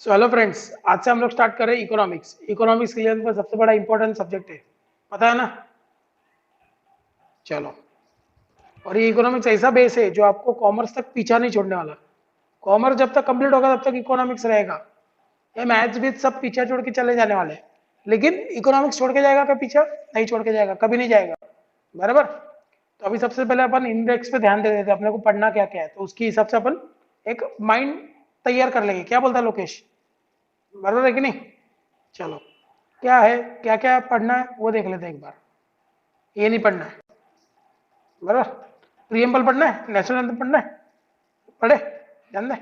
So hello friends, आज से हम लोग स्टार्ट कर रहे हैं इकोनॉमिक्स। इकोनॉमिक्स के लिए पर सबसे बड़ा इंपॉर्टेंट सब्जेक्ट है, पता है ना। चलो, और ये इकोनॉमिक्स ऐसा बेस है जो आपको कॉमर्स तक पीछा नहीं छोड़ने वाला। कॉमर्स जब तक कंप्लीट होगा तब तक इकोनॉमिक्स रहेगा। ये मैथ्स भी सब पीछा छोड़ के चले जाने वाले हैं, लेकिन इकोनॉमिक्स छोड़ के जाएगा क्या पीछा? नहीं छोड़ के जाएगा, कभी नहीं जाएगा। बराबर। तो अभी सबसे पहले अपन इंडेक्स पे ध्यान दे देते हैं, अपने को पढ़ना क्या क्या है, तो उसके हिसाब से अपन एक माइंड तैयार कर लेंगे। क्या बोलता है लोकेश? बराबर है कि नहीं? चलो, क्या है, क्या क्या पढ़ना है वो देख लेते हैं एक बार। ये नहीं पढ़ना है, बराबर। प्रियम्बल पढ़ना है, नेशनल एंथम पढ़ना है, पढ़े? ध्यान दे,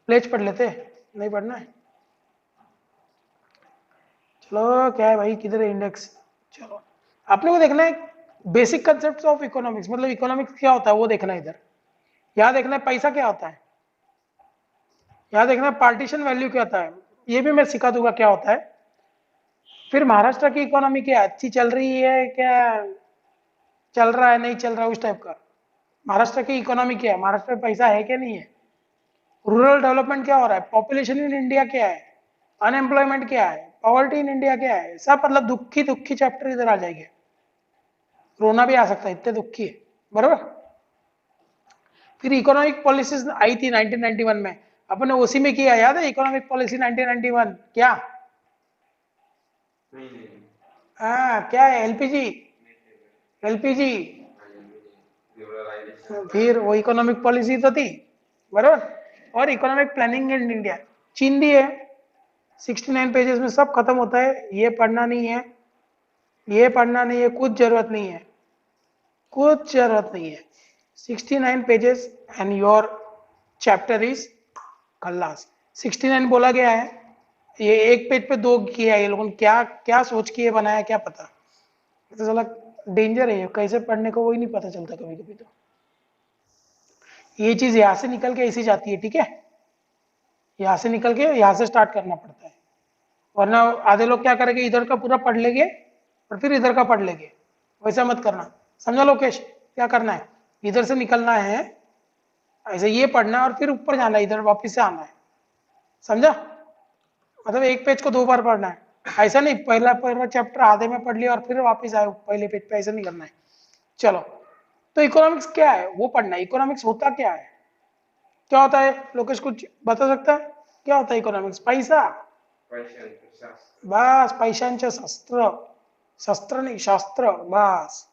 प्लेज पढ़ लेते हैं, नहीं पढ़ना है। चलो, क्या है भाई, किधर है इंडेक्स? चलो, आपने को देखना है बेसिक कंसेप्ट ऑफ इकोनॉमिक्स, मतलब इकोनॉमिक्स क्या होता है वो देखना है इधर। यहाँ देखना है पैसा क्या होता है, यहाँ देखना है पार्टीशन वैल्यू क्या होता है, ये भी मैं सिखा दूंगा क्या होता है। फिर महाराष्ट्र की इकोनॉमी क्या अच्छी चल रही है क्या, चल रहा है नहीं चल रहा है, उस टाइप का। महाराष्ट्र की इकोनॉमी क्या है, महाराष्ट्र में पैसा है क्या नहीं है, रूरल डेवलपमेंट क्या हो रहा है, पॉपुलेशन इन इंडिया क्या है, अनएम्प्लॉयमेंट क्या है, पॉवर्टी इन इंडिया क्या है, सब मतलब दुखी दुखी चैप्टर इधर आ जाएंगे। रोना भी आ सकता है, इतने दुखी है। बराबर। फिर इकोनॉमिक पॉलिसीज आई थी 1991 में, अपन ने उसी में किया, याद है इकोनॉमिक पॉलिसी 1991 क्या? हाँ, क्या है? LPG, LPG. फिर वो इकोनॉमिक पॉलिसी तो थी, बराबर। और इकोनॉमिक प्लानिंग इन इंडिया, चीन भी है। 69 पेजेस में सब खत्म होता है। ये पढ़ना नहीं है, ये पढ़ना नहीं है, कुछ जरूरत नहीं है, कुछ जरूरत नहीं है। 69 pages and your chapter is खल्लास। 69 बोला गया है, ये एक पेज पे दो किया है ये लोगों ने, क्या क्या सोच के ये बनाया क्या पता। तो साला डेंजर है ये, कैसे पढ़ने को वही नहीं पता चलता कभी कभी। तो ये चीज यहां से निकल के ऐसी जाती है, ठीक है। यहाँ से निकल के यहाँ से स्टार्ट करना पड़ता है, वरना आधे लोग क्या करेंगे, इधर का पूरा पढ़ लेंगे और फिर इधर का पढ़ लेंगे। वैसा मत करना, समझा लोकेश? क्या करना है, इधर से निकलना है, ऐसे ये पढ़ना है और फिर ऊपर जाना है, इधर वापस से आना है। समझा? मतलब एक पेज को दो बार पढ़ना है, ऐसा नहीं पहला पहला चैप्टर आधे में पढ़ लिया और फिर वापस आए पहले पेज पे, ऐसा नहीं करना है। चलो, तो इकोनॉमिक्स क्या है वो पढ़ना है। इकोनॉमिक्स होता क्या है, क्या होता है? लोकेश कुछ बता सकता है क्या होता है इकोनॉमिक्स? पैसा, बस पैशांचे शस्त्र, शस्त्र नहीं शास्त्र, बस।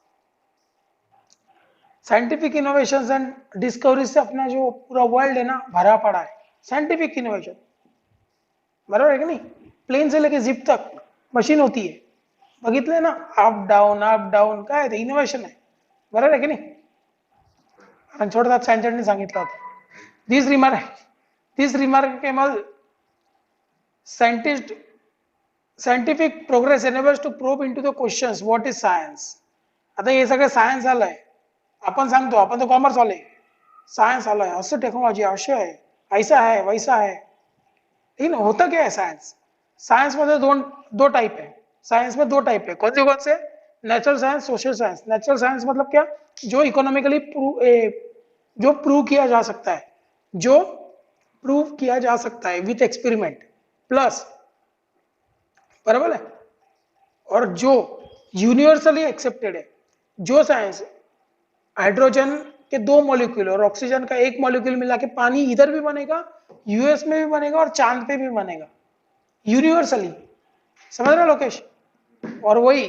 साइंटिफिक इनोवेशन एंड डिस्कवरी से अपना जो पूरा वर्ल्ड है ना भरा पड़ा है। साइंटिफिक इनोवेशन, बराबर है कि नहीं? प्लेन से लेके जिप तक मशीन होती है, बघितले ना, अप डाऊन काय ते इनोव्हेशन आहे। बरोबर आहे की नाही? आणि छोटा सायंटिस्टने सांगितलं होतं, this remarkable scientist scientific progress enables to probe into the questions what is science. आता हे सगळं सायन्स आलंय, आपण सांगतो आपण तो कॉमर्स वाले, सायन्स आलाय, असं टेक्नॉलॉजी असं आहे, ऐसा है वैसा है। लेकिन होता क्या है साइंस? साइंस में दो टाइप है। साइंस में दो टाइप है, कौन से? Natural science, social science. Natural science मतलब क्या? जो इकोनॉमिकली जो प्रूव किया जा सकता है, जो प्रूव किया जा सकता है विथ एक्सपेरिमेंट प्लस, बराबर है। और जो यूनिवर्सली एक्सेप्टेड है, जो साइंस हाइड्रोजन के दो मॉलिक्यूल और ऑक्सीजन का एक मॉलिक्यूल मिला के पानी इधर भी बनेगा, यूएस में भी बनेगा और चांद पे भी बनेगा, यूनिवर्सली। समझ रहे लोकेश? और वही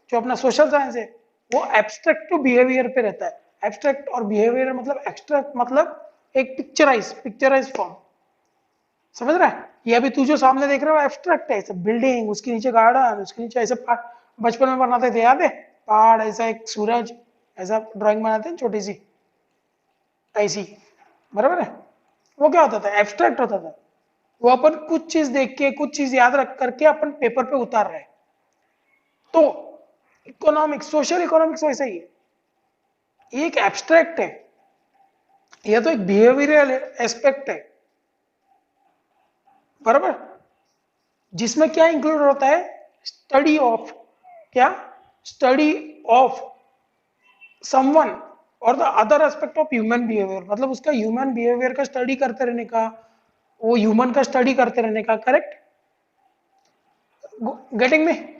जो अपना सोशल साइंस है वो एब्स्ट्रैक्ट टू बिहेवियर पे रहता है। एब्स्ट्रैक्ट और बिहेवियर मतलब एक्स्ट्रैक्ट मतलब एक पिक्चराइज फॉर्म। समझ रहा है? ये अभी तू जो सामने देख रहा है एब्स्ट्रैक्ट है, ऐसे बिल्डिंग, उसके नीचे गार्डन, उसके नीचे ऐसे बचपन में बनाते थे, याद है? पहाड़, ऐसा एक सूरज, ऐसा ड्राइंग बनाते हैं छोटी सी ऐसी, बराबर है। वो क्या होता था? एब्स्ट्रैक्ट होता था। वो अपन कुछ चीज देख के, कुछ चीज याद रख करके अपन पेपर पे उतार रहे हैं। तो इकोनॉमिक्स, सोशल इकोनॉमिक्स वैसा ही है, एक एब्स्ट्रैक्ट है, यह तो एक बिहेवियरल एस्पेक्ट है, बराबर। जिसमें क्या इंक्लूड होता है? स्टडी ऑफ, क्या? स्टडी ऑफ समवन और the other aspect of human behaviour, मतलब उसका ह्यूमन बिहेवियर का स्टडी करते रहने का, वो ह्यूमन का स्टडी करते रहने का, करेक्ट? गेटिंग में?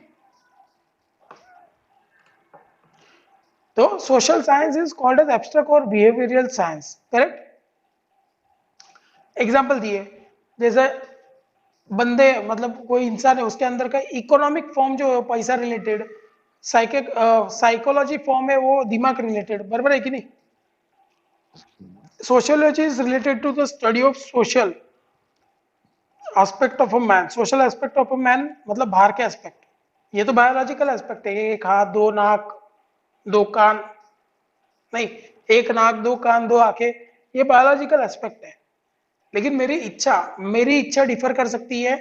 तो social science is called as abstract और बिहेवियरल साइंस, करेक्ट? एग्जाम्पल दिए, जैसे बंदे मतलब कोई इंसान है, उसके अंदर का इकोनॉमिक फॉर्म जो है पैसा रिलेटेड, साइकिक साइकोलॉजी फॉर्म है वो दिमाग रिलेटेड, बराबर है कि नहीं? Sociology is related to the study of social aspect of a man. Social aspect of a man मतलब बाहर के एस्पेक्ट, ये तो बायोलॉजिकल एस्पेक्ट है, एक हाथ दो नाक दो कान, नहीं, एक नाक दो कान दो आंखें, ये बायोलॉजिकल एस्पेक्ट है। लेकिन मेरी इच्छा डिफर कर सकती है,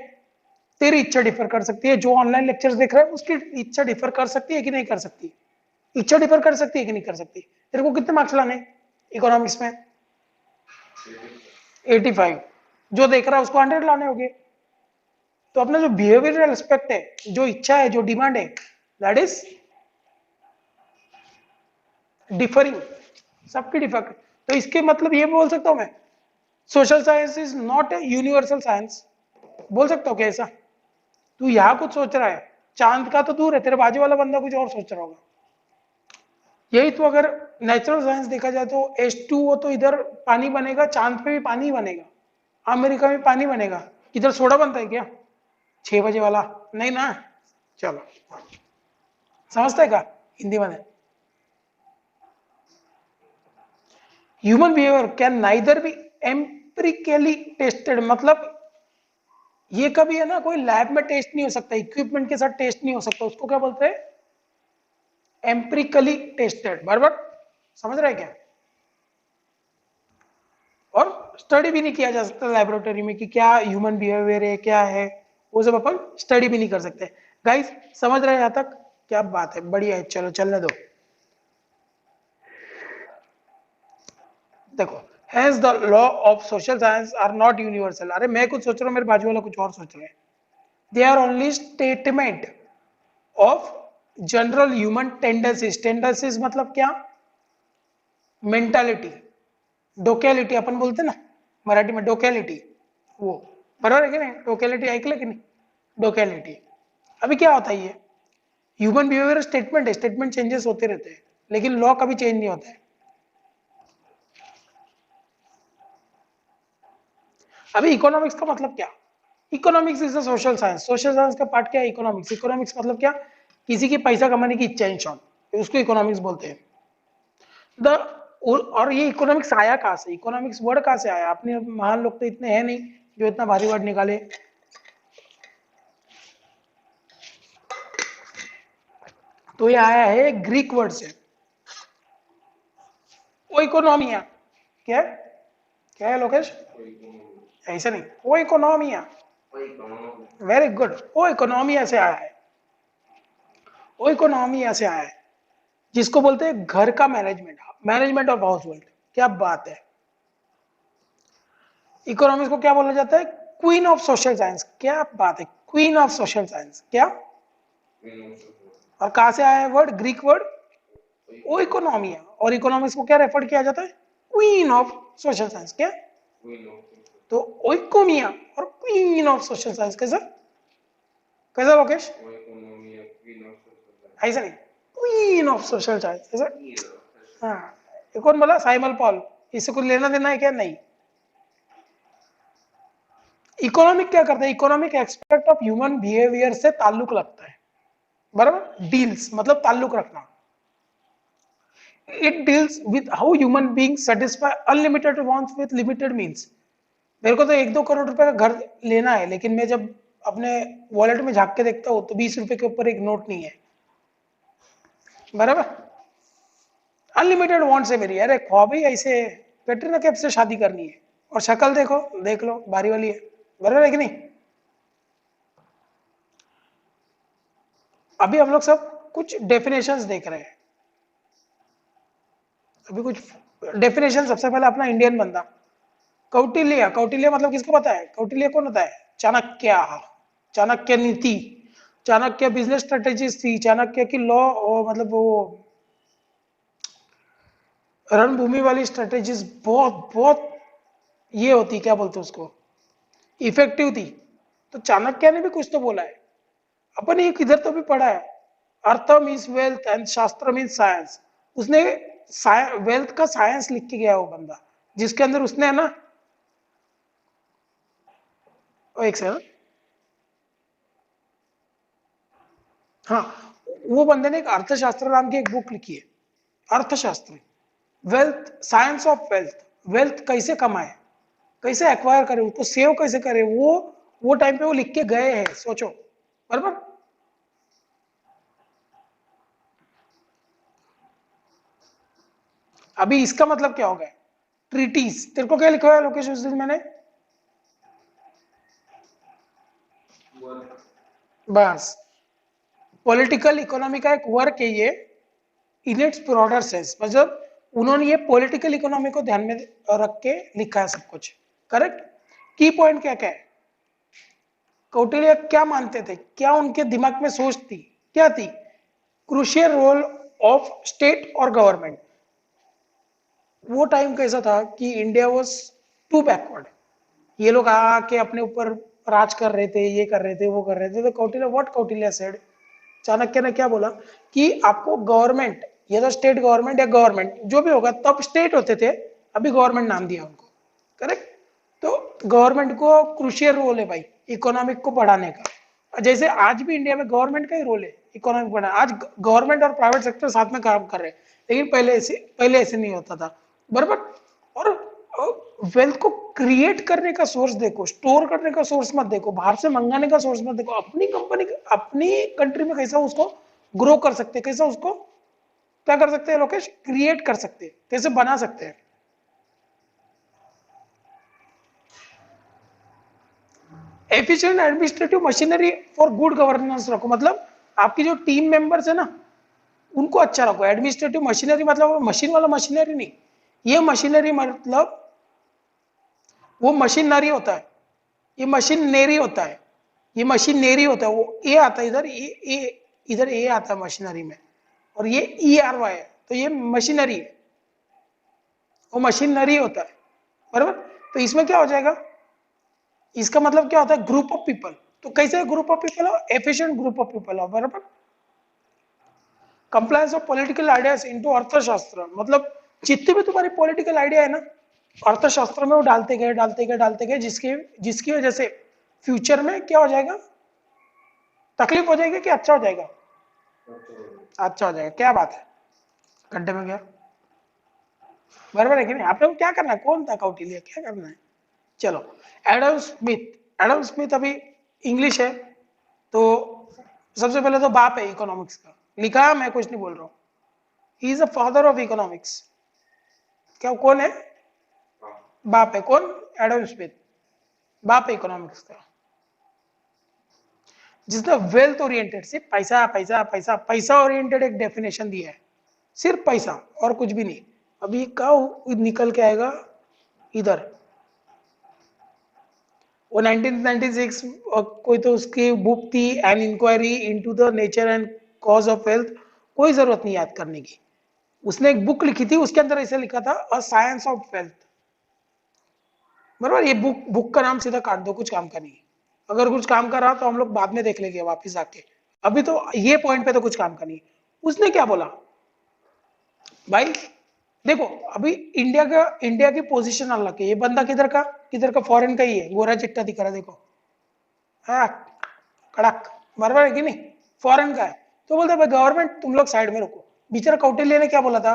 तेरी इच्छा डिफर कर सकती है, जो ऑनलाइन लेक्चर्स देख रहा है उसकी इच्छा डिफर कर सकती है कि नहीं कर सकती? इच्छा डिफर कर सकती है कि नहीं कर सकती? तेरे को कितने मार्क्स लाने इकोनॉमिक्स में? 85। जो देख रहा है उसको 100 लाने होंगे। तो अपना जो बिहेवियरल एस्पेक्ट है, जो इच्छा है, जो डिमांड है, दैट इज डिफरिंग, सबकी डिफर। तो इसके मतलब ये बोल सकता हूं मैं, social science is not a universal science, बोल सकता हूँ क्या ऐसा? तू यहाँ कुछ सोच रहा है, चांद का तो दूर है, तेरे बाजू वाला बंदा कुछ और सोच रहा होगा। यही तो अगर नेचुरल साइंस देखा जाए तो H2O तो इधर पानी बनेगा, चांद पे भी पानी बनेगा, अमेरिका में पानी बनेगा, इधर सोडा बनता है क्या 6 बजे वाला? नहीं ना। चलो, समझता है क्या हिंदी में? Human behaviour can neither be empirically tested, मतलब ये कभी है ना कोई लैब में टेस्ट नहीं हो सकता, इक्विपमेंट के साथ टेस्ट नहीं हो सकता, उसको क्या बोलते हैं? एम्पिरिकली टेस्टेड, बराबर? समझ रहे हैं क्या? और स्टडी भी नहीं किया जा सकता लैबोरेटरी में कि क्या ह्यूमन बिहेवियर है, क्या है, वो सब अपन स्टडी भी नहीं कर सकते। गाइस समझ रहे हैं यहां तक? क्या बात है, बढ़िया है, चलो चलने दो। देखो, hence the law of social science are not universal। अरे मैं कुछ सोच रहा हूँ, मेरे बाजू वाला कुछ और सोच रहे हैं। They are only statement of general human tendencies। tendencies मतलब क्या? मेंटालिटी, डोकॅलिटी अपन बोलते ना मराठी में, डोकॅलिटी, वो बराबर है कि नहीं? डोकॅलिटी ऐकलं की नहीं? डोकॅलिटी। अभी क्या होता है, ये ह्यूमन बिहेवियर स्टेटमेंट है, स्टेटमेंट चेंजेस होते रहते हैं, लेकिन लॉ कभी चेंज नहीं होता है। अभी इकोनॉमिक्स का मतलब क्या? Economics is a social science. Social science का पार्ट क्या है? इकोनॉमिक्स। इकोनॉमिक्स मतलब क्या? किसी की पैसा कमाने की इच्छा, इन शॉर्ट, उसको इकोनॉमिक्स बोलते हैं। द और ये इकोनॉमिक्स आया कहां से? इकोनॉमिक्स वर्ड कहां से आया? अपने महान लोग तो इतने हैं नहीं जो इतना भारी वर्ड निकाले। तो ये आया है ग्रीक वर्ड से, ओ इकोनॉमिया। क्या क्या है लोकेश? ऐसा नहीं, ओ इकोनॉमिया, वेरी गुड, ओ इकोनॉमिया से आया है, ओ इकोनॉमिया से आया है, जिसको बोलते हैं घर का management, management of house hold. क्या बात है। इकोनॉमिक्स को क्या बोला जाता है? Queen of social science. क्या बात है, क्वीन ऑफ सोशल साइंस। क्या? और कहां से आया है वर्ड? ग्रीक वर्ड ओ इकोनॉमिया। और इकोनॉमिक्स को क्या रेफर किया जाता है? Queen of social science. क्या? तो ओइकोमिया और क्वीन ऑफ सोशल साइंस, कैसा कैसा लोकेश? ऐसा नहीं, क्वीन ऑफ सोशल साइंस ऐसा। हाँ, ये कौन बोला? Simon Paul. इससे कुछ लेना देना है क्या? नहीं। इकोनॉमिक क्या करता है? Economic expect of human behaviour से ताल्लुक लगता है, बराबर? डील्स मतलब ताल्लुक रखना। It deals with how human being satisfy unlimited wants with limited means. मेरे को तो 1-2 करोड़ रुपए का घर लेना है, लेकिन मैं जब अपने वॉलेट में झांक के देखता हूँ तो 20 रुपए के ऊपर एक नोट नहीं है, बराबर? अनलिमिटेड वांट्स है मेरी। अरे ख्वाब ही ऐसे, कैटरीना कैफ से शादी करनी है, और शक्ल देखो, देख लो बारी वाली है, बराबर है कि नहीं? अभी हम लोग सब कुछ डेफिनेशंस देख रहे हैं। अभी कुछ डेफिनेशन, सबसे पहले अपना इंडियन बंदा कौटिल्य। कौटिल्य मतलब किसको पता है? कौटिल्य कौन होता है? चाणक्य, चाणक्य नीति, चाणक्य बिजनेस स्ट्रेटेजीज थी, चाणक्य की लॉ, मतलब वो रणभूमि वाली स्ट्रेटेजीज बहुत बहुत ये होती, क्या बोलते हैं उसको, इफेक्टिव थी। तो चाणक्य ने भी कुछ तो बोला है, अपन एक इधर तो भी पढ़ा है, अर्थ मीन्स वेल्थ एंड शास्त्र मीन्स साइंस। उसने वेल्थ का साइंस लिख के गया वो बंदा, जिसके अंदर उसने है ना, एक सेकंड, हाँ, वो बंदे ने एक अर्थशास्त्र नाम की एक बुक लिखी है, अर्थशास्त्र, wealth, science of wealth, wealth कैसे कमाए, कैसे एक्वायर करे, उसको सेव कैसे करे, वो टाइम पे वो लिख के गए हैं, सोचो, बराबर। अभी इसका मतलब क्या हो गया, ट्रीटीज, तेरे को क्या लिखा है लोकेश उस दिन मैंने, बस, पॉलिटिकल इकोनॉमी का एक वर्क है ये, इन इट्स ब्रॉडर सेंस, मतलब उन्होंने ये पॉलिटिकल इकोनॉमी को ध्यान में रख के लिखा है सब कुछ, करेक्ट। की पॉइंट क्या क्या है, कौटिल्य क्या मानते थे, क्या उनके दिमाग में सोच थी, क्या थी, क्रूशियल रोल ऑफ स्टेट और गवर्नमेंट। वो टाइम कैसा था कि इंडिया वॉज टू बैकवर्ड, ये लोग आके अपने ऊपर राज कर रहे थे, ये कर रहे थे, वो कर रहे थे, तो कौटिल्य, व्हाट कौटिल्य सेड, चाणक्य ने क्या बोला कि आपको गवर्नमेंट, ये तो स्टेट गवर्नमेंट या गवर्नमेंट जो भी होगा, तब स्टेट होते थे, अभी गवर्नमेंट नाम दिया उनको, करेक्ट। तो गवर्नमेंट को क्रूशियल रोल है भाई इकोनॉमिक को बढ़ाने का, जैसे आज भी इंडिया में गवर्नमेंट का ही रोल है इकोनॉमिक बढ़ाना, आज गवर्नमेंट और प्राइवेट सेक्टर साथ में काम कर रहे हैं, लेकिन पहले ऐसे नहीं होता था, बराबर। और वेल्थ को क्रिएट करने का सोर्स देखो, स्टोर करने का सोर्स मत देखो, बाहर से मंगाने का सोर्स मत देखो, अपनी कंपनी, अपनी कंट्री में कैसा उसको ग्रो कर सकते हैं, कैसा उसको क्या कर सकते हैं लोकेश, क्रिएट कर सकते हैं, कैसे बना सकते हैं। Efficient administrative machinery for good governance रखो, मतलब आपकी जो टीम मेंबर्स है ना, उनको अच्छा रखो। एडमिनिस्ट्रेटिव मशीनरी मतलब मशीन वाला मशीनरी नहीं, ये मशीनरी मतलब वो मशीनरी होता है, ये मशीनरी होता है, ये मशीनरी होता है, वो ए आता है इधर, ए इधर ए आता है मशीनरी में, और ये ई आर वाई है, तो ये मशीनरी है, वो मशीनरी होता है, बराबर। तो इसमें क्या हो जाएगा, इसका मतलब क्या होता है, ग्रुप ऑफ पीपल, तो कैसे ग्रुप ऑफ पीपल हो, एफिशिएंट ग्रुप ऑफ पीपल हो, बराबर। Compliance of political ideas into अर्थशास्त्र, मतलब जितने भी तुम्हारी पॉलिटिकल आइडिया है ना, अर्थशास्त्र में वो डालते गए, जिसकी जिसकी वजह से फ्यूचर में क्या हो जाएगा, तकलीफ हो जाएगी कि अच्छा हो जाएगा, अच्छा हो जाएगा, क्या बात है, घंटे में गया, बराबर है कि नहीं। आपने को क्या करना है, कौन था कौटिल्य, क्या करना है, चलो। एडम स्मिथ, एडम स्मिथ अभी इंग्लिश है, तो सबसे पहले तो बाप है इकोनॉमिक्स का, लिखा, मैं कुछ नहीं बोल रहा हूँ, he is the father of economics, क्या कौन है, बाप है, कौन, एडम स्मिथ, बाप है इकोनॉमिक्स का, जिसने वेल्थ ओरिएंटेड, सिर्फ पैसा पैसा पैसा पैसा ओरिएंटेड एक डेफिनेशन दिया है, सिर्फ पैसा और कुछ भी नहीं। अभी का निकल के आएगा इधर, वो 1996 कोई तो उसकी बुक थी, an inquiry into the nature and cause of wealth, कोई जरूरत नहीं याद करने की, उसने एक बुक लिखी थी, उसके अंदर ऐसे लिखा था, अ साइंस ऑफ वेल्थ, बराबर। ये बुक का नाम सीधा काट दो, कुछ काम का नहीं, अगर कुछ काम का रहा तो हम लोग बाद में देख लेंगे वापिस आके, अभी तो ये पॉइंट पे तो कुछ काम का नहीं। उसने क्या बोला भाई, देखो अभी इंडिया की पोजीशन अलग है, ये बंदा किधर का फॉरेन का ही है, गोरा चिट्टा दिख रहा है देखो, हाँ, कड़क, बराबर है कि नहीं, फॉरेन का है। तो बोलते भाई गवर्नमेंट तुम लोग साइड में रुको, बेचारा कौटिल्य ने क्या बोला था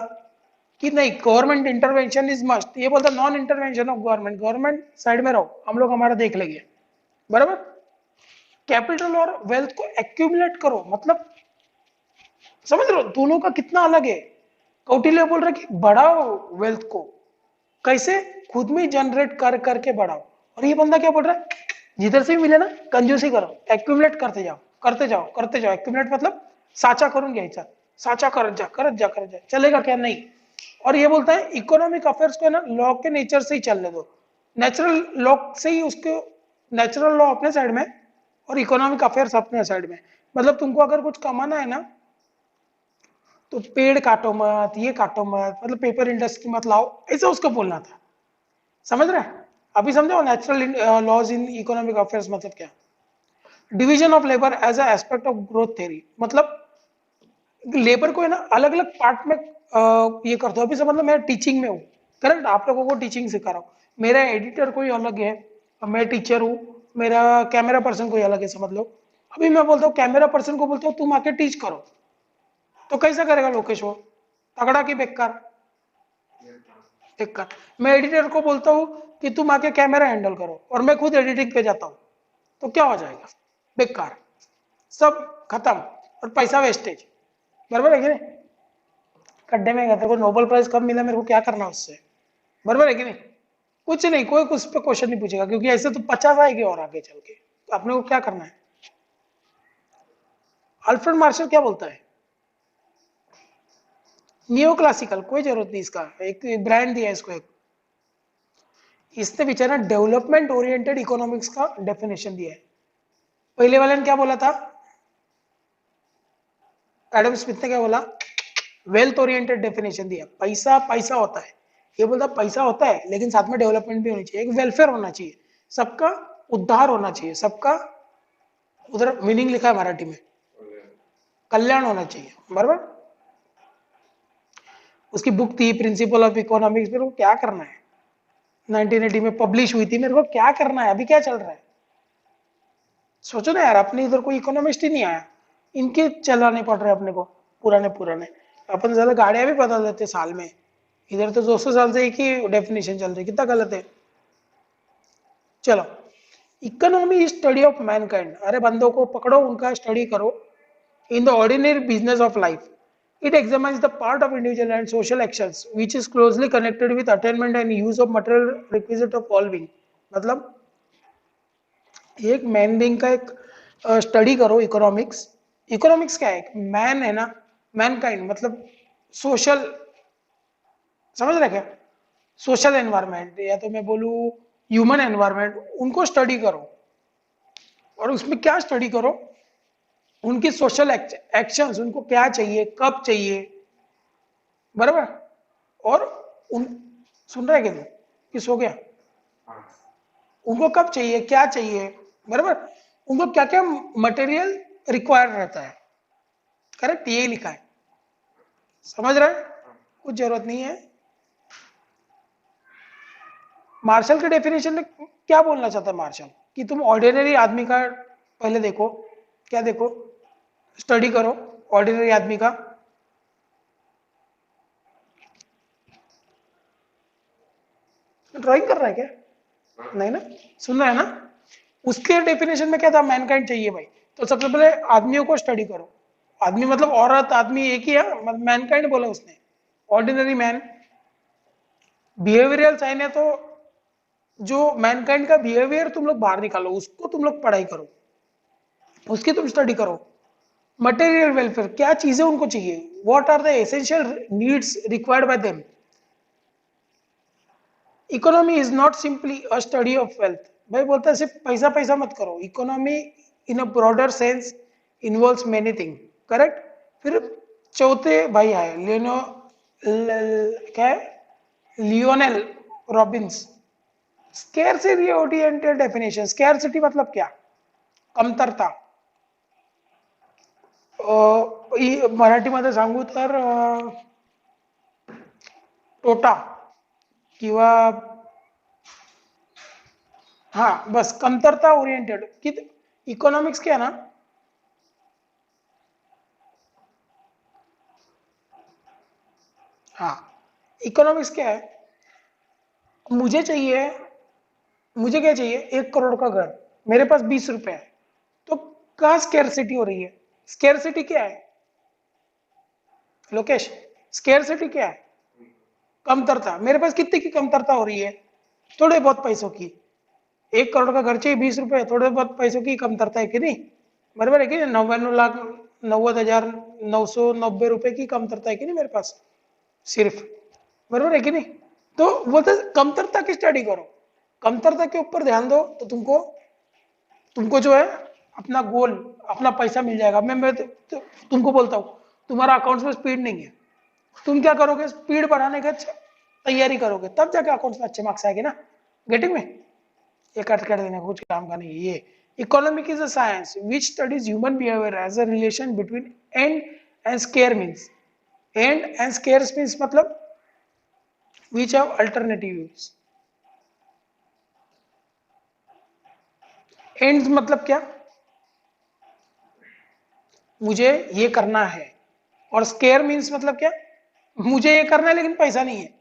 कि नहीं, गवर्नमेंट इंटरवेंशन इज मस्ट, ये बोलता non intervention of government, government side में रहो, हम लोग हमारा देख लेंगे, बराबर। कैपिटल और वेल्थ को एक्यूमुलेट करो, मतलब समझ रहे हो दोनों का कितना अलग है। कौटिल्य बोल रहे कि बढ़ाओ वेल्थ को, कैसे, खुद में जनरेट कर करके बढ़ाओ, और ये बंदा क्या बोल रहा है, जिधर से भी मिले ना कंजूसी करो, एक्यूमुलेट करते जाओ करते जाओ करते जाओ, एक्यूमुलेट मतलब साचा करून घ्यायचा, साचा करत जा चलेगा क्या, नहीं। और ये बोलता है इकोनॉमिक अफेयर्स को है ना लॉ के नेचर से ही चलने दो, नेचुरल लॉ से ही उसके, नेचुरल लॉ अपने साइड में और इकोनॉमिक अफेयर्स अपने साइड में, मतलब तुमको अगर कुछ कमाना है ना, तो पेड़ काटो मत, ये काटो मत, मतलब पेपर इंडस्ट्री मत लाओ, ऐसा उसको बोलना था, समझ रहे हैं। अभी समझो natural laws in economic affairs मतलब क्या? Division of labour as a aspect of growth theory, मतलब लेबर को है ना अलग अलग पार्ट में ये करते हो। अभी समझ लो मैं टीचिंग में हूँ, करेक्ट, आप लोगों को टीचिंग सिखा रहा हूँ, मेरा एडिटर कोई अलग है, मैं टीचर हूँ, मेरा कैमरा पर्सन कोई अलग है, समझ लो। अभी मैं बोलता हूँ कैमरा पर्सन को बोलता हूँ तुम आके टीच करो, तो कैसा करेगा लोकेश वो? तगड़ा की बेकार? बेकार। मैं एडिटर को बोलता हूँ कि तुम आके कैमरा हैंडल करो और मैं खुद एडिटिंग पे जाता हूँ, तो क्या हो जाएगा? बेकार, सब खत्म और पैसा वेस्टेज, बराबर है कि नहीं? खड्डे में गया, तेरे को नोबेल प्राइज कब मिला, मेरे को क्या करना उससे, बराबर है कि नहीं? कुछ नहीं, कोई उस पर क्वेश्चन नहीं पूछेगा, क्योंकि ऐसे तो 50 आएगी और आगे चल के, तो अपने को क्या करना है? अल्फ्रेड मार्शल क्या बोलता है? नियो क्लासिकल, कोई जरूरत नहीं इसका, एक ब्रांड दिया है इसको एक, इसने बेचारा डेवलपमेंट ओरिएंटेड इकोनॉमिक्स का डेफिनेशन दिया है। पहले वाले ने क्या बोला था? एडम स्मिथ ने क्या बोला? वेल्थ ओरिएंटेड डेफिनेशन दिया, पैसा पैसा होता है, ये बोलता पैसा होता है लेकिन साथ में डेवलपमेंट भी होनी चाहिए, एक वेलफेयर होना चाहिए, सबका उद्धार होना चाहिए, सबका, उधर मीनिंग लिखा है मराठी में, कल्याण होना चाहिए, बराबर। उसकी बुक थी प्रिंसिपल ऑफ इकोनॉमिक्स, मेरे को क्या करना है, 1980 में पब्लिश हुई थी, मेरे को क्या करना है, अभी क्या चल रहा है? सोचो ना यार, अपने इधर कोई इकोनॉमिस्ट ही नहीं आया, इनके चलाने पड़ रहे अपने को, पुराने पुराने। अपन ज्यादा गाड़ियां भी बदल देते साल में, इधर तो 200 साल से एक ही डेफिनेशन चल रही, कितना गलत है। चलो, इकोनॉमी स्टडी ऑफ मैनकाइंड, अरे बंदों को पकड़ो, उनका स्टडी करो। In the ordinary business of life it examines the part of individual and social actions which is closely connected with attainment and use of material requisite of all being, मतलब एक man being का एक study करो economics. Economics क्या है? Man है ना, Mankind मतलब सोशल, समझ रहे क्या? सोशल एनवायरनमेंट, या तो मैं बोलूँ ह्यूमन एनवायरनमेंट, उनको स्टडी करो। और उसमें क्या स्टडी करो? उनकी सोशल एक्शंस, उनको क्या चाहिए, कब चाहिए, बराबर। और उन, सुन रहे क्या? किस हो गया? उनको कब चाहिए, क्या चाहिए, बराबर। उनको क्या क्या मटेरियल रिक्वायर रहता है, करेक्ट, ये लिखा है, समझ रहे हैं? कुछ जरूरत नहीं है। मार्शल के डेफिनेशन में क्या बोलना चाहता है मार्शल? कि तुम ऑर्डिनरी आदमी का पहले देखो, क्या देखो? स्टडी करो ऑर्डिनरी आदमी का। ड्राइंग कर रहा है क्या? नहीं ना, सुन रहा है ना? उसके डेफिनेशन में क्या था? मैनकाइंड चाहिए भाई, तो सबसे पहले आदमियों को स्टडी करो। आदमी मतलब औरत आदमी एक ही है, मैनकाइंड बोला उसने, ऑर्डिनरी मैन। बिहेवियरल साइन है, तो जो मैनकाइंड का बिहेवियर तुम लोग बाहर निकालो, उसको तुम लोग पढ़ाई करो, उसकी तुम स्टडी करो। मटेरियल वेलफेयर, क्या चीजें उनको चाहिए, what are the essential needs required by them. Economy is not simply a study of wealth, भाई बोलता है सिर्फ पैसा पैसा मत करो, economy in a broader sense involves many thing, correct. फिर चौथे भाई है लियोनो, क्या है, Lionel Robbins, scarcity oriented definition. Scarcity मतलब क्या? कमतरता। मराठीमध्ये सांगू तर तोटा किंवा, हाँ बस कमतरता ओरिएंटेड कि इकोनॉमिक्स क्या है ना, हाँ इकोनॉमिक्स क्या है, मुझे चाहिए, मुझे क्या चाहिए, 1 करोड़ का घर, मेरे पास 20 रुपए है, तो कहाँ स्केर्सिटी हो रही है? स्केर्सिटी क्या है लोकेश? स्केर्सिटी क्या है? कमतरता। मेरे पास कितने की कमतरता हो रही है? थोड़े बहुत पैसों की। 1 करोड़ का घर चाहिए, 20 रुपए, थोड़े बहुत पैसों की कमतरता है कि नहीं, बराबर है कि नहीं? 99,90,990 की कमतरता है कि नहीं मेरे पास सिर्फ, बराबर है कि नहीं? तो बोलते कमतरता की स्टडी करो, कमतरता के ऊपर ध्यान दो, तो तुमको तुमको जो है अपना गोल, अपना पैसा मिल जाएगा। मैं तुमको बोलता हूँ, तुम्हारा अकाउंट्स में स्पीड नहीं है, तुम क्या करोगे? स्पीड बढ़ाने का तैयारी करोगे, तब जाके अकाउंट्स में अच्छे मार्क्स आएंगे ना। गेटिंग में? ये कट कर देने कुछ काम का नहीं है ये। Economic is a science which studies human behaviour as a relation between end and scarce means, end and scarce means मतलब which have alternative use. Ends मतलब क्या, मुझे ये करना है, और स्केयर मीन्स मतलब क्या, मुझे ये करना है लेकिन पैसा नहीं है।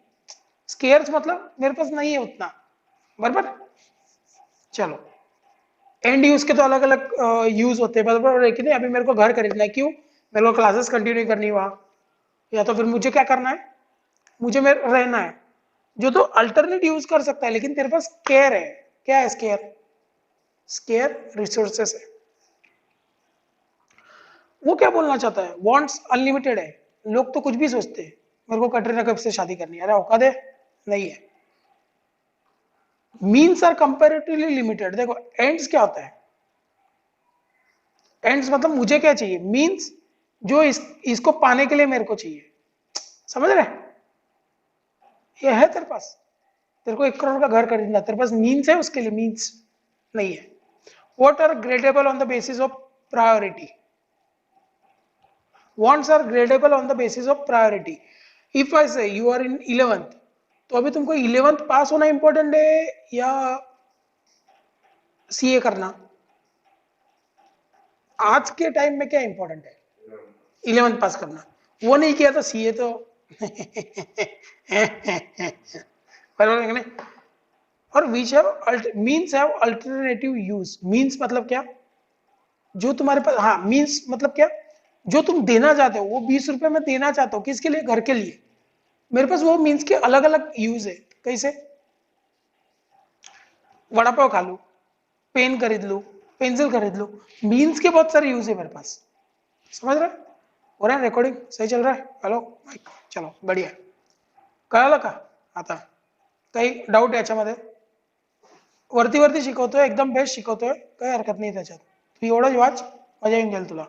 स्केयर्स मतलब मेरे पास नहीं है उतना, बराबर। चलो, एंड यूज के तो अलग अलग यूज होते हैं, बराबर, लेकिन अभी मेरे को घर खरीदना है, क्यों, मेरे को क्लासेस कंटिन्यू करनी है वहां, या तो फिर मुझे क्या करना है, मुझे मेरे रहना है, जो तो अल्टरनेट यूज कर सकता है, लेकिन तेरे पास स्केयर है। क्या है स्केयर? स्केयर रिसोर्सेस है। वो क्या बोलना चाहता है, वांट्स अनलिमिटेड है। लोग तो कुछ भी सोचते हैं, मेरे को कटरीना कैफ से शादी करनी है, अरे औकात है, नहीं है। Means are comparatively limited. देखो एंड्स क्या होता है, एंड्स मतलब मुझे क्या चाहिए, मीन्स जो इसको पाने के लिए मेरे को चाहिए, समझ रहे, ये है तेरे पास, तेरे को 1 करोड़ का घर खरीदना, तेरे पास मीन्स है उसके लिए, मीन्स नहीं है। What are gradable on the basis of priority, wants are gradable on the basis of priority. If I say you are in 11th, तो अभी तुमको 11th पास होना इंपॉर्टेंट है या सीए करना? आज के टाइम में क्या इंपॉर्टेंट है, 11th पास करना। वो नहीं किया तो सीए तो बराबर है नहीं? और which have means have alternative use. Means मतलब क्या, जो तुम्हारे पास, हाँ मीन्स मतलब क्या, जो तुम देना चाहते हो, वो 20 रुपए में देना चाहते हो, किसके लिए, घर के लिए, मेरे पास वो मीन्स के अलग अलग यूज है। कैसे, वड़ा पाव खा लू, पेन खरीद लू, पेंसिल खरीद लू, मीन्स के बहुत सारे यूज है मेरे पास, समझ रहे हो रहा है, रिकॉर्डिंग सही चल रहा है, हेलो माइक, चलो बढ़िया, कळालं का आता, काही डाऊट याच्यामध्ये? वरती वरती शिकवतोय, एकदम बेस्ट शिकवतोय, काही हरकत नाही त्याच्यात, तू एवढंच वाच, मजा येऊन जाईल तुला।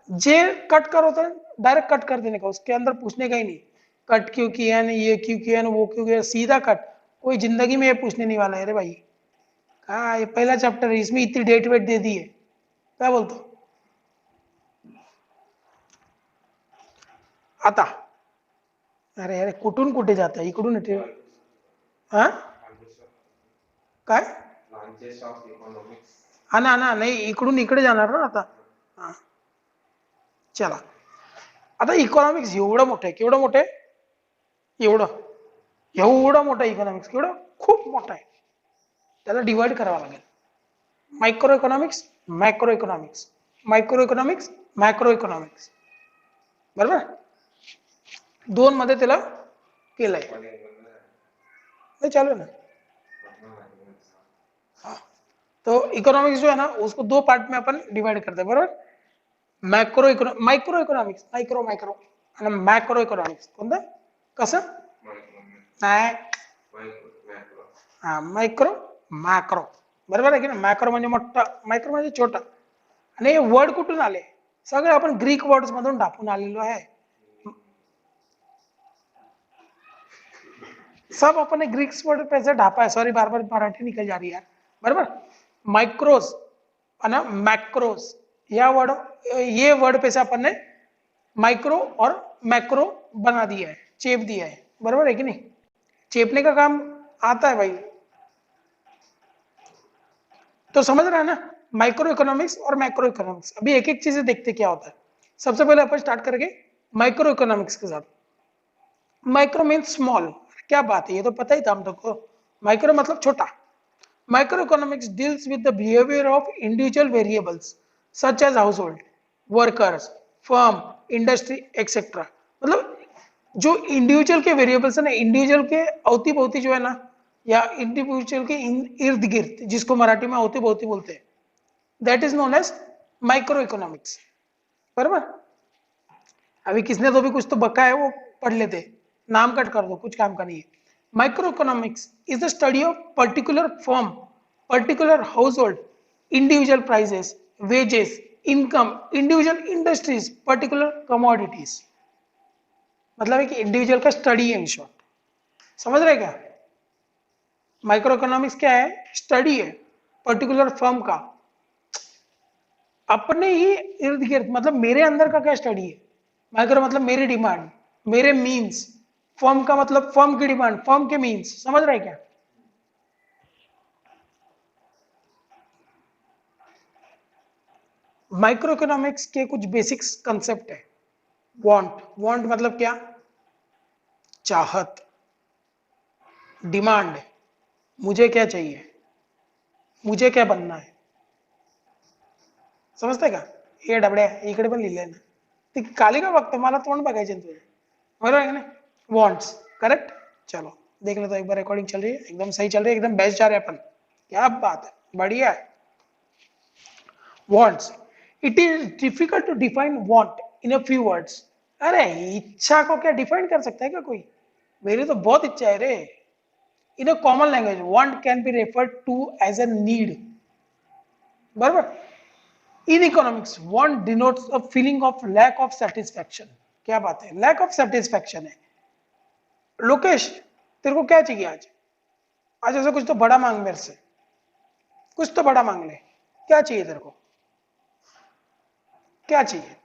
जे कट कर होता है डायरेक्ट कट कर देने का, उसके अंदर पूछने का ही नहीं, कट क्यों किया ना, ये क्यों किया ना, वो क्यों किया, सीधा कट। कोई जिंदगी में ये पूछने नहीं वाला है रे भाई। हाँ ये पहला चैप्टर है, इसमें इतनी डेट वेट दे दी है, क्या बोलतो आता? अरे अरे कुठून कुठे जाता है, इकडून येते, हा काय, हा ना नाही, इकडून इकडे जाणार ना आता, हा चला। आता इकॉनॉमिक्स एवढं मोठं आहे, केवढं मोठं आहे, एवढं एवढं मोठं इकॉनॉमिक्स, केवढं खूप मोठं आहे, त्याला डिवाइड करावं लागेल, micro economics, macro economics, micro economics, macro economics, बरोबर, दोन मध्ये त्याला केलंय, नहीं चालू है ना, हाँ। तो इकोनॉमिक्स जो है ना, उसको दो पार्ट में अपन डिवाइड करते हैं, बरोबर, माइक्रो इकॉनॉमिक्स, माइक्रो माइक्रो आणि मॅक्रो इकॉनॉमिक्स, कोणतं, कसं, नाही, हा माइक्रो मॅक्रो, बरोबर आहे की नाही, मॅक्रो म्हणजे मोठा, मायक्रो म्हणजे छोटा, आणि हे वर्ड कुठून आले, सगळे आपण ग्रीक वर्ड्स मधून ढापून आलेलो आहे, सब अपने ग्रीक वर्ड पे से ढापा है, सॉरी बार बार मराठी निकल जा रही है, बराबर, माइक्रोस और मैक्रोस, या वर्ड, ये वर्ड पे से अपन ने माइक्रो और मैक्रो बना दिया है, चेप दिया है, बराबर है कि नहीं, चेपने का काम आता है भाई, तो समझ रहा है ना, माइक्रो इकोनॉमिक्स और मैक्रो इकोनॉमिक्स। अभी एक एक चीजें देखते क्या होता है। सबसे पहले अपन स्टार्ट करेंगे माइक्रो इकोनॉमिक्स के साथ। माइक्रो मीन्स स्मॉल, क्या बात है, ये तो पता ही था हम सबको, माइक्रो मतलब छोटा। Micro economics deals with the behaviour of individual variables such as household, workers, firm, industry etcetera. मतलब जो इंडिविजुअल के वेरिएबल्स है ना, इंडिविजुअल के अवती भवती जो है ना, या इंडिविजुअल के इर्द गिर्द, जिसको मराठी में अवती भवती बोलते हैं, that is known as micro economics, बराबर। अभी किसने तो भी कुछ तो बका है, वो पढ़ लेते, नाम कट कर दो, कुछ काम का नहीं है। Micro economics is the study of particular firm, particular household, individual prices, wages, income, individual industries, particular commodities. मतलब एक इंडिविजुअल का स्टडी है इन शॉर्ट, समझ रहे क्या? माइक्रो इकोनॉमिक्स क्या है? स्टडी है पर्टिकुलर फर्म का, अपने ही इर्द गिर्द, मतलब मेरे अंदर का क्या स्टडी है। माइक्रो मतलब मेरी डिमांड, मेरे मीन्स, फर्म का मतलब फर्म की डिमांड, फर्म के मीन्स, समझ रहे क्या? माइक्रो इकोनॉमिक्स के कुछ बेसिक्स कंसेप्ट है। वांट, वांट मतलब क्या? चाहत, डिमांड, मुझे क्या चाहिए, मुझे क्या बनना है, समजताय का? हे डबड्या इकडे पण लिहिलंय ना, ती कालिका बघतो, मला तोंड बघायचे ना तुझे, बरोबर है ना? Wants, correct. चलो देख लो तो एक बार, रिकॉर्डिंग चल रही है, एकदम सही चल रही है, एकदम बेस्ट जा रहे हैं अपन, क्या बात है, बढ़िया है। wants, it is difficult to define want in a few words। अरे इच्छा को क्या डिफाइन कर सकता है क्या कोई? मेरी तो बहुत इच्छा है रे। In a common language want can be referred to as a need, बराबर। In economics want denotes a feeling of lack of satisfaction। क्या बात है, लैक ऑफ सेटिस्फैक्शन है। लोकेश तेरे को क्या चाहिए आज? आज ऐसा कुछ तो बड़ा मांग मेरे से, कुछ तो बड़ा मांग ले, क्या चाहिए तेरे को, क्या चाहिए?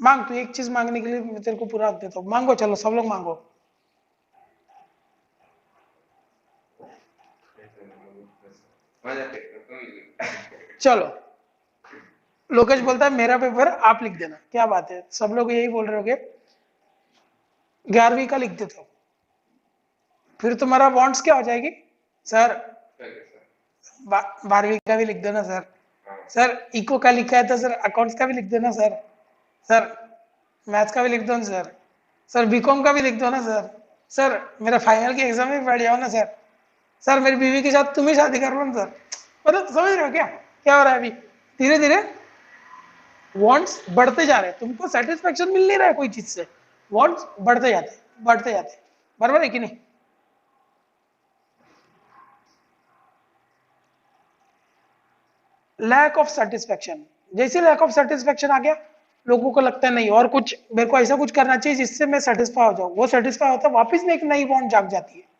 मांग, तू एक चीज मांगने के लिए मैं तेरे को पूरा हक देता हूं, मांगो, चलो सब लोग मांगो। चलो लोकेश बोलता है मेरा पेपर आप लिख देना, क्या बात है, सब लोग यही बोल रहे होगे। 11वीं का लिख देता हूं, फिर तुम्हारा वांट्स क्या हो जाएगी? सर 12वीं का भी लिख देना सर, सर इको का लिखा है तो सर अकाउंट्स का भी लिख देना सर, सर मैथ्स का भी लिख दो ना सर, सर बीकॉम का भी लिख दो ना सर, सर मेरा फाइनल की एग्जाम में बैठ जाओ ना सर, सर मेरी बीवी के साथ तुम ही शादी कर लो ना सर। मतलब समझ रहे हो क्या क्या हो रहा है अभी? धीरे धीरे वांट्स बढ़ते जा रहे हैं, तुमको सेटिस्फेक्शन मिल नहीं रहा है कोई चीज से, वांट्स बढ़ते जाते, बढ़ते जाते, बराबर है कि नहीं? लैक ऑफ सेटिस्फेक्शन, जैसे लैक ऑफ सेटिस्फेक्शन आ गया, लोगों को लगता है नहीं और कुछ मेरे को ऐसा कुछ करना चाहिए जिससे मैं सेटिस्फाई हो जाऊं, वो सेटिस्फाई होता है, वापस में एक नई वांट जाग जाती है।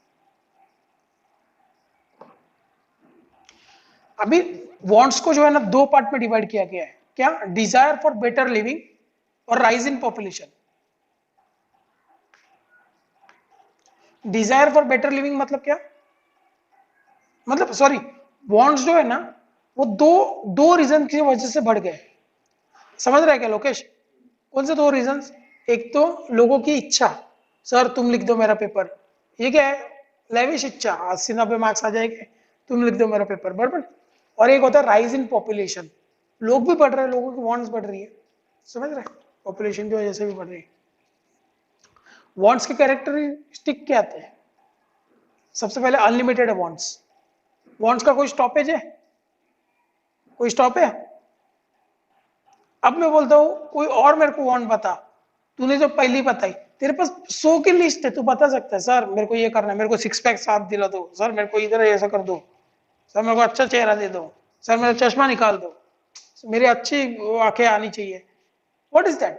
अभी वांट्स को जो है ना दो पार्ट में डिवाइड किया गया है, क्या? डिजायर फॉर बेटर लिविंग और rise in population. Desire for better living मतलब क्या? मतलब सॉरी, वांट्स जो है ना वो दो दो रीजन की वजह से बढ़ गए, समझ रहे हैं क्या लोकेश? कौन से दो रीजंस? एक तो लोगों की इच्छा, सर तुम लिख दो मेरा पेपर, ये क्या है? लेविश इच्छा, 80-90 मार्क्स आ जाएंगे, तुम लिख दो मेरा पेपर, बराबर। और एक होता है राइज इन पॉपुलेशन, लोग भी बढ़ रहे हैं, लोगों की वांट्स बढ़ रही है, समझ रहे? पॉपुलेशन की वजह से भी बढ़ रही है। वांट्स के कैरेक्टरिस्टिक क्या आते हैं? सबसे पहले अनलिमिटेड है वांट्स, वांट्स का कोई स्टॉपेज है? कोई स्टॉप है? अब मैं बोलता हूं कोई और मेरे को वांट बता, तूने जो पहली बताई, तेरे पास 100 की लिस्ट है, तू बता सकता है सर मेरे को ये करना है, मेरे को सिक्स पैक साफ दिला दो, सर मेरे को इधर ऐसा कर दो, सर मेरे को अच्छा चेहरा दे दो, सर मेरा चश्मा निकाल दो, मेरी अच्छी आंखें आनी चाहिए। What is that?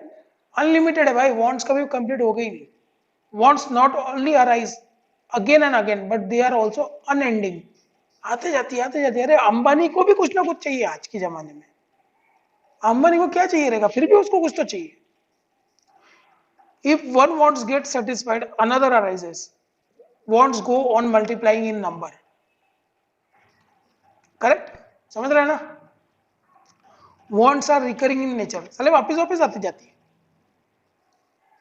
अनलिमिटेड है भाई, वांट्स कभी कंप्लीट हो गई नहीं। Wants not only arise again and again but they are also unending, आते जाती। अरे अंबानी को भी कुछ ना कुछ चाहिए आज के जमाने में, अंबानी को क्या चाहिए रहेगा, फिर भी उसको कुछ तो चाहिए। If one wants get satisfied, another arises. Wants go on multiplying in number. Correct? समझ रहे हैं ना? Wants are recurring in nature. साले वापस वापस आती जाती है,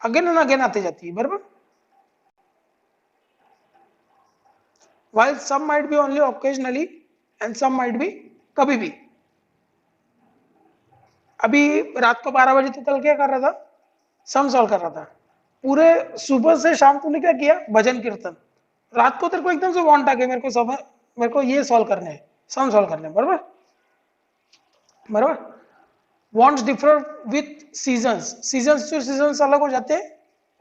अगेन एंड अगेन आती जाती है, बराबर। While some might be only occasionally and some might be कभी भी। अभी रात को 12 बजे तो कल क्या कर रहा था? सम सॉल्व कर रहा था। पूरे सुबह से शाम तूने क्या किया? भजन कीर्तन। रात को तेरे को एकदम से वांट आ गया, मेरे को ये सॉल्व करने हैं, सम सॉल्व करने हैं, बराबर बराबर। Wants differ with seasons, seasons to seasons अलग हो जाते हैं,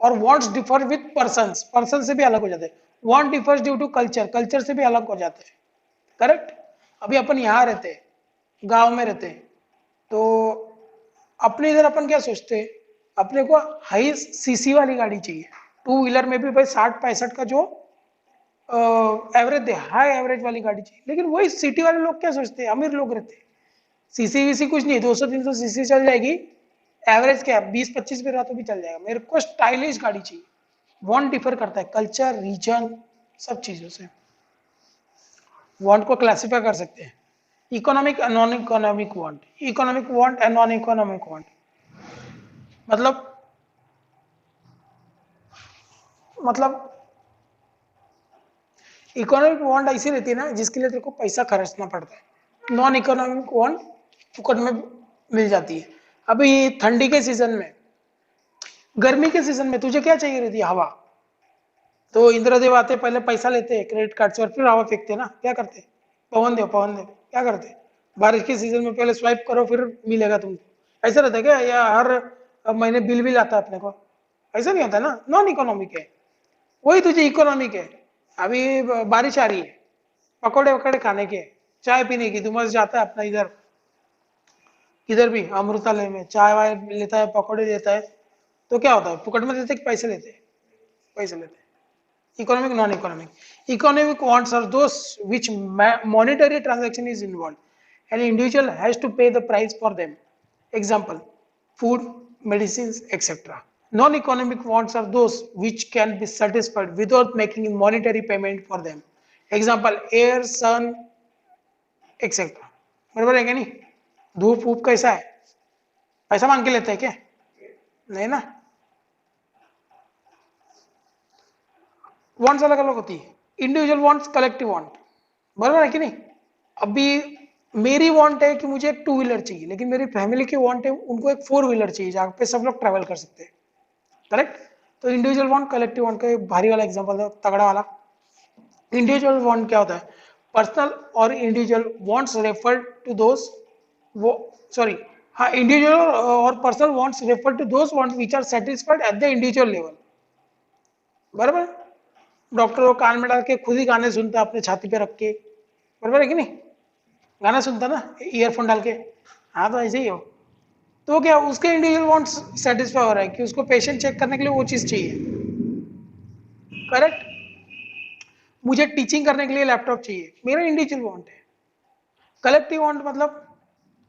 और wants differ with persons, person से भी अलग हो जाते हैं। Want differs due to culture, culture से भी अलग हो जाते हैं, करेक्ट। अभी अपन यहाँ रहते हैं, गांव में रहते हैं, तो अपने इधर अपन क्या सोचते हैं, अपने को हाई सीसी वाली गाड़ी चाहिए। टू व्हीलर में भी भाई 60-65 का जो एवरेज दे, हाई एवरेज वाली गाड़ी चाहिए। लेकिन वही सिटी वाले लोग क्या सोचते हैं, अमीर लोग रहते हैं, सीसी वीसी कुछ नहीं, 200-300 सीसी चल जाएगी, एवरेज क्या 20-25 पे रहा तो भी चल जाएगा। मेरे को स्टाइलिश गाड़ी चाहिए। वांट डिफर करता है कल्चर, रीजन, सब चीजों से। वांट को क्लासिफाई कर सकते हैं, economic, non economic want, economic want and non economic want. मतलब मतलब इकोनॉमिक वांट ऐसी रहती है ना जिसके लिए तेरे को पैसा खर्चना पड़ता है। नॉन इकोनॉमिक वांट फुकट में मिल जाती है। अभी ठंडी के सीजन में, गर्मी के सीजन में तुझे क्या चाहिए रहती है, हवा। तो इंद्रदेव आते पहले पैसा लेते हैं क्रेडिट कार्ड से और फिर हवा फेंकते ना, क्या करते, पवन देव, पवन देव क्या करते, बारिश के सीजन में पहले स्वाइप करो फिर मिलेगा तुमको। ऐसा रहता है क्या, या हर महीने बिल भी आता है अपने को, ऐसा नहीं होता ना। नॉन इकोनॉमिक है, वही तुझे इकोनॉमिक है। अभी बारिश आ रही है, पकौड़े वकौड़े खाने के, चाय पीने की, तू मस्त जाता है अपना इधर, इधर भी अमृतालय में चाय वाय लेता है, पकौड़े लेता है, तो क्या होता है, फुकट में देते कि पैसे लेते हैं, पैसे लेते हैं। Economic, non-economic. Economic wants are those which monetary transaction is involved. An individual has to pay the price for them. Example, food, medicines, etc. Non-economic wants are those which can be satisfied without making monetary payment for them. Example, air, sun, etc. बराबर है क्या नहीं? धूप whoop कैसा है, पैसा मांग के लेते हैं क्या, नहीं ना। वांट्स अलग अलग होती है, इंडिविजुअल वांट्स, कलेक्टिव वांट, बराबर है कि नहीं। अभी मेरी वांट है कि मुझे एक टू व्हीलर चाहिए, लेकिन मेरी फैमिली की वांट है उनको एक फोर व्हीलर चाहिए जहाँ पे सब लोग ट्रैवल कर सकते हैं, करेक्ट। तो इंडिविजुअल वांट, कलेक्टिव वांट का एक भारी वाला एग्जांपल है, तगड़ा वाला। इंडिविजुअल वांट क्या होता है, पर्सनल और individual wants refer to those, वो सॉरी, हाँ, इंडिविजुअल और personal wants refer to those wants which are satisfied at the individual level, बराबर। डॉक्टर वो कान में डाल के खुद ही गाने सुनता है अपने छाती पे रख के, बराबर है कि नहीं, गाना सुनता ना ईयरफोन डाल के। हाँ तो ऐसे ही हो, तो क्या उसके इंडिविजुअल वांट्स सेटिस्फाई हो रहा है कि उसको पेशेंट चेक करने के लिए वो चीज चाहिए, करेक्ट। मुझे टीचिंग करने के लिए लैपटॉप चाहिए, मेरा इंडिविजुअल वांट है। कलेक्टिव वांट मतलब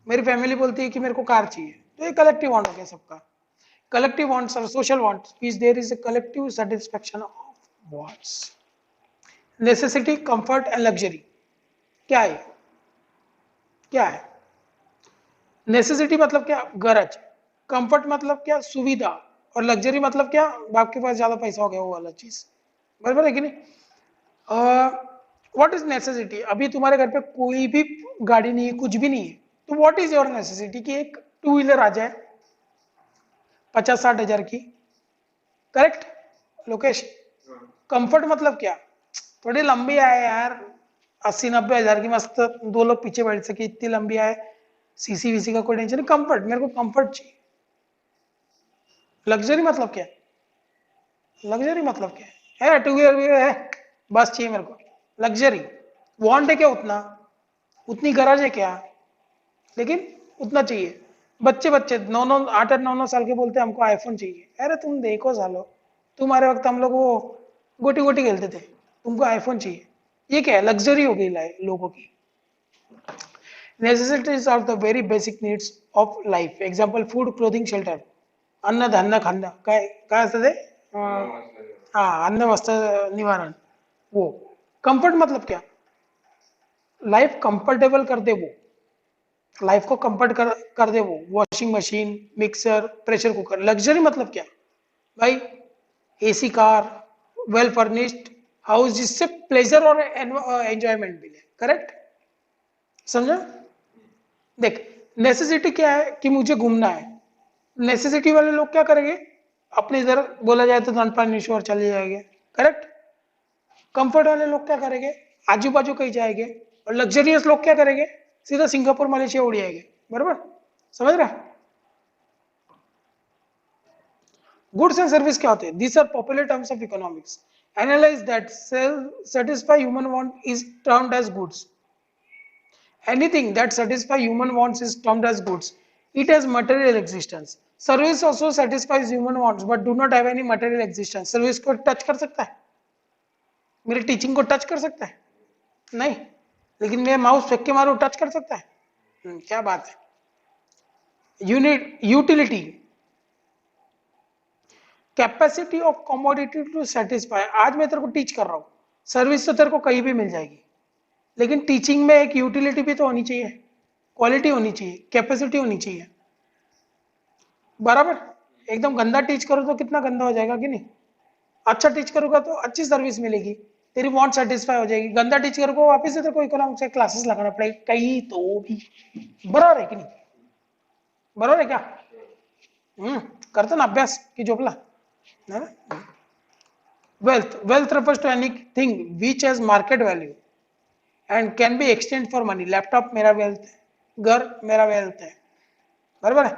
मेरी फैमिली बोलती है कि मेरे को कार चाहिए, तो ये कलेक्टिव वांट हो गया सबका। कलेक्टिव वांट्स और social wants means there is a collective satisfaction of wants. Necessity, comfort and luxury क्या है, क्या है। नेसेसिटी मतलब क्या, गरज। कंफर्ट मतलब क्या, सुविधा। और लग्जरी मतलब क्या, बाप के पास ज्यादा पैसा हो गया वो वाला चीज, बराबर है कि नहीं। व्हाट इज नेसेसिटी, अभी तुम्हारे घर पे कोई भी गाड़ी नहीं है, कुछ भी नहीं है, तो व्हाट इज योर नेसेसिटी कि एक टू व्हीलर आ जाए 50-60 हजार की, करेक्ट लोकेश। कंफर्ट मतलब क्या, थोड़ी लंबी आए यार, 80-90 हजार की, मस्त दो लोग पीछे बैठ सके, इतनी लंबी आए, सीसी वीसी का कोई टेंशन नहीं, कंफर्ट, मेरे को कंफर्ट चाहिए। लग्जरी मतलब क्या, लग्जरी मतलब क्या है, टू व्हीलर है, बस चाहिए मेरे को, लग्जरी। वांट है क्या उतना, उतनी गरज है क्या, लेकिन उतना चाहिए। बच्चे बच्चे 8-9 साल के बोलते हैं हमको आईफोन चाहिए, अरे तुम देखो सालो, तुम्हारे वक्त हम लोग वो गोटी गोटी खेलते थे, तुमको आईफोन चाहिए, ये क्या है, लग्जरी हो गई लोगों की। Necessities are the very basic needs of life. Example, food, clothing, shelter. अन्न धान्य खाणं, काय असतं ते, हाँ, अन्न वस्त्र निवारण। वो कंफर्ट मतलब क्या, लाइफ कंफर्टेबल कर दे वो, लाइफ को कंफर्ट कर दे वो, washing machine, mixer, pressure cooker. Luxury मतलब क्या भाई, AC car, well furnished house जिससे प्लेजर और एंजॉयमेंट मिले, करेक्ट, समझा। देख, नेसेसिटी क्या है कि मुझे घूमना है, नेसेसिटी वाले लोग क्या करेंगे, अपने इधर बोला जाए तो धनपानेश्वर चले जाएंगे, करेक्ट। कंफर्ट वाले लोग क्या करेंगे, आजू बाजू कहीं जाएंगे। और लग्जरियस लोग क्या करेंगे, सीधा सिंगापुर मलेशिया उड़ जाएंगे, बराबर, समझ रहा। गुड्स एंड सर्विस क्या होते हैं, these are popular terms of economics. Analyse that satisfy human want is termed as goods. Anything that satisfies human wants is termed as goods. It has material existence. Service also satisfies human wants but do not have any material existence. Service को touch कर सकता है, मेरी teaching को touch कर सकता है नहीं, लेकिन मैं माउस फेंक के मारू टच कर सकता है? क्या बात है। Unit utility, capacity of commodity to satisfy. आज मैं तेरे को टीच कर रहा हूं, सर्विस तो तेरे को कहीं भी मिल जाएगी, लेकिन टीचिंग में एक यूटिलिटी भी तो होनी चाहिए, क्वालिटी होनी चाहिए, कैपेसिटी होनी चाहिए, बराबर। एकदम गंदा टीच करो तो कितना गंदा हो जाएगा कि नहीं, अच्छा टीच करूंगा तो अच्छी सर्विस मिलेगी, तेरी वांट सेटिस्फाई हो जाएगी। गंदा टीच करूंगा वापस से तेरे को इकोनॉमिक्स के क्लासेस लगाना पड़ेगा कहीं तो भी, बराबर है कि नहीं, बराबर है क्या? करते ना अभ्यास की झोपला। Wealth refers to anything which has market value and can be exchanged for money. Laptop मेरा वेल्थ है, घर मेरा वेल्थ है, बराबर है।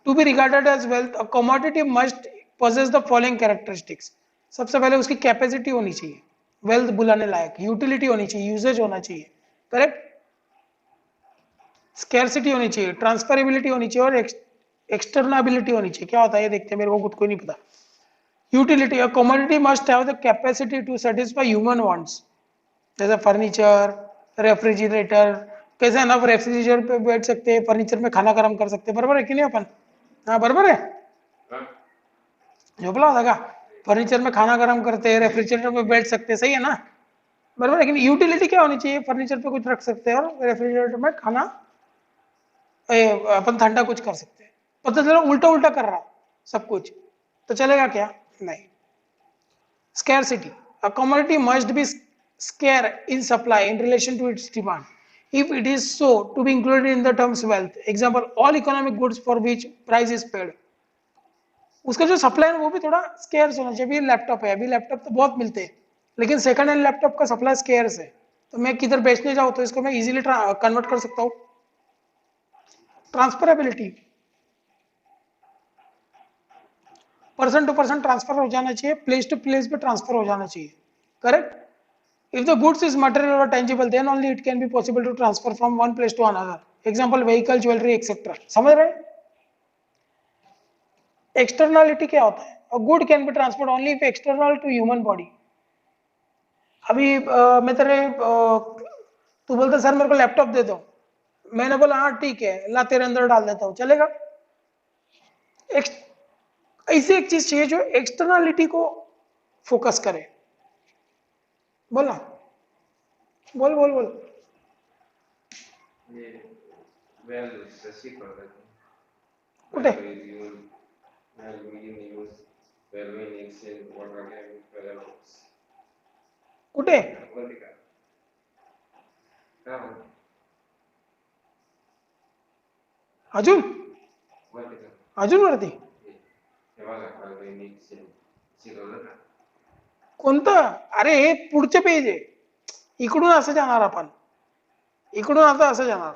To be regarded as wealth, a commodity must possess the following characteristics. सबसे पहले उसकी कैपेसिटी होनी चाहिए, वेल्थ बुलाने लायक, यूटिलिटी होनी चाहिए, यूजेज होना चाहिए, करेक्ट, स्कैर्सिटी होनी चाहिए, ट्रांसफरेबिलिटी होनी चाहिए और एक्सटर्नेबिलिटी होनी चाहिए। क्या होता है ये देखते हैं, मेरे को खुद को नहीं पता। Utility, a commodity must have the capacity to satisfy human wants, जैसे फर्नीचर, रेफ्रिजरेटर। कैसे है ना, रेफ्रिजरेटर पे बैठ सकते हैं, फर्नीचर में खाना गर्म कर सकते हैं, बराबर है कि नहीं अपन? हाँ बराबर है, झोपला होता का, फर्नीचर में खाना गर्म करते हैं, रेफ्रिजरेटर पे बैठ सकते हैं, सही है ना, बराबर। लेकिन यूटिलिटी क्या होनी चाहिए, फर्नीचर पे कुछ रख सकते हैं और रेफ्रिजरेटर में खाना अपन ठंडा कुछ कर सकते हैं। पता चला उल्टा उल्टा कर रहा सब कुछ, तो चलेगा क्या? नहीं। Scarcity, a commodity must be scarce in supply in relation to its demand. If it is so, to be included in the terms wealth. Example, all economic goods for which price is paid. उसका जो supply है वो भी थोड़ा scares होना चाहिए। अभी laptop है, अभी लैपटॉप तो बहुत मिलते हैं, लेकिन सेकंड हैंड लैपटॉप का सप्लाई स्केयर्स है, तो मैं किधर बेचने जाऊँ तो इसको मैं इजीली कन्वर्ट कर सकता हूँ। Transferability, person to person transfer हो जाना चाहिए, प्लेस टू प्लेस पे ट्रांसफर हो जाना चाहिए, correct. If the goods is material or tangible, then only it can be possible to transfer from one place to another. Example, vehicle, jewelry, etc. समझ रहे? Externality क्या होता है? A good can be transferred only if external to human body. अभी मैं तेरे तू बोलता सर मेरे को लैपटॉप दे दो, मैंने बोला हाँ ठीक है ला तेरे अंदर डाल देता हूँ, चलेगा? ऐसी एक चीज चाहिए जो एक्सटर्नलिटी को फोकस करे। बोल ना, बोल बोल बोल। कुठे कुठे अजून अजून वरती कोणतं? अरे हे पुढचे पेज आहे, इकडून असं जाणार आपण, इकडून आता असं जाणार।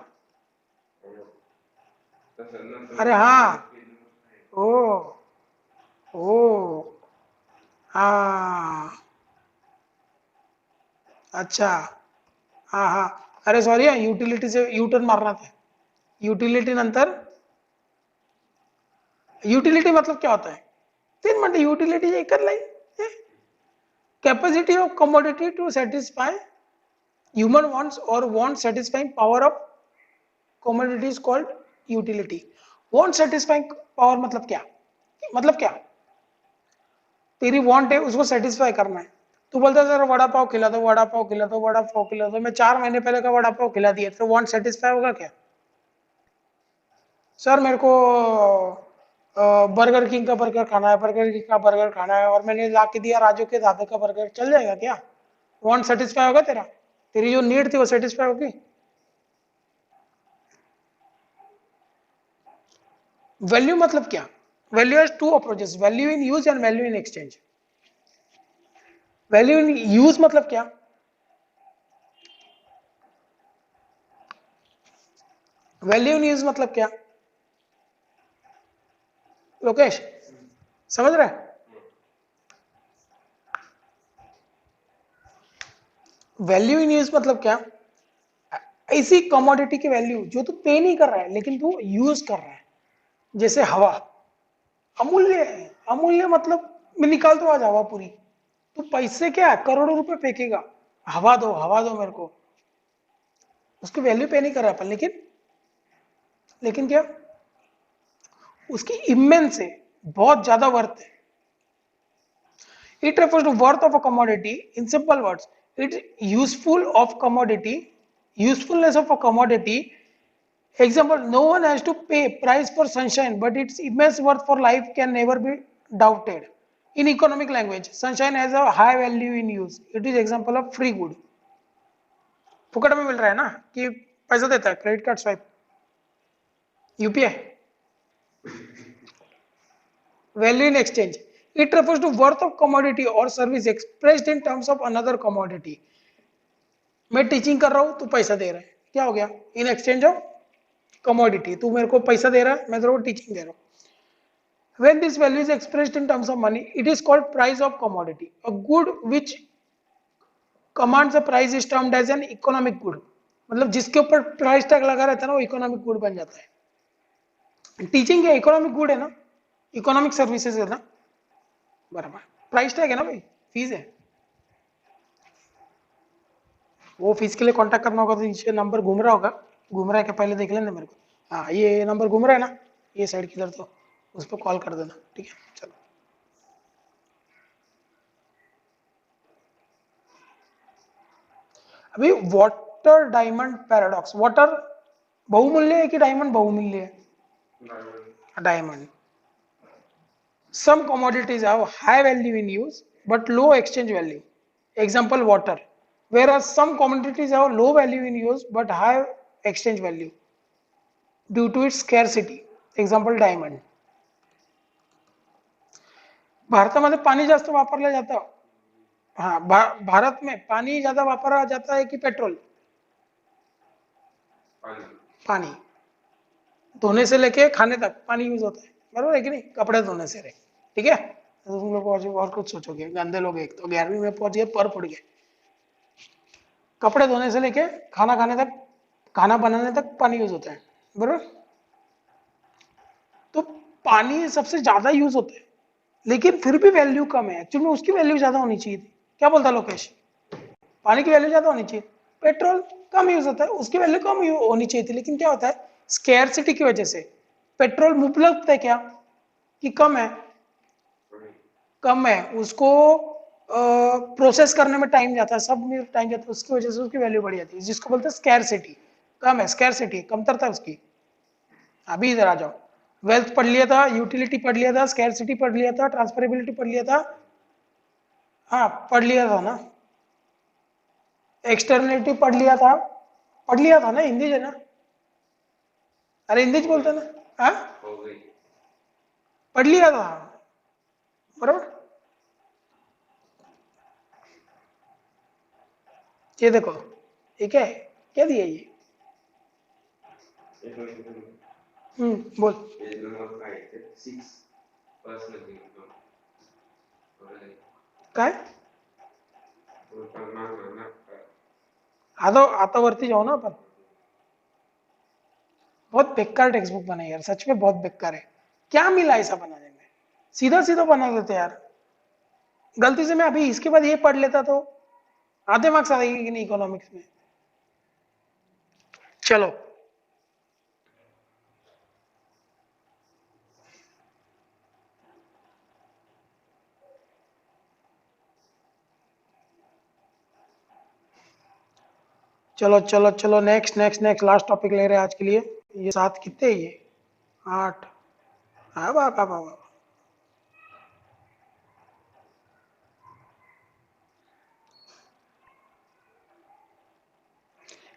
अरे हाँ, ओ ओ हाँ अच्छा, हाँ हाँ, अरे सॉरी हाँ, युटिलिटी से यू टर्न मारना था। युटिलिटी नंतर, युटिलिटी मतलब क्या होता है? तीन मिनट युटिलिटी एक कर लाई, capacity of commodity to satisfy human wants और want satisfying power of commodity is called utility. Want satisfying power मतलब क्या? मतलब क्या? तेरी वांट है उसको सेटिस्फाई करना है, तू बोलता है सर वड़ा पाव खिला दो, वड़ा पाव खिला दो, वड़ा पाव खिला दो, मैं 4 महीने पहले का वड़ा पाव खिला दिया, तो वांट सेटिस्फाई होगा क्या? सर मेरे को बर्गर किंग का बर्गर खाना है, बर्गर किंग का बर्गर खाना है और मैंने ला के दिया राजू के दादा का बर्गर, चल जाएगा क्या? वांट सेटिस्फाई होगा तेरा? तेरी जो नीड थी वो सेटिस्फाई होगी? वैल्यू मतलब क्या? Value has two approaches, value in use and value in exchange. Value in use मतलब क्या? वैल्यू इन यूज मतलब क्या लोकेश, समझ रहे हैं? वैल्यू इन यूज मतलब क्या? ऐसी कमोडिटी की वैल्यू जो तू पे नहीं कर रहा है लेकिन तू यूज कर रहा है, जैसे हवा अमूल्य है, अमूल्य मतलब मैं निकाल दो आज हवा पूरी, तो पैसे क्या है, करोड़ों रुपए फेंकेगा, हवा दो मेरे को, उसकी वैल्यू पे नहीं कर रहा अपन, लेकिन क्या, उसकी इमेंस है, बहुत ज्यादा वर्थ है। It refers to worth of a commodity. In simple words, it's usefulness of a commodity. Example, no one has to pay price for sunshine, but its immense worth for life can never be doubted. In economic language, sunshine has a high value in use. It is example of free good. फुकट में मिल रहा है ना, कि पैसा देता है, credit card swipe, UPI. Value in exchange. It refers to worth of commodity or service expressed in terms of another commodity. मैं टीचिंग कर रहा हूं, तू पैसा दे रहा है, क्या हो गया, इन एक्सचेंज ऑफ कमोडिटी, तू मेरे को पैसा दे रहा है, मैं तेरे को टीचिंग दे रहा हूं। When this value is expressed in terms of money, it is called price of commodity. A good which commands a price is termed as an economic good. मतलब जिसके ऊपर प्राइस टैग लगा रहता है ना, वो इकोनॉमिक गुड बन जाता है। टीचिंग क्या इकोनॉमिक गुड है ना, इकोनॉमिक सर्विसेज है ना, बराबर, प्राइस टैग है ना भाई, फीस है। वो फीस के लिए कांटेक्ट करना होगा तो नीचे नंबर घूम रहा होगा, घूम रहा है क्या पहले देख लेना मेरे को, हाँ ये नंबर घूम रहा है ना, ये साइड किधर, तो उस पर कॉल कर देना, ठीक है। चलो अभी वाटर डायमंड पैराडॉक्स, वाटर बहुमूल्य है कि डायमंड बहुमूल्य है, diamond. Some commodities have high value in use but low exchange value. Example water. Whereas some commodities have low value in use but high exchange value due to its scarcity. Example diamond. भारतामध्ये पाणी जास्त वापरलं जातं, हाँ भारत में पानी ज्यादा वापरा जाता है कि पेट्रोल, पानी धोने से लेके खाने तक पानी यूज होता है, बराबर है कि नहीं, कपड़े धोने से रहे, ठीक है। तो तुम लोग और कुछ सोचोगे, गंदे लोग एक तो 11वीं में पहुंच गए, पर पड़ गए, कपड़े धोने से लेके खाना खाने तक, खाना बनाने तक पानी यूज होता है, बराबर। तो पानी सबसे ज्यादा यूज होता है, लेकिन फिर भी वैल्यू कम है, एक्चुअली उसकी वैल्यू ज्यादा होनी चाहिए थी, क्या बोलता लोकेश, पानी की वैल्यू ज्यादा होनी चाहिए, पेट्रोल कम यूज होता है, उसकी वैल्यू कम होनी चाहिए थी, लेकिन क्या होता है, स्केर्सिटी की वजह से पेट्रोल मुबलक है क्या, कि कम है, कम है, उसको प्रोसेस करने में टाइम जाता है, सब में टाइम जाता है, उसकी वजह से उसकी वैल्यू बढ़ जाती है, जिसको बोलते हैं स्कैरसिटी, कम है, स्कैरसिटी कमतरता है उसकी। अभी इधर आ जाओ, वेल्थ पढ़ लिया था, यूटिलिटी पढ़ लिया था, स्कैरसिटी पढ़ लिया था, ट्रांसफरेबिलिटी पढ़ लिया था, हाँ पढ़ लिया था ना, एक्सटर्नलिटी पढ़ लिया था ना, हिंदी है ना, अरे हिंदी बोलते ना, हाँ पढ़ लिया था, बराबर। ये देखो, ठीक है, क्या दिया ये, बोल, काय, आता वरती जाओ ना अपन, बहुत बेकार टेक्स्ट बुक बना यार, सच में बहुत बेकार है, क्या मिला ऐसा बनाने में, सीधा सीधा बना देते यार, गलती से मैं अभी इसके बाद ये पढ़ लेता तो आधे मार्क्स आ जाएंगे कि नहीं इकोनॉमिक्स में। चलो चलो चलो चलो, next next next last topic ले रहे हैं आज के लिए, ये 7 कितने, ये 8, हाँ बाबा बाबा,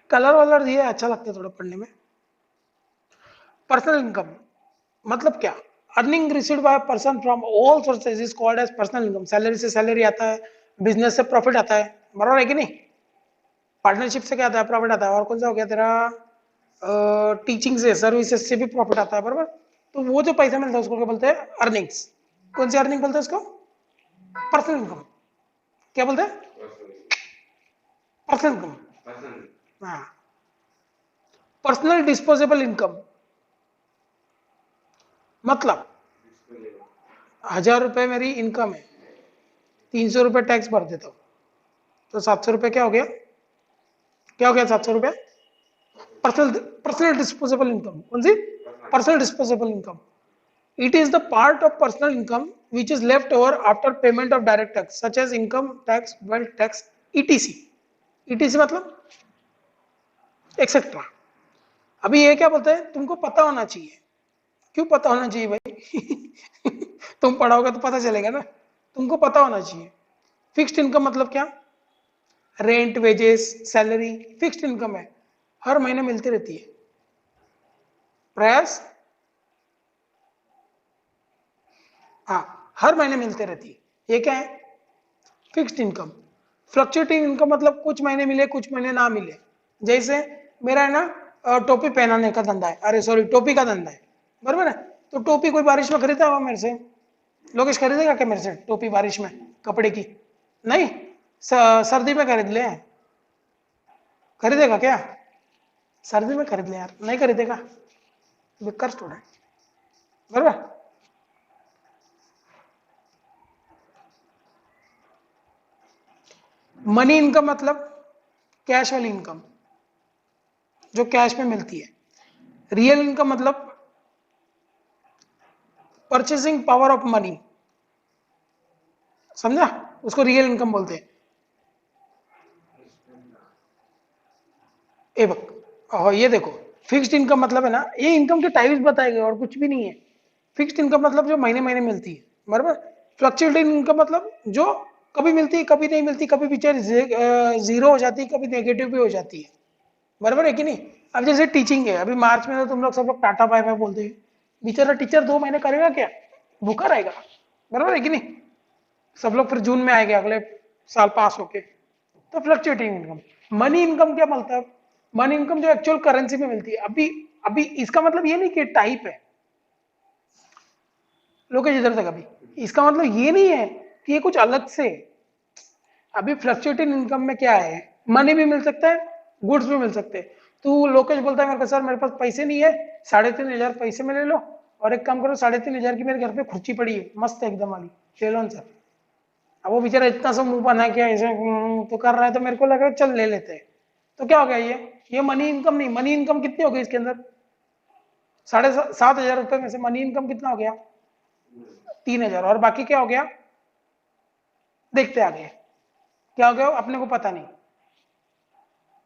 कलर वलर दिए अच्छा लगता है थोड़ा पढ़ने में। पर्सनल इनकम मतलब क्या, earning received by person from all sources is called as personal income, salary से सैलरी आता है, बिजनेस से प्रॉफिट आता है, बराबर है कि नहीं, पार्टनरशिप से क्या आता है, प्रॉफिट आता है, और कौन सा हो गया तेरा, टीचिंग से सर्विसेज से भी प्रॉफिट आता है, बराबर। तो वो जो पैसा मिलता है उसको क्या बोलते हैं, अर्निंग्स। कौन सी अर्निंग बोलते हैं उसको, पर्सनल इनकम, क्या बोलते हैं, पर्सनल इनकम, हाँ, पर्सनल डिस्पोजेबल इनकम, मतलब 1000 रुपए मेरी इनकम है, 300 रुपए टैक्स भर देता हूँ, तो 700 रुपए क्या हो गया? क्या हो गया 700 रुपए? Personal personal disposable income. कौन सी? Personal disposable income. It is the part of personal income which is left over after payment of direct tax such as income tax, wealth tax, ETC. ETC मतलब etcetera. अभी ये क्या बोलते हैं, तुमको पता होना चाहिए। क्यों पता होना चाहिए भाई? तुम पढ़ाओगे तो पता चलेगा ना। तुमको पता होना चाहिए। फिक्स्ड इनकम मतलब क्या? Rent, wages, salary fixed income है, हर महीने मिलती रहती है। प्रयास, हाँ, हर महीने मिलते रहती है। ये क्या है? Fixed income. फ्लक्चुएटिंग इनकम मतलब कुछ महीने मिले कुछ महीने ना मिले। जैसे मेरा है ना टोपी पहनाने का धंधा है, अरे सॉरी टोपी का धंधा है, बराबर है। तो टोपी कोई बारिश में खरीदा हुआ मेरे से? लोकेश खरीदेगा क्या मेरे से टोपी बारिश में कपड़े की? नहीं। सर्दी में खरीद ले, खरीदेगा क्या? सर्दी में खरीद ले यार, नहीं खरीदेगा, बेकार स्टूडेंट, बराबर। मनी इनकम मतलब कैश वाली इनकम जो कैश में मिलती है। रियल इनकम मतलब परचेसिंग पावर ऑफ मनी, समझा? उसको रियल इनकम बोलते हैं। ए बक, ये देखो, फिक्स्ड इनकम मतलब है ना, ये इनकम के टाइप्स बताए गए और कुछ भी नहीं है। फिक्स्ड इनकम मतलब जो महीने महीने मिलती है, बराबर। फ्लक्चुएटिंग इनकम मतलब जो कभी मिलती है कभी नहीं मिलती, कभी बेचारी जीरो हो जाती है, कभी नेगेटिव भी हो जाती है, बराबर है कि नहीं? अब जैसे टीचिंग है, अभी मार्च में तो तुम लोग सब लोग टाटा बाय बाय बोलते हैं, बेचारा टीचर 2 महीने करेगा क्या? भूखा रहेगा, बराबर है कि नहीं? सब लोग फिर जून में आएंगे अगले साल पास होके। तो फ्लक्चुएटिंग इनकम। मनी इनकम क्या बोलता है? मनी इनकम जो एक्चुअल करेंसी में मिलती है। अभी अभी इसका मतलब ये नहीं कि टाइप है, लोग इधर तक, अभी इसका मतलब ये नहीं है कि ये कुछ अलग से। अभी फ्लक्चुएटिंग इनकम में क्या है, मनी भी मिल सकता है, गुड्स भी मिल सकते हैं। तो लोकेश बोलता है मेरे को सर मेरे पास पैसे नहीं है, 3500 पैसे में ले लो, और एक काम करो 3500 की मेरे घर पे खुर्ची पड़ी है मस्त एकदम वाली, ले लो सर। अब वो बेचारा इतना सा मुंह बना के ऐसे तो कर रहा है, तो मेरे को लगा चल ले लेते हैं। तो क्या हो गया ये मनी इनकम नहीं। मनी इनकम कितनी हो गई इसके अंदर? 7,500 रुपए में से मनी इनकम कितना हो गया? 3,000। और बाकी क्या हो गया? देखते आगे क्या हो गया, अपने को पता नहीं।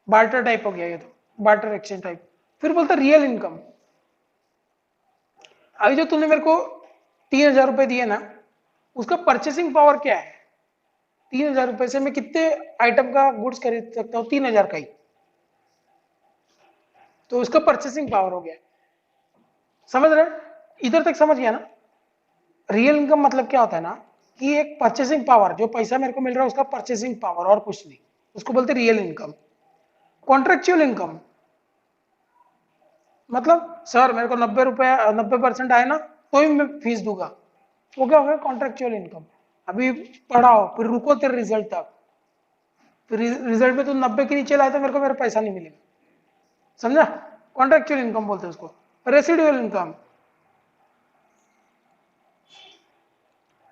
बार्टर टाइप हो गया ये, तो बार्टर एक्सचेंज टाइप। फिर बोलता रियल इनकम। अभी जो तूने मेरे को 3,000 रुपए दिए ना, उसका परचेसिंग पावर क्या है? 3,000 रुपए से मैं कितने आइटम का गुड्स खरीद सकता हूँ? 3,000 का ही। तो उसका परचेसिंग पावर हो गया। समझ रहे? इधर तक समझ गया ना? रियल इनकम मतलब क्या होता है ना, कि एक परचेसिंग पावर, जो पैसा मेरे को मिल रहा है उसका परचेसिंग पावर, और कुछ नहीं, उसको बोलते रियल इनकम। कॉन्ट्रेक्चुअल इनकम मतलब सर मेरे को 90 रुपया 90% आए ना तो ही मैं फीस दूंगा, वो क्या हो गया? Contractual income. अभी पढ़ाओ फिर रुको तेरे रिजल्ट तक, फिर रिजल्ट में तो 90 के नीचे लाए तो मेरे को मेरा पैसा नहीं मिलेगा, समझा? कॉन्ट्रेक्चुअल इनकम बोलते हैं उसको। Residual income.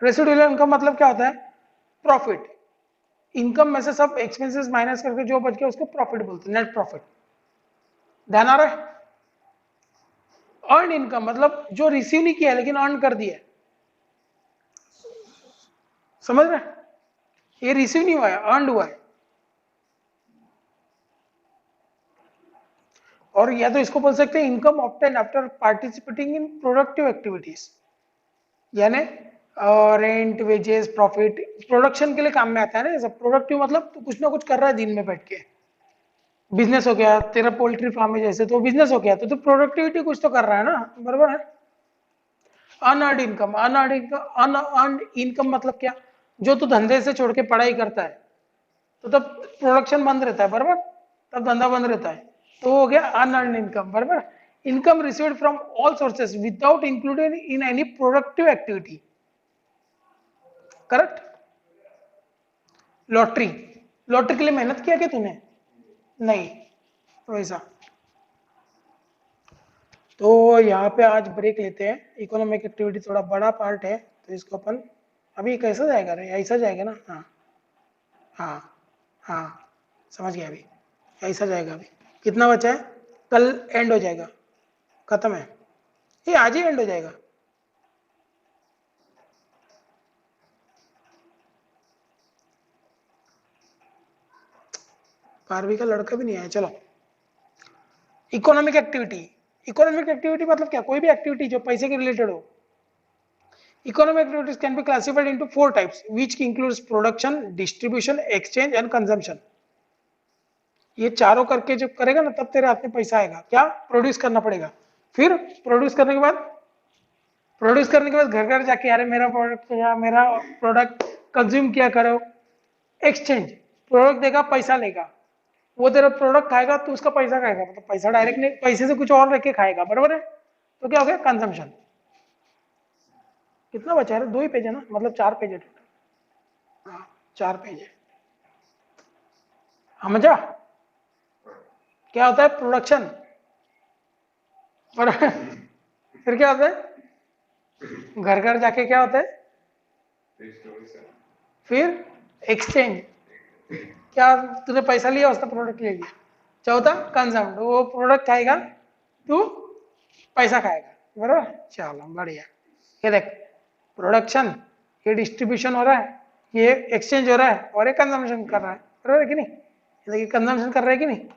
रेसिडुअल इनकम मतलब क्या होता है? प्रॉफिट। इनकम में से सब एक्सपेंसेस माइनस करके जो बच गया उसको प्रॉफिट बोलते हैं, नेट प्रॉफिट। ध्यान आ रहा है? अर्न इनकम मतलब जो रिसीव नहीं किया लेकिन अर्न कर दिया, समझ रहे? ये रिसीव नहीं हुआ है, अर्न हुआ है। और या तो इसको बोल सकते हैं income obtain after participating in productive activities, यानी रेंट, वेजेस, प्रॉफिट प्रोडक्शन के लिए काम में आता है ना। सब प्रोडक्टिव मतलब तो कुछ ना कुछ कर रहा है दिन में बैठ के। बिजनेस हो गया, तेरा पोल्ट्री फार्म है जैसे, तो बिजनेस हो गया, तो प्रोडक्टिविटी कुछ तो कर रहा है ना, बराबर है। अनअर्ड इनकम। अनअर्ड इनकम मतलब क्या? जो तू धंधे से छोड़ के पढ़ाई करता है तो तब प्रोडक्शन बंद रहता है, बराबर, तब धंधा बंद रहता है, तो हो गया अनअर्न इनकम, बराबर। Income received from all sources without included in any productive activity, correct. Lottery, lottery के लिए मेहनत किया क्या तूने? नहीं, तो ऐसा। तो यहाँ पे आज ब्रेक लेते हैं, इकोनॉमिक एक्टिविटी थोड़ा बड़ा पार्ट है तो इसको अपन अभी कैसा जाएगा रे, ऐसा जाएगा ना, हाँ हाँ हाँ समझ गया, अभी ऐसा जाएगा। अभी कितना बचा है, कल एंड हो जाएगा, खत्म है, ये आज ही एंड हो जाएगा। पारवी का लड़का भी नहीं आया, चलो। इकोनॉमिक एक्टिविटी, इकोनॉमिक एक्टिविटी मतलब क्या, कोई भी एक्टिविटी जो पैसे के रिलेटेड हो। Economic activities can be classified into 4 types which includes production, distribution, exchange and consumption. ये चारों करके जब करेगा ना तब तेरे हाथ में पैसा आएगा। क्या, प्रोड्यूस करना पड़ेगा, फिर प्रोड्यूस करने के बाद, प्रोड्यूस करने के बाद घर घर जाके अरे मेरा प्रोडक्ट या मेरा प्रोडक्ट कंज्यूम किया करो। एक्सचेंज, प्रोडक्ट देगा पैसा लेगा, वो तेरा प्रोडक्ट खाएगा तो उसका पैसा खाएगा, मतलब पैसा डायरेक्ट नहीं, पैसे से कुछ और लेके खाएगा, बराबर है। तो क्या हो गया, कंजम्पशन। कितना बचा है, 2 ही पेज है ना, मतलब 4 पेज है टोटल। हाँ 4 पेज है, समझा। क्या होता है प्रोडक्शन, फिर क्या होता है घर घर जाके क्या होता है, फिर एक्सचेंज, क्या तूने पैसा लिया उसका प्रोडक्ट ले लिया। चौथा कंजम्प्ट, वो प्रोडक्ट खाएगा तू पैसा खाएगा, बराबर। चलो बढ़िया, ये देख प्रोडक्शन, ये डिस्ट्रीब्यूशन हो रहा है, ये एक्सचेंज हो रहा है और ये कंजम्पशन कर रहा है, बराबर है कि नहीं। ये देखिए कंजम्पशन कर रहा है कि नहीं।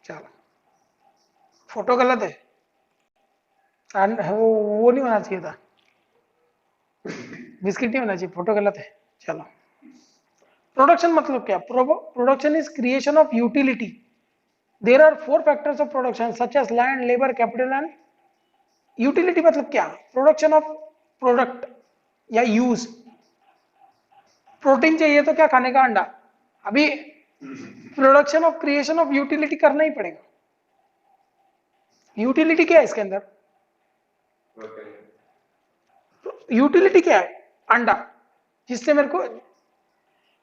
चलो फोटो गलत है, वो नहीं होना चाहिए था, बिस्किट नहीं होना चाहिए, फोटो गलत है। चलो प्रोडक्शन मतलब क्या, production is creation of utility. There are 4 factors of production such as land, labour, capital and utility. मतलब क्या, प्रोडक्शन ऑफ प्रोडक्ट या यूज। प्रोटीन चाहिए तो क्या खाने का, अंडा। अभी production of creation of utility करना ही पड़ेगा। यूटिलिटी क्या है इसके अंदर, यूटिलिटी क्या है, अंडा, जिससे मेरे को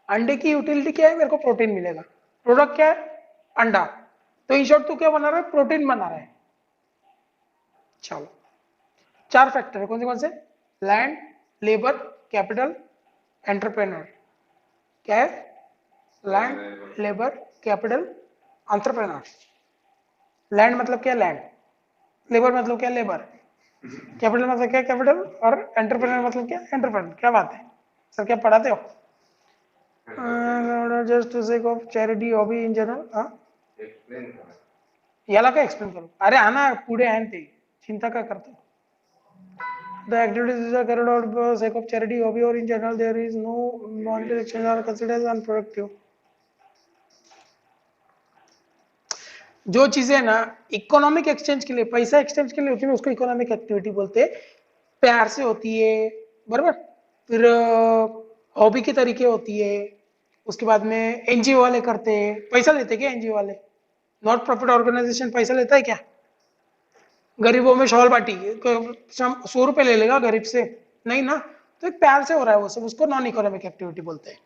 अंडे की यूटिलिटी क्या है, मेरे को प्रोटीन मिलेगा। प्रोडक्ट क्या है, अंडा। तो इन शॉर्ट तू क्या बना रहा है, प्रोटीन बना रहा है। चलो 4 फैक्टर है, कौन से, लैंड, लेबर, कैपिटल, एंटरप्रेन्योर। क्या है, land, labour, capital, entrepreneur. Land मतलब क्या, लैंड। लेबर मतलब क्या, लेबर। कैपिटल मतलब क्या, कैपिटल। और एंटरप्रेन्योर मतलब क्या, एंटरप्रेन्योर। क्या बात है सर, क्या पढ़ाते हो। Just to sake of charity hobby in general, याला काय एक्सप्लेन करू, अरे हा ना पुढे आहे ना ते, चिंता का करतो. The activities are carried out for sake of charity, hobby, or in general there is no monetary exchange are considered as unproductive. जो चीजें ना इकोनॉमिक एक्सचेंज के लिए, पैसा एक्सचेंज के लिए होती है उसको इकोनॉमिक एक्टिविटी बोलते हैं। प्यार से होती है, बराबर। फिर हॉबी के तरीके होती है। उसके बाद में एनजीओ वाले करते हैं, पैसा लेते क्या एनजीओ वाले, नॉट प्रॉफिट ऑर्गेनाइजेशन पैसा लेता है क्या। गरीबों में शॉल बांटी, 100 रुपए ले लेगा गरीब से, नहीं ना। तो एक प्यार से हो रहा है वो सब, उसको नॉन इकोनॉमिक एक्टिविटी बोलते हैं।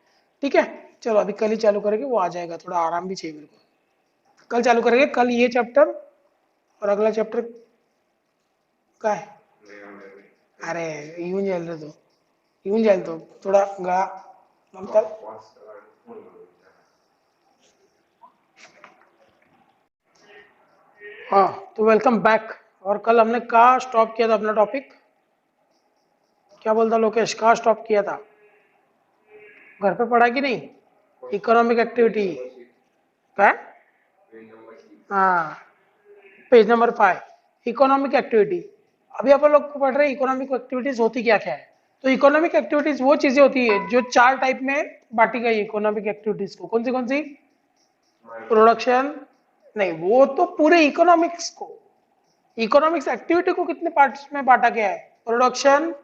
ठीक है, चलो अभी कल ही चालू करेंगे, वो आ जाएगा, थोड़ा आराम भी चाहिए मेरे को। कल चालू करेंगे, कल ये चैप्टर और अगला चैप्टर का है। अरे येऊन जाईल रे तो, येऊन जाईल तो, थोड़ा गा कल। हाँ तो वेलकम बैक। और कल हमने कहाँ स्टॉप किया था अपना टॉपिक, क्या बोलता लोकेश, कहाँ स्टॉप किया था, घर पे पढ़ा कि नहीं, इकोनॉमिक एक्टिविटी का। हाँ पेज नंबर 5, इकोनॉमिक एक्टिविटी। अभी अपन लोग पढ़ रहे हैं इकोनॉमिक एक्टिविटीज होती क्या क्या है। तो इकोनॉमिक एक्टिविटीज वो चीजें होती है जो 4 टाइप में बांटी गई इकोनॉमिक एक्टिविटीज को। कौन सी, प्रोडक्शन, नहीं वो तो पूरे इकोनॉमिक्स को, इकोनॉमिक्स एक्टिविटी को कितने पार्ट्स में बांटा गया है, प्रोडक्शन,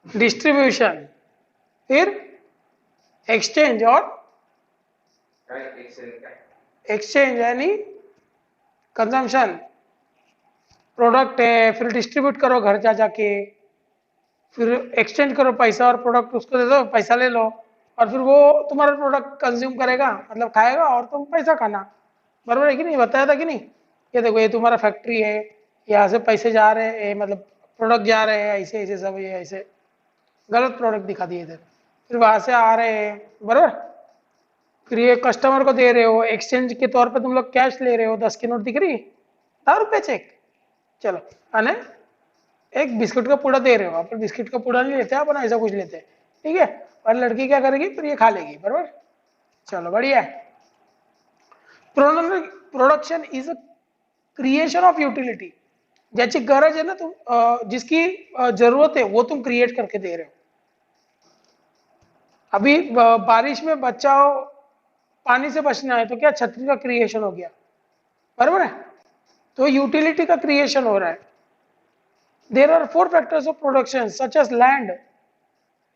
डिस्ट्रीब्यूशन, फिर एक्सचेंज और एक्सचेंज यानी कंजम्पशन। प्रोडक्ट है, फिर डिस्ट्रीब्यूट करो घर जा जाके, फिर एक्सचेंज करो पैसा और प्रोडक्ट उसको दे दो, पैसा ले लो, और फिर वो तुम्हारा प्रोडक्ट कंज्यूम करेगा, मतलब खाएगा और तुम पैसा खाना, बराबर है कि नहीं, बताया था कि नहीं। ये देखो ये तुम्हारा फैक्ट्री है, यहाँ से पैसे जा रहे हैं, मतलब प्रोडक्ट जा रहे हैं, ऐसे ऐसे सब, ये ऐसे गलत प्रोडक्ट दिखा दिए इधर। फिर वहां से आ रहे हैं, बराबर। फिर ये कस्टमर को दे रहे हो, एक्सचेंज के तौर पे तुम लोग कैश ले रहे हो, 10 की नोट दिख रही, 10 रुपये चेक, चलो अने एक बिस्किट का पूड़ा दे रहे हो, अपन बिस्किट का पूड़ा नहीं लेते, अपन ऐसा कुछ लेते हैं, ठीक है। और लड़की क्या करेगी, फिर ये खा लेगी, बराबर। चलो बढ़िया है। Production is a creation of utility. ज्याची गरज है ना तुम, जिसकी जरूरत है वो तुम क्रिएट करके दे रहे हो। अभी बारिश में बचाओ, पानी से बचना है, तो क्या छतरी का क्रिएशन हो गया, बराबर है। तो यूटिलिटी का क्रिएशन हो रहा है। There are 4 factors of production such as land,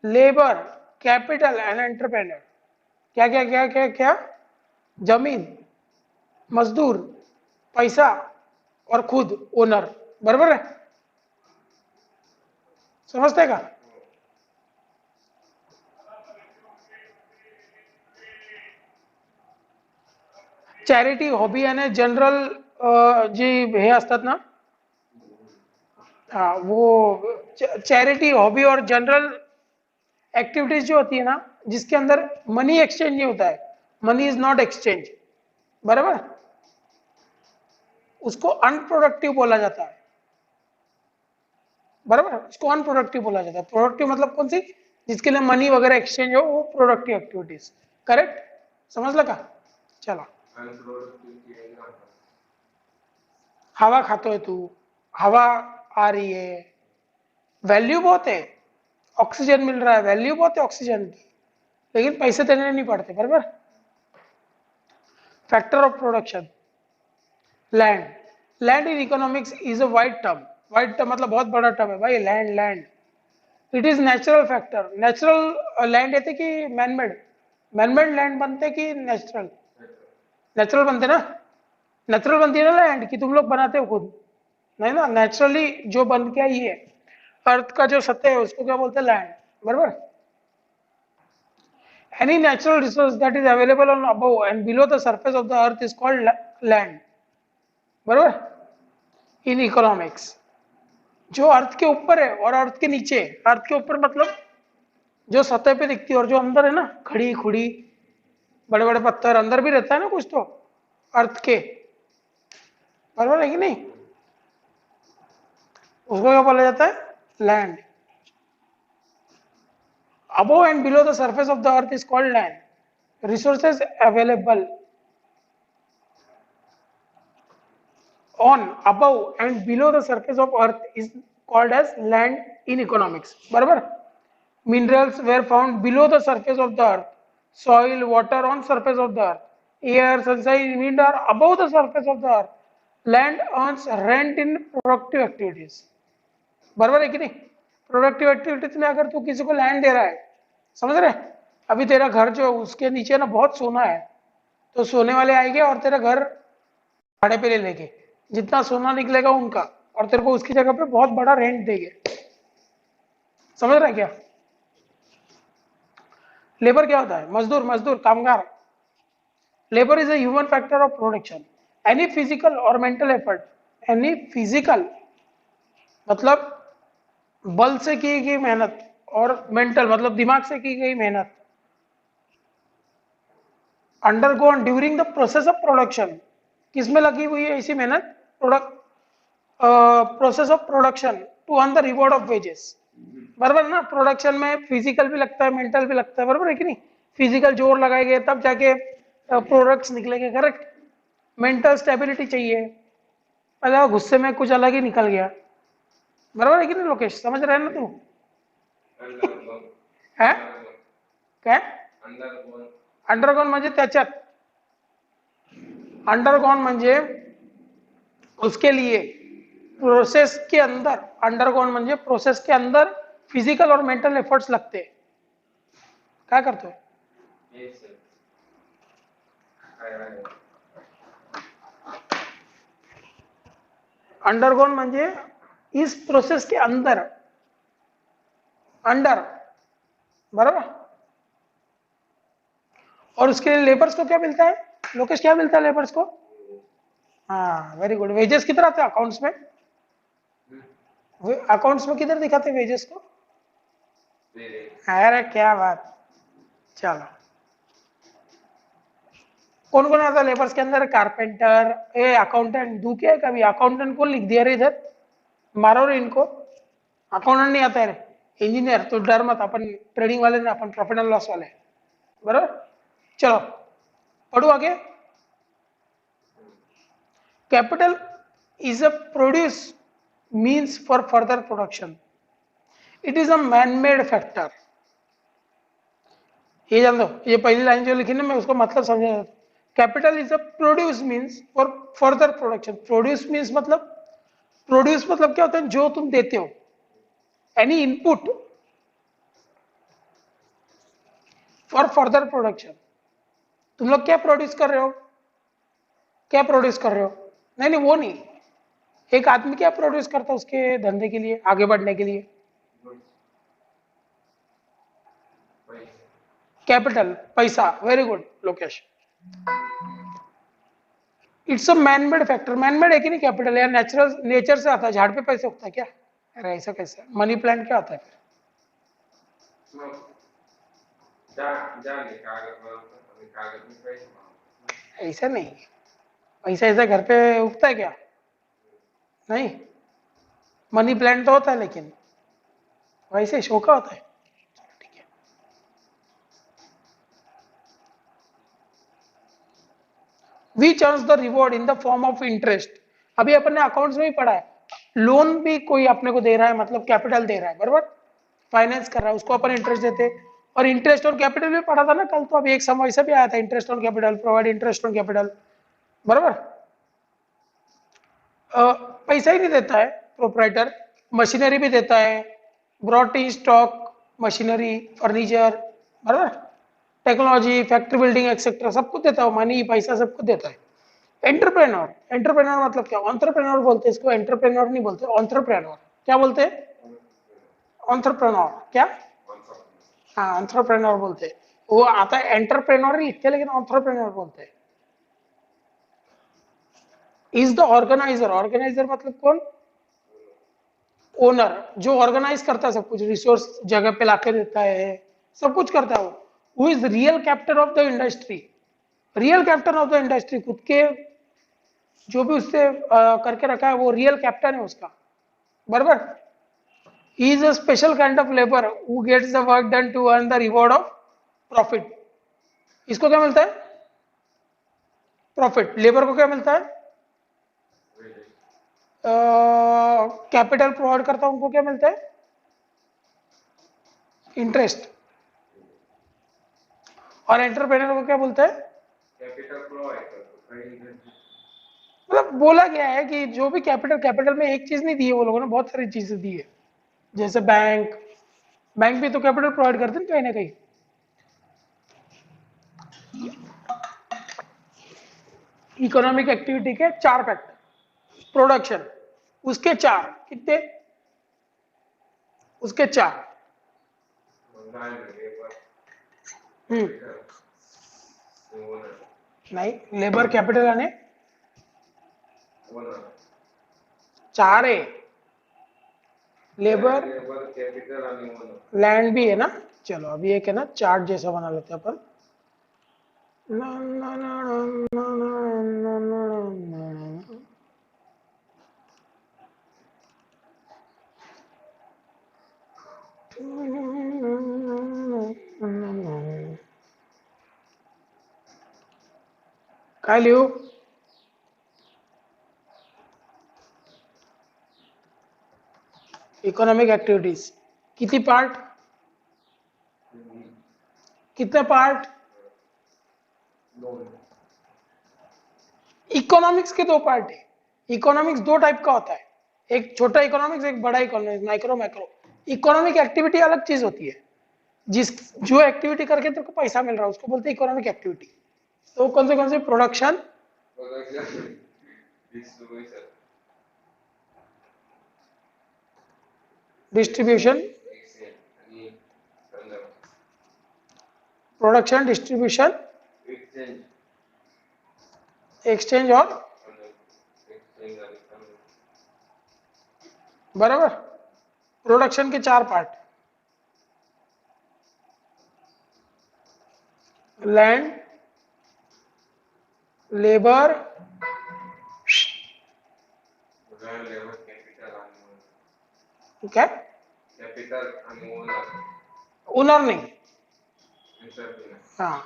labour, capital and entrepreneur. क्या क्या क्या क्या क्या? जमीन, मजदूर, पैसा और खुद ओनर, बराबर है। समझते का? चॅरिटी, हॉबी आणि जनरल जी हे असतात ना, हाँ वो चैरिटी, हॉबी और जनरल एक्टिविटीज जो होती है ना, जिसके अंदर मनी एक्सचेंज नहीं होता है, मनी इज नॉट एक्सचेंज, बराबर, उसको अनप्रोडक्टिव बोला जाता है, बराबर। उसको अनप्रोडक्टिव बोला जाता है। प्रोडक्टिव मतलब कौन सी? जिसके लिए मनी वगैरह एक्सचेंज हो, वो प्रोडक्टिव एक्टिविटीज, करेक्ट। समझ लगा? चलो, हवा खाते है तू, हवा आ रही है, वैल्यू बहुत है, ऑक्सीजन मिल रहा है, वैल्यू बहुत है ऑक्सीजन की, लेकिन पैसे देने नहीं पड़ते, बराबर। Factor of production, land. Land in economics is a wide term. Wide term मतलब बहुत बड़ा टर्म है भाई, land. Land it is natural factor. Natural land येते की मॅनमेड? मॅनमेड लैंड बनते कि नेचुरल? नेचुरल बनते ना। नेचुरल बनती है ना लैंड, कि तुम लोग बनाते हो खुद? नहीं ना, नेचुरली जो बन के आई है, अर्थ का जो सतह है उसको क्या बोलते हैं? लैंड, बराबर। Any natural resource that is available on above and below the surface of the earth is called land, बराबर। इन इकोनॉमिक्स जो अर्थ के ऊपर है और अर्थ के नीचे, अर्थ के ऊपर मतलब जो सतह पे दिखती है, और जो अंदर है ना, खड़ी खुड़ी बड़े बड़े पत्थर, अंदर भी रहता है ना कुछ तो अर्थ के, बराबर है कि नहीं? उसको क्या बोला जाता है? Land. Above and below the surface of the earth is called land. Resources available on, above and below the surface of earth is called as land in economics, बराबर। Minerals were found below the surface of the earth. Soil, water on surface of the earth. Air, sunshine, wind are above the surface of the earth. Land earns rent in productive activities, बराबर है कि नहीं? Productive activities में अगर तू किसी को land दे रहा है, समझ रहे? अभी तेरा घर जो उसके नीचे ना बहुत सोना है, तो सोने वाले आएंगे और तेरा घर भाड़े पे ले लेंगे, जितना सोना निकलेगा उनका, और तेरे को उसकी जगह पे बहुत बड़ा रेंट देंगे। समझ रहा है क्या? लेबर क्या होता है? मजदूर, मजदूर, कामगार। Labour is a human factor of production. Any physical और मेंटल एफर्ट, एनी फिजिकल मतलब बल से की गई मेहनत, और मेंटल मतलब दिमाग से की गई मेहनत, undergone during the process of production. किसमें लगी हुई है ऐसी मेहनत? Product, process of production to earn the reward of wages, बराबर ना। प्रोडक्शन में फिजिकल भी लगता है, मेंटल भी लगता है, बराबर है कि नहीं? फिजिकल जोर लगाएंगे तब जाके प्रोडक्ट्स निकलेंगे, करेक्ट। मेंटल स्टेबिलिटी चाहिए, पहले गुस्से में कुछ अलग ही निकल गया, बराबर है कि नहीं लोकेश? समझ रहे हैं ना तू? है काय? अंडरगॉन म्हणजे त्याच्यात, अंडरगॉन म्हणजे उसके लिए प्रोसेस के अंदर, अंडरगॉन म्हणजे प्रोसेस के अंदर फिजिकल और मेंटल एफर्ट्स लगते हैं। क्या करते हो? अंडरगॉन म्हणजे इस प्रोसेस के अंदर, अंडर, बराबर। और उसके लिए लेबर्स को क्या मिलता है लोकेश? क्या मिलता है लेबर्स को? हाँ वेरी गुड। वेजेस कितना आता है अकाउंट्स में? अकाउंट्स में किधर दिखाते वेजेस को? अरे क्या बात, चलो कौन कौन आता लेबर्स के अंदर? कारपेंटर, ए अकाउंटेंट, दू क्या है कभी? अकाउंटेंट को लिख दिया रे इधर, मारो रे इनको। अकाउंटेंट नहीं आता है रे, इंजीनियर तो डर मत, अपन ट्रेडिंग वाले ना, अपन प्रॉफिट एंड लॉस वाले, बराबर। चलो पढ़ो आगे। Capital is a produce means for further production, it is a man made factor. ये जान दो, ये पहली लाइन जो लिखी ना, मैं उसको मतलब समझा। Capital is a produce means for further production. Produce means मतलब, प्रोड्यूस मतलब क्या होता है? जो तुम देते हो, any input for further production. तुम लोग क्या प्रोड्यूस कर रहे हो? क्या प्रोड्यूस कर रहे हो? नहीं नहीं वो नहीं, एक आदमी क्या प्रोड्यूस करता है उसके धंधे के लिए, आगे बढ़ने के लिए? कैपिटल, पैसा। Very good Lokesh. It's a man made factor. Man made है कि नहीं कैपिटल? यार नेचुरल, नेचर से आता है, झाड़ पे पैसे उगता है क्या? अरे ऐसा कैसे? मनी प्लांट क्या होता है फिर? ऐसा नहीं, पैसा ऐसा घर पे उगता है क्या? नहीं, मनी प्लांट तो होता है लेकिन वैसे शो का होता है। ठीक है, which earns the reward in the form of interest. अभी अपन ने अकाउंट्स में ही पढ़ा है, लोन भी कोई अपने को दे रहा है, मतलब कैपिटल दे रहा है, बराबर। फाइनेंस कर रहा है, उसको अपन इंटरेस्ट देते हैं। और इंटरेस्ट ऑन कैपिटल भी पढ़ा था ना कल, तो अभी एक समय ऐसा भी आया था, interest on capital, provide interest on capital, बराबर। पैसा ही नहीं देता है प्रोपराइटर, मशीनरी भी देता है, brought in stock, machinery, furniture, बराबर, टेक्नोलॉजी, फैक्ट्री बिल्डिंग एक्सेट्रा, सब कुछ देता है, मनी पैसा सब कुछ देता है। एंटरप्रेन्योर, एंटरप्रेन्योर मतलब क्या? एंटरप्रेन्योर बोलते हैं इसको, एंटरप्रेन्योर नहीं बोलते, एंटरप्रेन्योर। क्या बोलते हैं? एंटरप्रेन्योर क्या? हाँ एंटरप्रेन्योर बोलते हैं। वो आता है एंटरप्रेन्योर ही लिखते हैं, लेकिन एंटरप्रेन्योर बोलते हैं। इज द ऑर्गेनाइजर, ऑर्गेनाइजर मतलब कौन? ओनर, जो ऑर्गेनाइज करता है सब कुछ, रिसोर्स जगह पे लाके देता है, सब कुछ करता है वो। Who is real captain of the industry, real captain of the industry, खुद के जो भी उससे करके रखा है वो रियल कैप्टन है उसका, बराबर। He is a special kind of labour who gets the work done to earn the reward of profit. इसको क्या मिलता है? प्रॉफिट। लेबर को क्या मिलता है? कैपिटल प्रोवाइड करता है उनको क्या मिलता है? इंटरेस्ट। और एंटरप्रेन्योर को क्या बोलते हैं? Capital provide. मतलब बोला गया है कि जो भी कैपिटल, कैपिटल में एक चीज नहीं दी है वो लोगों ने, बहुत सारी चीजें दी है। जैसे बैंक, बैंक भी तो कैपिटल प्रोवाइड करते हैं कहीं ना कहीं। इकोनॉमिक एक्टिविटी के चार फैक्टर, प्रोडक्शन, उसके चार कितने? उसके चार। हम्म, नहीं, लेबर, कैपिटल यानी चार है। लेबर, कैपिटल, लैंड भी है ना। चलो अभी एक है ना चार्ट जैसा बना लेते हैं अपन। ना, ना, ना, ना, ना, ना, ना, ना, ना। काय लिहू? इकोनॉमिक एक्टिविटीज कितनी पार्ट? कितने पार्ट? इकोनॉमिक्स के दो पार्ट है। इकोनॉमिक्स दो टाइप का होता है, एक छोटा इकोनॉमिक्स, एक बड़ा economics, micro macro. Economic activity अलग चीज होती है, जिस जो एक्टिविटी करके तेरे को पैसा मिल रहा है उसको बोलते हैं इकोनॉमिक एक्टिविटी। तो कौन से? Production, distribution, production, distribution, exchange और, बराबर। प्रोडक्शन के 4 पार्ट, लैंड, लेबर, क्या ओनर नहीं, हाँ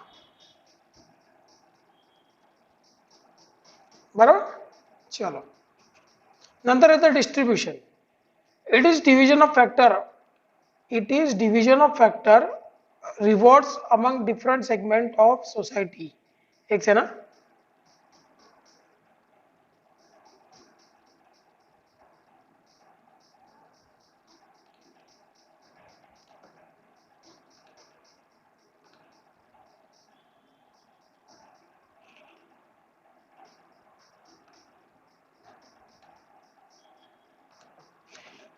बराबर. चलो नंतर येतं distribution. It is division of factor, it is division of factor rewards among different segment of society. एक है ना.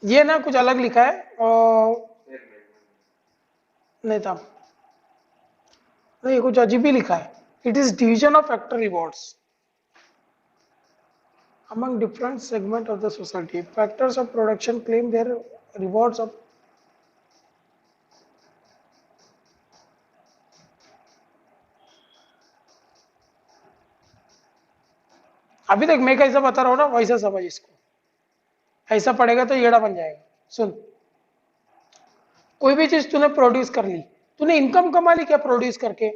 ये ना कुछ अलग लिखा है नहीं था, नहीं कुछ अजीब ही लिखा है. It is division of factor rewards among different segment of the society. Factors of production claim their rewards of अभी तक मैं कैसा बता रहा हूं ना वैसा समझ इसको. ऐसा पढ़ेगा तो येड़ा बन जाएगा. सुन, कोई भी चीज तूने प्रोड्यूस कर ली, तूने इनकम कमा ली क्या प्रोड्यूस करके.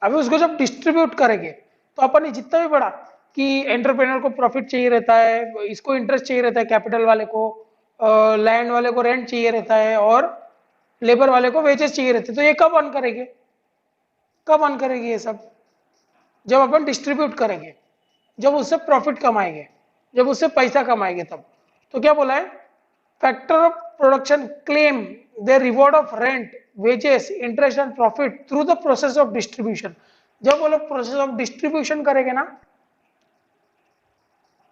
अभी उसको जब डिस्ट्रीब्यूट करेंगे तो अपन जितना भी बड़ा कि एंटरप्रेन्योर को प्रॉफिट चाहिए रहता है, इसको इंटरेस्ट चाहिए रहता है, कैपिटल वाले को लैंड वाले को रेंट चाहिए रहता है और लेबर वाले को वेजेस चाहिए रहते हैं. तो ये कब अर्न करेंगे, कब अर्न करेंगे ये सब, जब अपन डिस्ट्रीब्यूट करेंगे, जब उससे प्रॉफिट कमाएंगे, जब उससे पैसा कमाएंगे तब. तो क्या बोला है, factor of production claim their reward of rent, wages, interest and profit through the process of distribution. जब वो लोग प्रोसेस ऑफ डिस्ट्रीब्यूशन करेंगे ना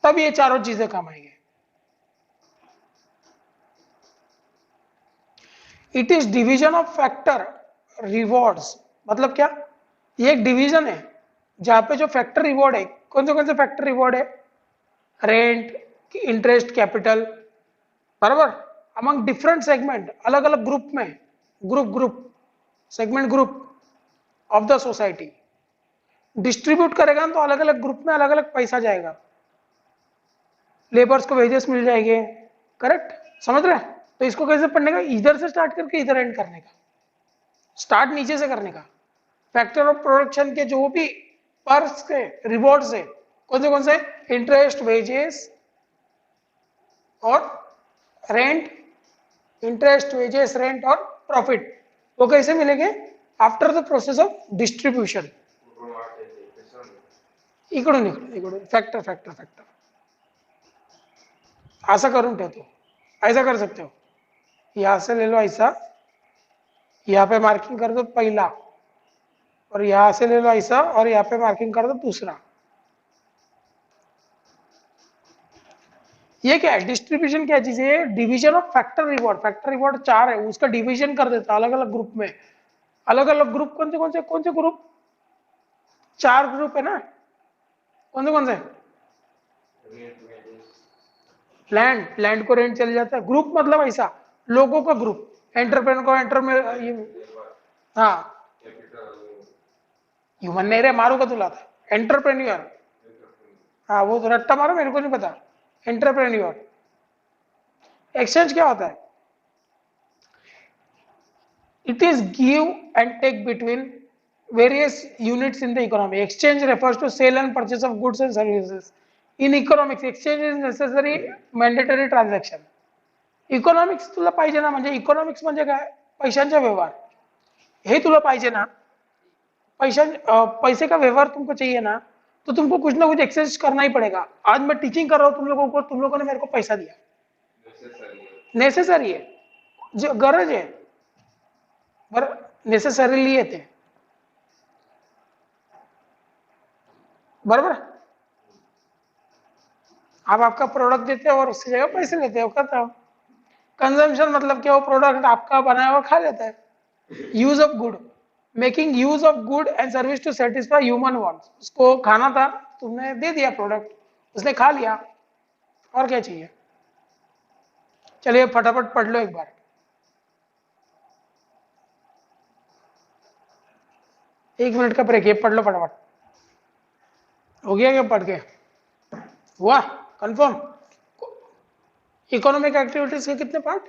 तब ये चारों चीजें कमाएंगे. It is division of factor rewards मतलब क्या, ये एक डिवीजन है जहां पे जो फैक्टर रिवॉर्ड है, कौन से फैक्टर रिवॉर्ड है, रेंट, इंटरेस्ट, कैपिटल, बराबर, अमंग डिफरेंट सेगमेंट, अलग अलग ग्रुप में, group segment group of the society. Distribute करेगा तो अलग अलग ग्रुप में अलग अलग पैसा जाएगा, लेबर्स को वेजेस मिल जाएंगे. करेक्ट, समझ रहे हैं. तो इसको कैसे पढ़ने का, इधर से स्टार्ट करके इधर एंड करने का, स्टार्ट नीचे से करने का. फैक्टर ऑफ प्रोडक्शन के जो भी पर्स के रिवॉर्ड्स है, कौन से, इंटरेस्ट, वेजेस और रेंट, इंटरेस्ट, वेजेस, रेंट और प्रॉफिट, वो कैसे मिलेंगे, after the process of distribution. इकडून फैक्टर फैक्टर फैक्टर ऐसा करूं तो ऐसा कर सकते हो, यहां से ले लो ऐसा, यहां पे मार्किंग कर दो पहला, और यहां से ले लो ऐसा और यहां पे मार्किंग कर दो दूसरा. ये क्या है, डिस्ट्रीब्यूशन क्या चीज है, division of factor reward. Factor reward 4 है, उसका डिवीजन कर देता अलग अलग ग्रुप में. अलग अलग ग्रुप कौन से ग्रुप, 4 ग्रुप है ना. कौन से, लैंड को रेंट चले जाता है. ग्रुप मतलब ऐसा लोगों का ग्रुप, एंटरप्रेन्योर को हाँ ह्यूमन नहीं रे, मारू का तुला था, एंटरप्रेन्योर. हाँ वो तो रट्टा मारो, मेरे को नहीं पता. एंटरप्रेन्योर. एक्सचेंज क्या होता है, it is give and take between various units in the economy. Exchange refers to sale and purchase of goods and services. In economics, exchange is necessary mandatory transaction. Economics तुला पाहिजे ना, म्हणजे economics म्हणजे काय, पैशांचा व्यवहार. हे तुला पाहिजे ना, पैसे का व्यवहार तुमको चाहिए ना, तो तुमको कुछ ना कुछ एक्सचेंज करना ही पड़ेगा. आज मैं टीचिंग कर रहा हूं तुम लोगों को, तुम लोगों ने मेरे को पैसा दिया, नेसेसरी है, जो गरज है, बरं नेसेसरीली येते, बराबर. आप आपका प्रोडक्ट देते हो और उसकी जगह पैसे लेते हो, करता हो. कंजम्पशन मतलब क्या, वो प्रोडक्ट आपका बनाया हुआ खा लेता है. Use of good, making use of good and service to satisfy human wants. उसको खाना था, तुमने दे दिया प्रोडक्ट, उसने खा लिया, और क्या चाहिए. चलिए फटाफट पढ़ लो एक बार। एक मिनट का ब्रेक, ये पढ़ लो फटाफट। हो गया क्या पढ़ के? हुआ कंफर्म? इकोनॉमिक एक्टिविटीज के कितने पार्ट?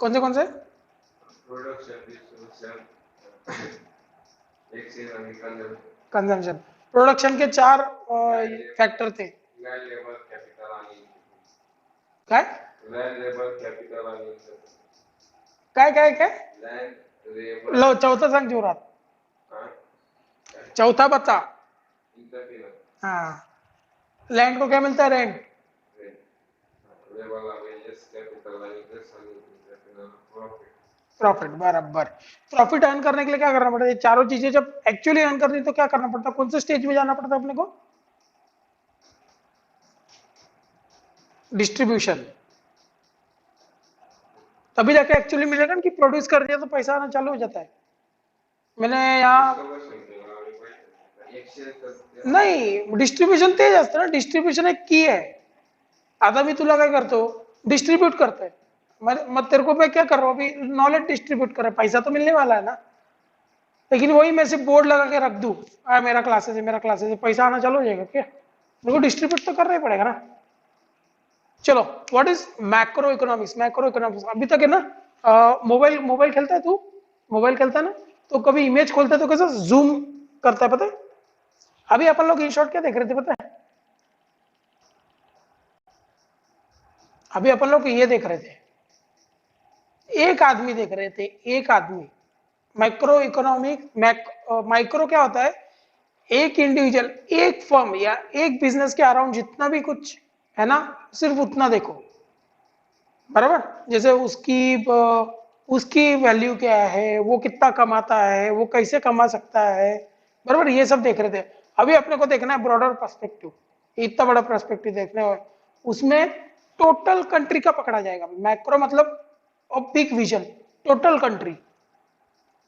कौन से? कंजम्पशन। प्रोडक्शन के 4 फैक्टर थे। काय काय लो चौथा सांग जोरात। चौथा बता। हाँ, लैंड को क्या मिलता है? रेंट। प्रॉफिट, बराबर। प्रॉफिट अर्न करने के लिए क्या करना पड़ता है? ये चारों चीजें जब एक्चुअली अर्न करनी तो क्या करना पड़ता है? कौन से स्टेज में जाना पड़ता है अपने को? डिस्ट्रीब्यूशन। तभी जाके एक्चुअली मिलेगा ना कि प्रोड्यूस कर दिया तो पैसा आना चालू हो जाता है। मैंने यहाँ नाही, डिस्ट्रीब्युशन तेच असतं ना, डिस्ट्रीब्युशन एक की आहे। आता मी तुला काय करतो, डिस्ट्रीब्यूट करतोय। मग तेरे को मैं क्या कर रहा हूँ अभी? नॉलेज डिस्ट्रीब्यूट कर रहा है, पैसा तो मिलने वाला है ना। लेकिन वही मैं सिर्फ बोर्ड लगा के रख दूं, मेरा क्लासेस है, मेरा क्लासेस है, पैसा आना चालू हो जाएगा क्या? मेरे को डिस्ट्रीब्यूट तो करना ही पड़ेगा ना। चलो, what is macro economics? Macro economics अभी तक है ना। मोबाइल मोबाइल खेलता है तू? मोबाइल खेलता है ना, तो कभी इमेज खोलता है तो कैसे जूम करता है पता है? अभी अपन लोग इन शॉर्ट क्या देख रहे थे पता है? अभी अपन लोग ये देख रहे थे, एक आदमी देख रहे थे, एक आदमी। माइक्रो इकोनॉमिक माइक्रो क्या होता है? एक इंडिविजुअल, एक फर्म या एक बिजनेस के अराउंड जितना भी कुछ है ना, सिर्फ उतना देखो। बराबर? जैसे उसकी वैल्यू क्या है, वो कितना कमाता है, वो कैसे कमा सकता है। बराबर, ये सब देख रहे थे। अभी अपने को देखना है ब्रॉडर पर्सपेक्टिव, इतना बड़ा पर्सपेक्टिव देखने हो, उसमें टोटल कंट्री का पकड़ा जाएगा। मैक्रो मतलब big vision, total country.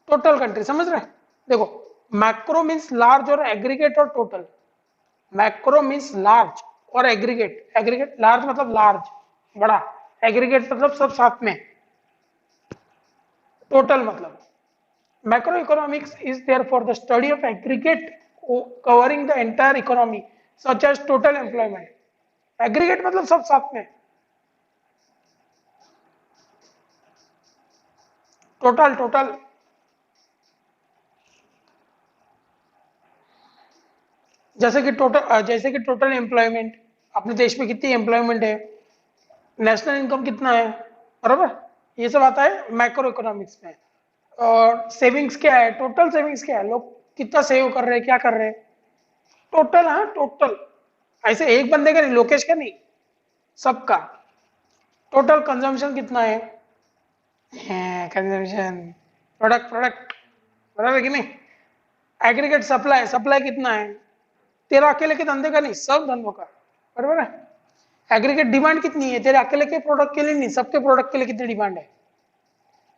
Total country समझ रहे? देखो, मैक्रो मीन्स लार्ज और एग्रीगेट और टोटल। मैक्रो मीन्स लार्ज और एग्रीगेट। एग्रीगेट, लार्ज मतलब लार्ज, बड़ा। एग्रीगेट मतलब सब साथ में। टोटल मतलब macro economics is there for the study of aggregate covering the entire economy such as total employment. Aggregate मतलब सब साथ में, टोटल टोटल। जैसे कि टोटल एम्प्लॉयमेंट, अपने देश में कितनी एम्प्लॉयमेंट है, नेशनल इनकम कितना है, बराबर? ये सब आता है मैक्रो इकोनॉमिक्स में। और सेविंग्स क्या है, टोटल सेविंग्स क्या है, लोग कितना सेव कर रहे हैं, क्या कर रहे हैं, टोटल। हाँ, टोटल। ऐसे एक बंदे का नहीं, लोकेश का नहीं, सबका। टोटल कंजम्पशन कितना है, कंजम्पशन, प्रोडक्ट प्रोडक्ट, बराबर कि नहीं? एग्रीगेट सप्लाई, सप्लाई कितना है, तेरा अकेले के धंधे का नहीं, सब धंधों का, बराबर है? एग्रीगेट डिमांड कितनी है, तेरे अकेले के प्रोडक्ट के लिए नहीं, सबके प्रोडक्ट के लिए कितनी डिमांड है।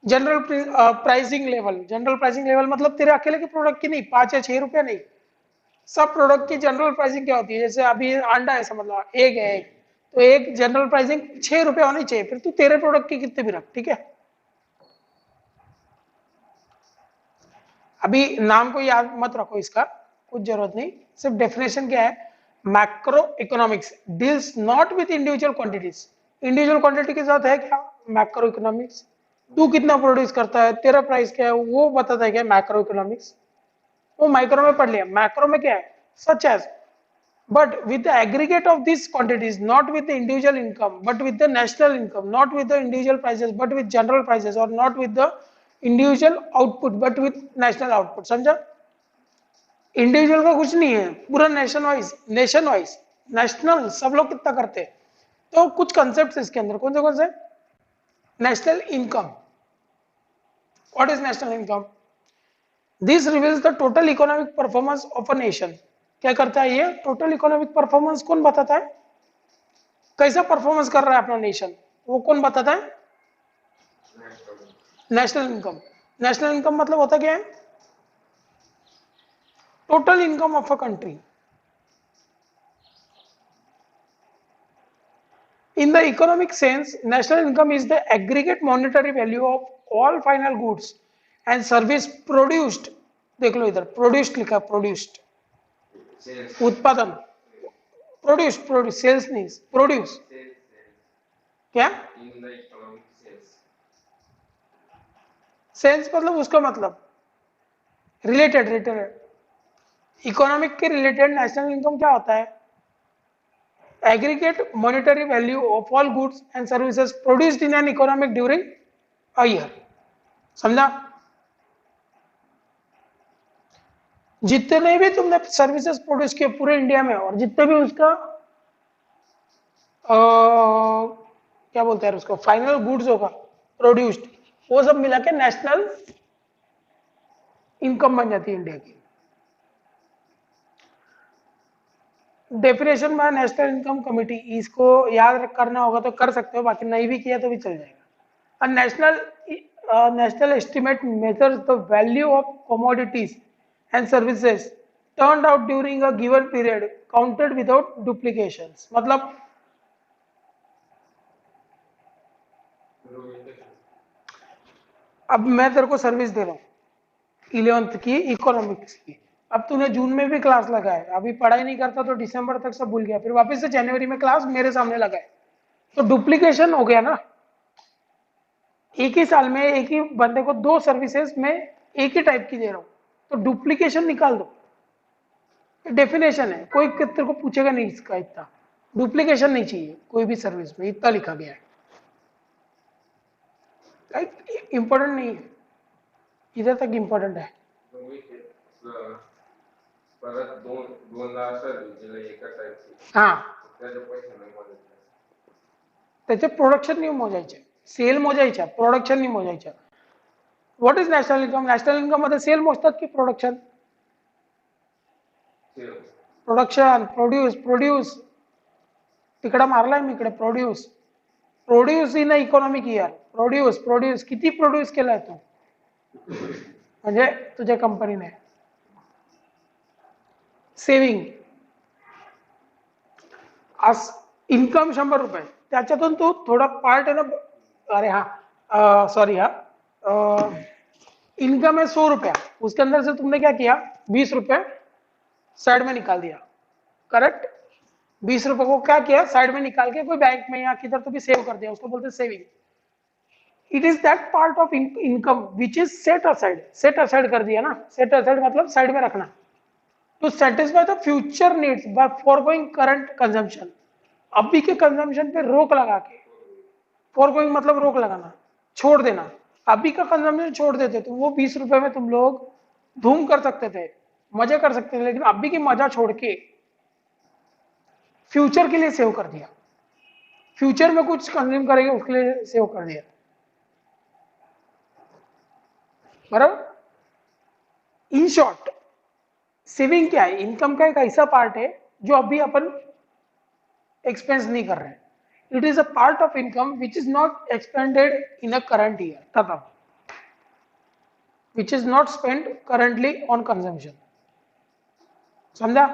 General pricing level, general pricing level मतलब तेरे अकेले के प्रोडक्ट की नहीं, 5 या 6 रुपया नहीं, सब प्रोडक्ट की जनरल प्राइसिंग क्या होती है? जैसे अभी अंडा है, समझ लो एक है, एक, तो एक जनरल प्राइसिंग 6 रुपया होनी चाहिए, फिर तू तेरे प्रोडक्ट की कितने भी रख, ठीक है? अभी नाम को याद मत रखो इसका, कुछ जरूरत नहीं, सिर्फ डेफिनेशन क्या है। Macro economics deals not with individual quantities. Individual quantity के साथ है क्या मैक्रो इकोनॉमिक्स? तू कितना प्रोड्यूस करता है, तेरा प्राइस क्या है, वो बताता है क्या मैक्रो इकोनॉमिक्स? वो माइक्रो में पढ़ लिया, मैक्रो में क्या है? Such as, but with the aggregate of these quantities, not with the individual income, but with the national income, not with the individual prices, but with general prices, or not with the individual output, but with national output। समझा? Individual का कुछ नहीं है, पूरा nation wise, nation wise, national सब लोग कितना करते हैं। तो कुछ कंसेप्ट इसके अंदर, कौन से? National income. What is national income? This reveals the total economic performance of a nation. क्या करता है ये? टोटल इकोनॉमिक परफॉर्मेंस कौन बताता है, कैसा परफॉर्मेंस कर रहा है अपना नेशन, वो कौन बताता है? National income. नेशनल इनकम मतलब होता क्या है? Total income of a country. In the economic sense, national income is the aggregate monetary value of all final goods and service produced. देख लो इधर produced लिखा, produced उत्पादन, प्रोड्यूस सेल्स नहीं, produce क्या, सेल्स मतलब उसका मतलब रिलेटेड इकोनॉमिक के रिलेटेड नेशनल इनकम क्या होता है, aggregate monetary value of all goods and services produced in an economic during a year. समझा? जितने भी तुमने सर्विसेज प्रोड्यूस किए पूरे इंडिया में और जितने भी उसका क्या बोलते हैं उसको फाइनल गुड्स होगा प्रोड्यूस्ड, वो सब मिला के नेशनल इनकम बन जाती है इंडिया की। Definition bye national income committee, इसको याद करना होगा तो कर सकते हो, बाकी नहीं भी किया तो भी चल जाएगा। National estimate measures the value of commodities and services turned out during a given period counted without duplications. मतलब अब मैं तेरे को सर्विस दे रहा हूँ 11th की इकोनॉमिक्स की, अब तूने जून में भी क्लास लगाए, अभी पढ़ाई नहीं करता तो दिसंबर तक सब भूल गया, फिर वापस से जनवरी में क्लास मेरे सामने लगाए, तो डुप्लीकेशन हो गया ना। एक ही साल में एक ही बंदे को दो सर्विसेज में एक ही टाइप की दे रहा हूं, तो डुप्लीकेशन निकाल दो। डेफिनेशन है, कोई तेरे को पूछेगा नहीं इसका, इतना डुप्लीकेशन नहीं चाहिए कोई भी सर्विस में, इतना लिखा गया है, इंपॉर्टेंट नहीं है, इधर तक इंपॉर्टेंट है। हाँ त्याचे प्रोडक्शन नाही मोजायचे, सेल मोजायच्या, प्रोडक्शन नाही मोजायच्या। What is national income? National income मध्ये सेल मोजतात की प्रोडक्शन? प्रोडक्शन, प्रोड्यूस तिकडे मारलाय मी, इकडे produce in economic year, produce किती प्रोड्यूस केलाय तू, म्हणजे तुझ्या कंपनीने। सेविंग आज इन्कम 100 रुपये, त्याच्यातून तू थोड़ा पार्ट है ना, अरे हाँ सॉरी इनकम है 100 रुपया, उसके अंदर से तुमने क्या किया 20 रुपए साइड में निकाल दिया, करेक्ट? 20 रुपए को क्या किया साइड में निकाल के कोई बैंक में या किधर तो भी सेव कर दिया, उसको बोलते हैं saving. It is that part of income which is set aside कर दिया ना, सेट असाइड मतलब साइड में रखना, to satisfy the future needs by forgoing current consumption, अभी के कंजम्पशन पे रोक लगा के, फॉरगोइंग मतलब रोक लगाना, छोड़ देना, अभी का कंजम्पशन छोड़ देते तो वो 20 रुपए में तुम लोग धूम कर सकते थे, मजे कर सकते थे, लेकिन अभी की मजा छोड़ के फ्यूचर के लिए सेव कर दिया, फ्यूचर में कुछ कंज्यूम करेंगे उसके लिए सेव कर दिया, बराबर? इन शॉर्ट सेविंग क्या है, इनकम का एक ऐसा पार्ट है जो अभी अपन एक्सपेंस नहीं कर रहे हैं, it is a part of income which is not expended in a current year, तथा which is not spend currently on consumption. समझा?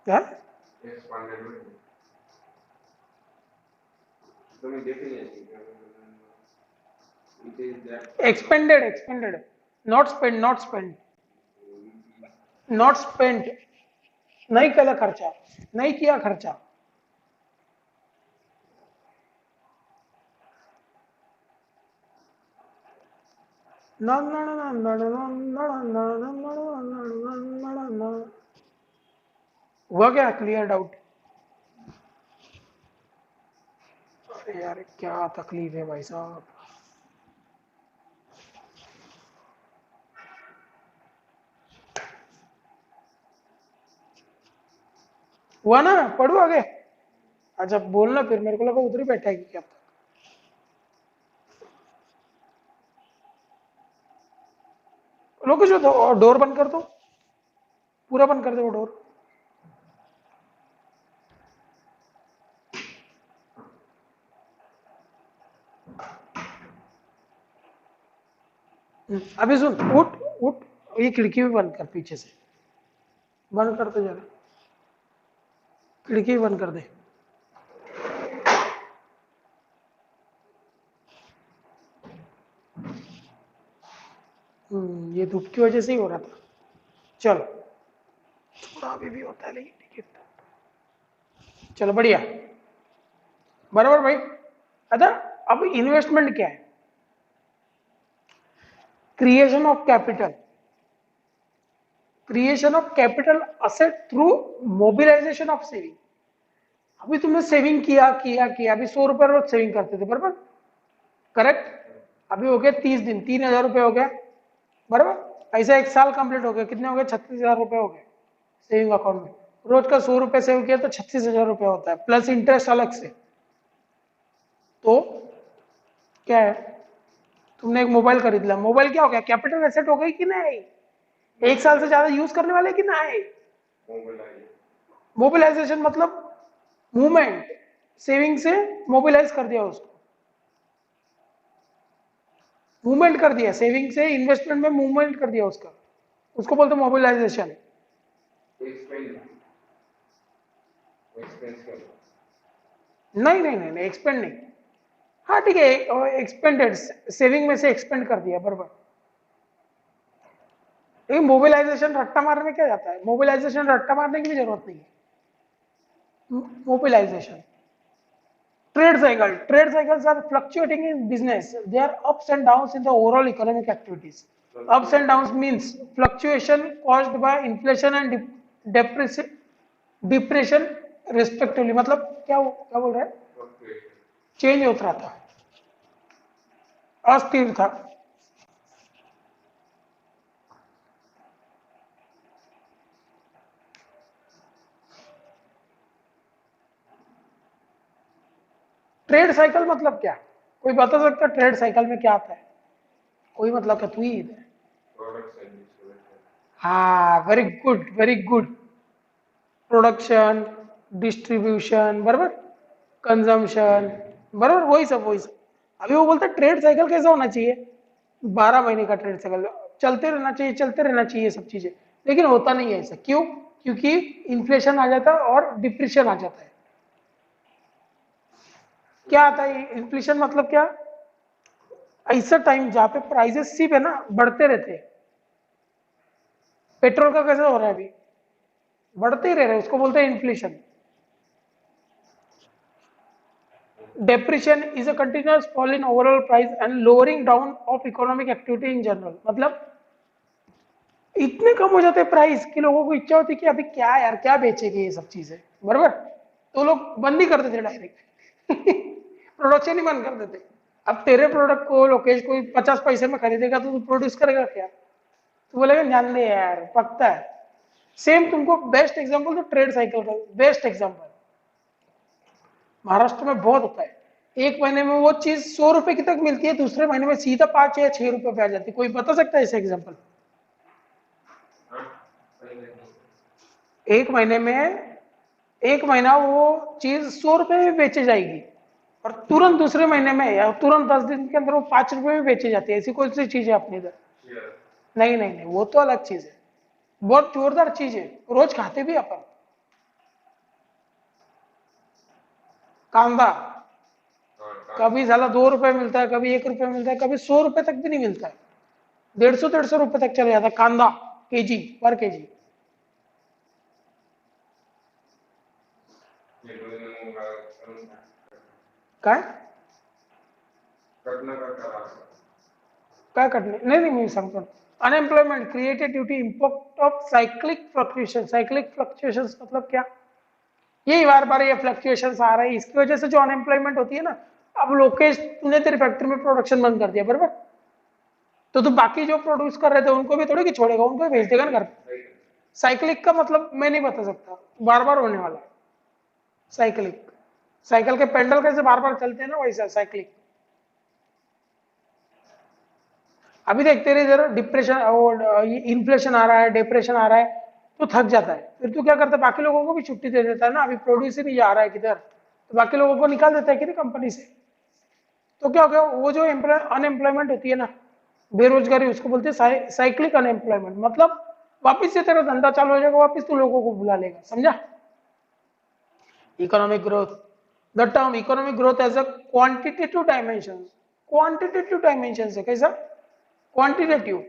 क्या expended not spend, not spend नहीं केला खर्चा, नहीं किया खर्चा, हुआ क्या क्लियर डाउट? अरे यार क्या तकलीफ है भाई साहब, हुआ ना? पढ़ो आगे। अच्छा बोलना, फिर मेरे को लगा उधर ही बैठा है कि क्या। लोग जो डोर बंद कर दो, पूरा बंद कर दो वो डोर। अभी सुन, उठ उठ, ये खिड़की भी बंद कर, पीछे से बंद कर तो जरा, खिड़की बंद कर दे। ये धूप की वजह से ही हो रहा था। चलो थोड़ा अभी भी होता है लेकिन ठीक है। चलो बढ़िया, बराबर भाई। अच्छा, अब इन्वेस्टमेंट क्या है? Creation of capital, creation of capital asset through mobilisation of saving. अभी तुमने सेविंग किया किया किया, अभी 100 रुपए रोज सेविंग करते थे, बराबर, करेक्ट। अभी हो गया 30 दिन, 3,000 रुपए हो गया, बराबर। ऐसा 1 साल कंप्लीट हो गया, कितने हो गए? 36,000 रुपए हो गए सेविंग अकाउंट में। रोज का 100 रुपए सेव किया तो 36,000 रुपए होता है, प्लस इंटरेस्ट अलग से। तो क्या है, तुमने एक मोबाइल खरीद लिया, मोबाइल क्या हो गया? कैपिटल एसेट हो गई कि नहीं? 1 साल से ज्यादा यूज करने वाले कि नहीं? मोबिलाइजेशन मतलब मूवमेंट, सेविंग से मोबिलाइज कर दिया उसको, मूवमेंट कर दिया, सेविंग से इन्वेस्टमेंट में मूवमेंट कर दिया उसका, उसको बोलते मोबिलाइजेशन। नहीं नहीं नहीं, एक्सपेंड नहीं। हाँ ठीक है, एक्सपेंडेड, सेविंग में से एक्सपेंड कर दिया, बराबर। लेकिन मोबिलाइजेशन रट्टा मारने में क्या जाता है? मोबिलाइजेशन रट्टा मारने की भी जरूरत नहीं है। Mobilisation, trade cycles are fluctuating in business, they are ups and downs in the overall economic activities. Ups and downs means fluctuation caused by inflation and depression respectively। मतलब क्या बोल रहा है? चेंज होता रहा था, अस्थिर था। ट्रेड साइकिल मतलब क्या? कोई बता सकता है ट्रेड साइकिल में क्या आता है? कोई मतलब क्या? तू ही है। हाँ, very good very good. Production, distribution, बराबर, कंजम्पशन, बराबर, वही सब। अभी वो बोलते ट्रेड साइकिल कैसा होना चाहिए? 12 महीने का ट्रेड साइकिल चलते रहना चाहिए, चलते रहना चाहिए सब चीजें। लेकिन होता नहीं है ऐसा, क्यों? क्योंकि इन्फ्लेशन आ जाता है और डिप्रेशन आ जाता है। क्या आता है इन्फ्लेशन? मतलब क्या? ऐसा टाइम जहां पे प्राइसेस सिर्फ है ना बढ़ते रहते हैं। पेट्रोल का कैसे हो रहा है अभी? बढ़ते ही रह रहे हैं, उसको बोलते हैं inflation. Depression is a continuous fall in overall price and lowering down of economic activity in general। मतलब इतने कम हो जाते हैं प्राइस कि लोगों को इच्छा होती है कि अभी क्या यार, क्या बेचेंगे ये सब चीजें, बराबर। तो लोग बंद ही कर देते डायरेक्ट प्रोडक्शन ही बंद कर देते। अब तेरे प्रोडक्ट को लोकेश कोई 50 पैसे में खरीदेगा तो तू प्रोड्यूस करेगा क्या? तो बोलेगा ध्यान दे यार, पकता है। सेम तुमको बेस्ट एग्जांपल तो ट्रेड साइकिल का बेस्ट एग्जांपल महाराष्ट्र में बहुत होता है। 1 महीने में वो चीज 100 रुपए की तक मिलती है, दूसरे महीने में सीधा 5 या 6 रुपए पे आ जाती है। कोई बता सकता है ऐसे एग्जांपल? एक महीना वो चीज 100 रुपए में बेची जाएगी और तुरंत दूसरे महीने में या तुरंत 10 दिन के अंदर वो 5 रुपए में बेची जाती है। ऐसी कोई सी चीज है अपने इधर? नहीं नहीं नहीं, वो तो अलग चीज है, बहुत जोरदार चीज है, रोज खाते भी अपन। कांदा कभी साला 2 रुपए मिलता है, कभी 1 रुपए मिलता है, कभी 100 रुपए तक भी नहीं मिलता है। 150-150 रुपए तक चले जाता है कांदा, केजी पर केजी। काय काय कटणे? नहीं नहीं, मी सांगतो। Unemployment created due to impact of cyclic fluctuations मतलब क्या? यही बार बार ये फ्लक्चुएशंस आ रहे हैं, इसकी वजह से जो अनएम्प्लॉयमेंट होती है ना। अब लोकेश तूने तेरी फैक्ट्री में प्रोडक्शन बंद कर दिया, बराबर, तो तू बाकी जो प्रोड्यूस कर रहे थे उनको भी थोड़ी कि छोड़ेगा, उनको भी भेज देगा ना घर पे। साइक्लिक का मतलब मैं नहीं बता सकता, बार बार होने वाला है साइक्लिक। साइकिल के पेंडल कैसे बार बार चलते हैं ना, वैसा साइक्लिक। अभी देखते रहे इधर डिप्रेशन और इन्फ्लेशन आ रहा है, डिप्रेशन आ रहा है, तो थक जाता है। फिर तू क्या करता है, बाकी लोगों को भी छुट्टी दे देता है ना। अभी प्रोड्यूस ही नहीं जा रहा है किधर, तो बाकी लोगों को निकाल देता है कि नहीं कंपनी से। तो क्या हो गया, वो जो अनएम्प्लॉयमेंट होती है ना, बेरोजगारी, उसको बोलते हैं साइक्लिक अनएम्प्लॉयमेंट। मतलब वापिस से तेरा धंधा चालू हो जाएगा, वापिस तू लोगों को बुला लेगा, समझा? Economic growth. The term economic growth has a quantitative dimensions. Quantitative dimensions है कैसा? Quantitative.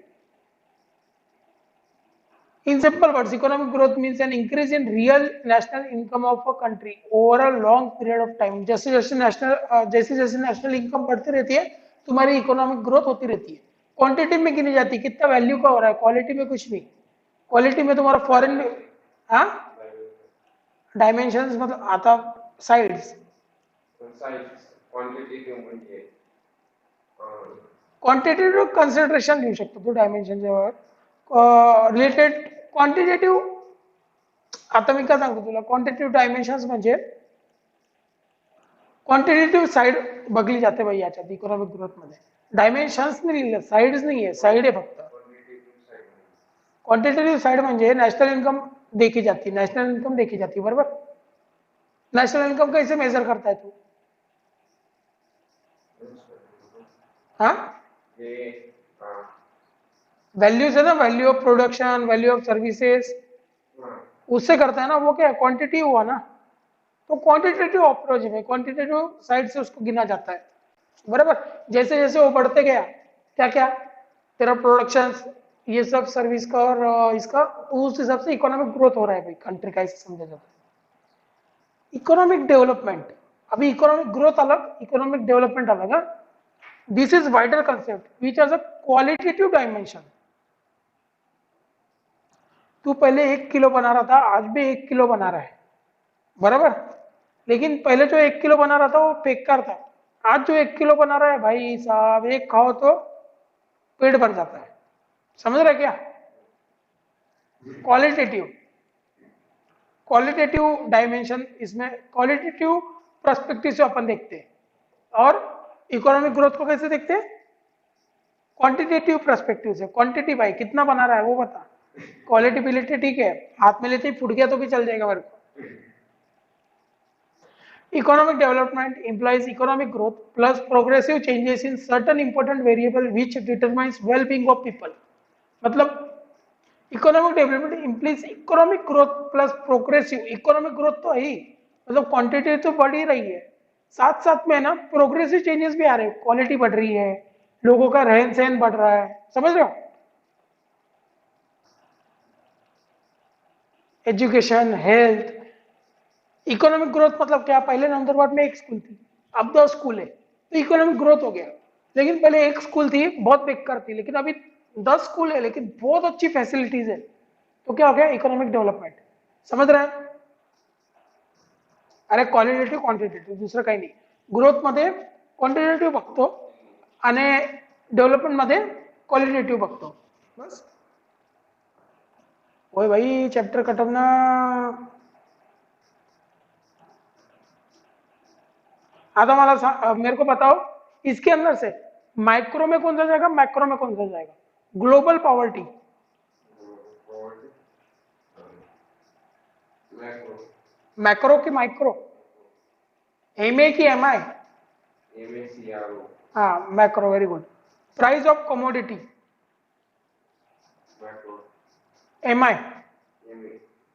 In simple words, economic growth means an increase in real national income of a country over a long period of time. जैसे जैसे national income बढ़ती रहती है, तुम्हारी economic growth होती रहती है. क्वांटिटी में गिनी जाती है, कितना वैल्यू का हो रहा है, क्वालिटी में कुछ नहीं. क्वालिटी में तुम्हारा फॉरेन, हाँ, डायमेंशंस मतलब आता साइड्स. क्वांटिटेटिव्ह कन्सिडरेशन घेऊ शकतो तू डायमेन्शनच्या रिलेटेड. क्वांटिटेटिव्ह, आता मी काय सांगतो तुला, क्वांटिटेटिव्ह डायमेन्शन्स म्हणजे क्वांटिटेटिव्ह साइड बघली जाते भाई याच्यात इकॉनॉमिक ग्रोथ मध्ये. डायमेन्शन्स नाही लिहिलं, साइड्स नाही आहे, साइड आहे फक्त. क्वांटिटेटिव्ह साइड म्हणजे नॅशनल इनकम देखी जाती, नॅशनल इनकम देखी जाती, बरोबर. नॅशनल इनकम कैसे मेजर करता है तू? हाँ, वैल्यूज है ना, value of production, value of services, उससे करता है ना. वो क्या है, क्वांटिटी हुआ ना. तो क्वांटिटेटिव अप्रोच में क्वांटिटेटिव साइड से उसको गिना जाता है, बराबर. जैसे जैसे वो बढ़ते गया, क्या क्या तेरा प्रोडक्शन, ये सब सर्विस का और इसका, उस हिसाब से इकोनॉमिक ग्रोथ हो रहा है भाई कंट्री का, ऐसे समझा जाता है. इकोनॉमिक डेवलपमेंट, अभी इकोनॉमिक ग्रोथ अलग, इकोनॉमिक डेवलपमेंट अलग है. This is wider concept which has a qualitative dimension. तू पहले 1 किलो बना रहा था, आज भी 1 किलो बना रहा है, बराबर. लेकिन पहले जो 1 किलो बना रहा था वो बेकार था. आज जो 1 किलो बना रहा है भाई साहब, एक खाओ तो पेट भर जाता है. समझ रहे क्या? क्वालिटेटिव, क्वालिटेटिव डायमेंशन, इसमें क्वालिटेटिव पर्सपेक्टिव से अपन देखते हैं. और इकोनॉमिक ग्रोथ को कैसे देखते हैं? क्वांटिटेटिव पर्सपेक्टिव से. क्वांटिटी भाई कितना बना रहा है वो बता. क्वालिटेबिलिटी ठीक है, हाथ में लेते ही फूट गया तो भी चल जाएगा मेरे को. Economic development implies economic growth plus progressive changes in certain important variable which determines well-being of people. मतलब economic development implies economic growth plus progressive. Economic growth तो है ही, मतलब क्वांटिटी तो बढ़ ही रही है, साथ साथ में ना प्रोग्रेसिव चेंजेस भी आ रहे हैं. क्वालिटी बढ़ रही है, लोगों का रहन सहन बढ़ रहा है, समझ रहे हो. Education, health. इकोनॉमिक ग्रोथ मतलब क्या? पहले नंदुरबार में एक स्कूल थी, अब 2 स्कूल है, तो इकोनॉमिक ग्रोथ हो गया. लेकिन पहले एक स्कूल थी, बहुत बेकार थी, लेकिन अभी 10 स्कूल है, लेकिन बहुत अच्छी फैसिलिटीज है, तो क्या हो गया? Economic development. समझ रहे हैं? अरे क्वालिटेटिव क्वांटिटेटिव, दुसरं काही नाही. ग्रोथ मध्ये क्वांटिटेटिव्ह बघतो आणि डेव्हलपमेंट मध्ये क्वालिटेटिव्ह बघतो, बस. ओए भाई चैप्टर खत्म ना. आता मला मेरे को बताओ, इसके अंदर से माइक्रो में कौन सा जाएगा, मैक्रो में कौन सा जाएगा? ग्लोबल पॉवर्टी, मैक्रो की माइक्रो, एमए की एमआई? हाँ, macro, very good. Price of commodity, MI?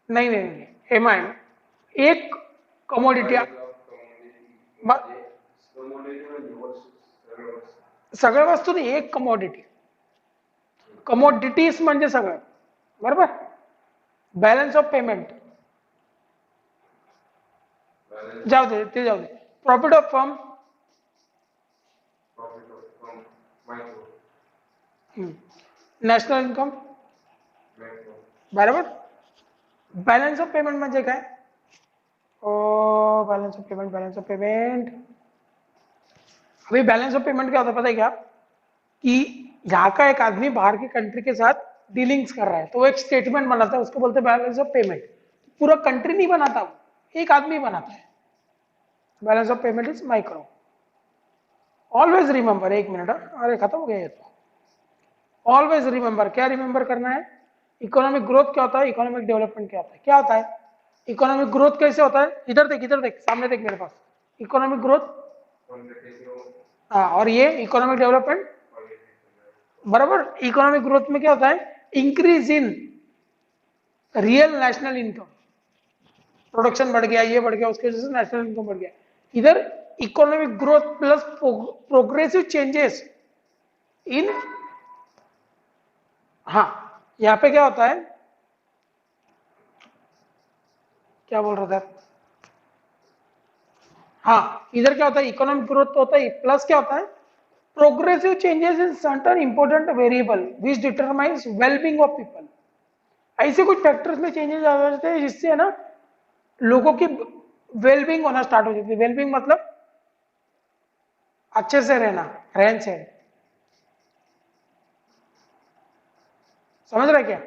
नहीं नहीं नहीं, एमआई. एक कमोडिटी, सगळ्या वस्तू नाही, एक कमोडिटी. कमोडिटीज म्हणजे सगळं, बरोबर. बॅलन्स ऑफ पेमेंट जाऊ दे, ते जाऊ दे. Profit of firm, national income, बरोबर. बॅलन्स ऑफ पेमेंट म्हणजे काय? Balance of payment, balance of payment. अभी बैलेंस ऑफ पेमेंट क्या होता है पता है क्या? कि यहाँ का एक आदमी बाहर की कंट्री के साथ डीलिंग्स कर रहा है, तो वो एक स्टेटमेंट बनाता है, उसको बोलते हैं बैलेंस ऑफ पेमेंट. पूरा कंट्री नहीं बनाता, एक आदमी बनाता है. Balance of payment is micro. Always remember, एक मिनट, अरे खत्म हो गया ये तो. ऑलवेज रिमेंबर, क्या रिमेंबर करना है? इकोनॉमिक ग्रोथ क्या होता है, इकोनॉमिक डेवलपमेंट क्या होता है. क्या होता है इकोनॉमिक ग्रोथ? कैसे होता है? इधर देख, सामने देख मेरे पास. इकोनॉमिक ग्रोथ, हाँ, और ये इकोनॉमिक डेवलपमेंट, बराबर. इकोनॉमिक ग्रोथ में क्या होता है? Increase in real national income, production बढ़ गया, ये बढ़ गया, उसकी वजह से नेशनल इनकम बढ़ गया। इधर economic growth plus progressive changes in, हाँ यहाँ पे क्या होता है, क्या बोल रहा था, हाँ इधर क्या होता है, इकोनॉमिक ग्रोथ तो होता है, प्लस क्या होता है, progressive changes in certain important variable which determines wellbeing of people. ऐसे कुछ फैक्टर्स में चेंजेस आ जाते हैं जिससे है ना लोगों की वेलबींग होना स्टार्ट हो जाती है। वेलबींग मतलब अच्छे से रहना, रहन सहन, समझ रहे क्या?